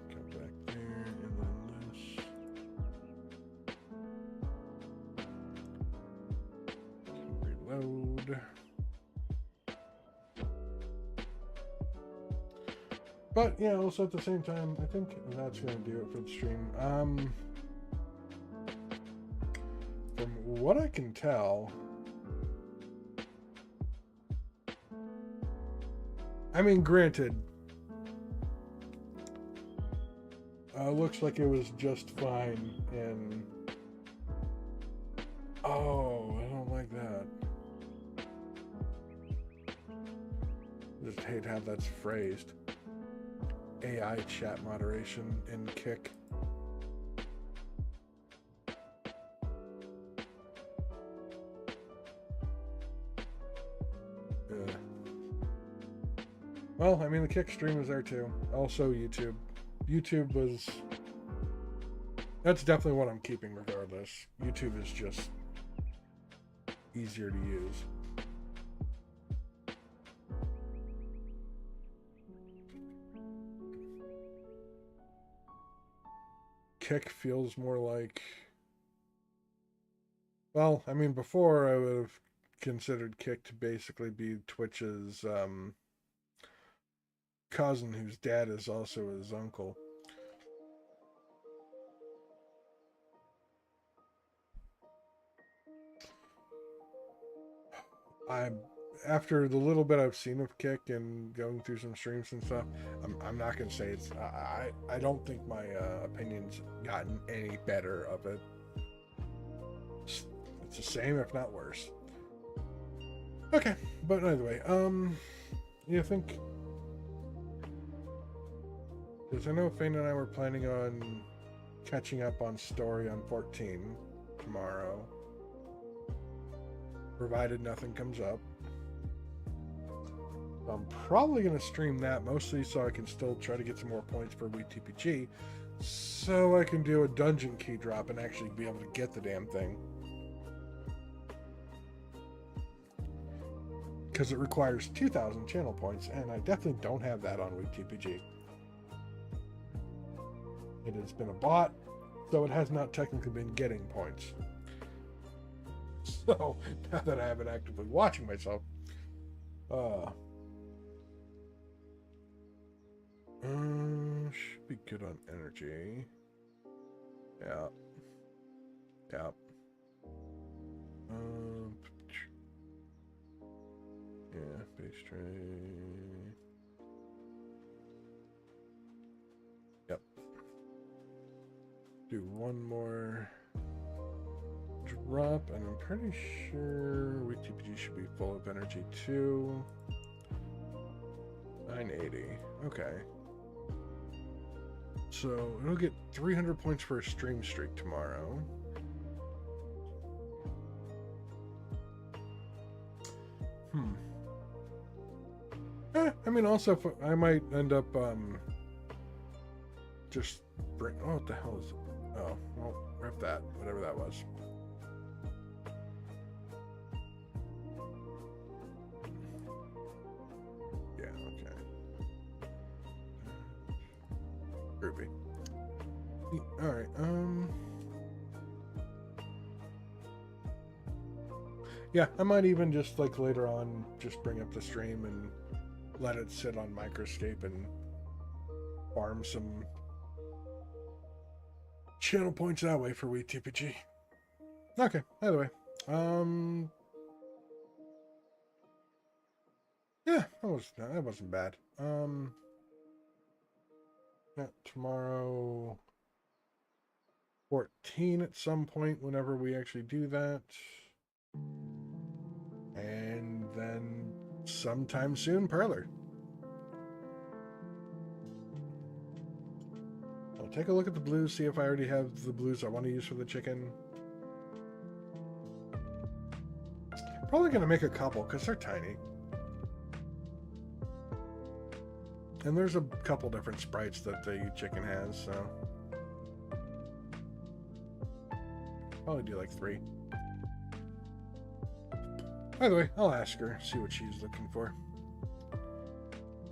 S1: Come back there. But yeah, also at the same time, I think that's gonna do it for the stream. From what I can tell, I mean, granted, looks like it was just fine in. Oh, I don't like that. Just hate how that's phrased. AI chat moderation in Kick. Well, I mean, the Kick stream was there too. Also, YouTube. YouTube was. That's definitely what I'm keeping regardless. YouTube is just easier to use. Kick feels more like. Well, I mean, before I would have considered Kick to basically be Twitch's cousin, whose dad is also his uncle. After the little bit I've seen of Kick and going through some streams and stuff, I'm not gonna say it's. I don't think my opinion's gotten any better of it. It's the same, if not worse. Okay, but anyway, you think? Because I know Fane and I were planning on catching up on Story on 14 tomorrow, provided nothing comes up. I'm probably going to stream that, mostly so I can still try to get some more points for WeTPG, so I can do a dungeon key drop and actually be able to get the damn thing. Because it requires 2,000 channel points, and I definitely don't have that on WeTPG. It has been a bot, so it has not technically been getting points. So, now that I haven't actively watching myself, should be good on energy. Yeah. Yeah. Yeah, base trade. Yep. Do one more drop, and I'm pretty sure WeTPG should be full of energy too. 980. Okay. So it'll get 300 points for a stream streak tomorrow. I mean, also, if I might end up just bring. Oh, what the hell is it? Oh, well, rip that, whatever that was. Yeah, okay. Groovy. Alright, yeah, I might even just, like, later on, just bring up the stream and let it sit on Microscape and farm some channel points that way for WeTPG. Okay, either way. Yeah, that wasn't bad. Yeah, tomorrow 14 at some point whenever we actually do that. And then sometime soon, Perler. I'll take a look at the blues, see if I already have the blues I want to use for the chicken. Probably going to make a couple because they're tiny. And there's a couple different sprites that the chicken has, so probably do like 3. By the way, I'll ask her, see what she's looking for.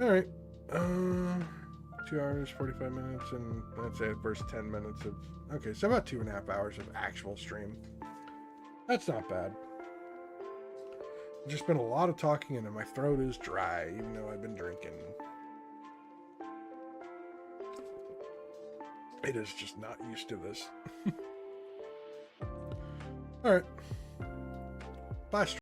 S1: Alright. 2 hours, 45 minutes, and let's say the first 10 minutes of... Okay, so about 2.5 hours of actual stream. That's not bad. There's just been a lot of talking, and my throat is dry, even though I've been drinking. It is just not used to this. All right. Bye.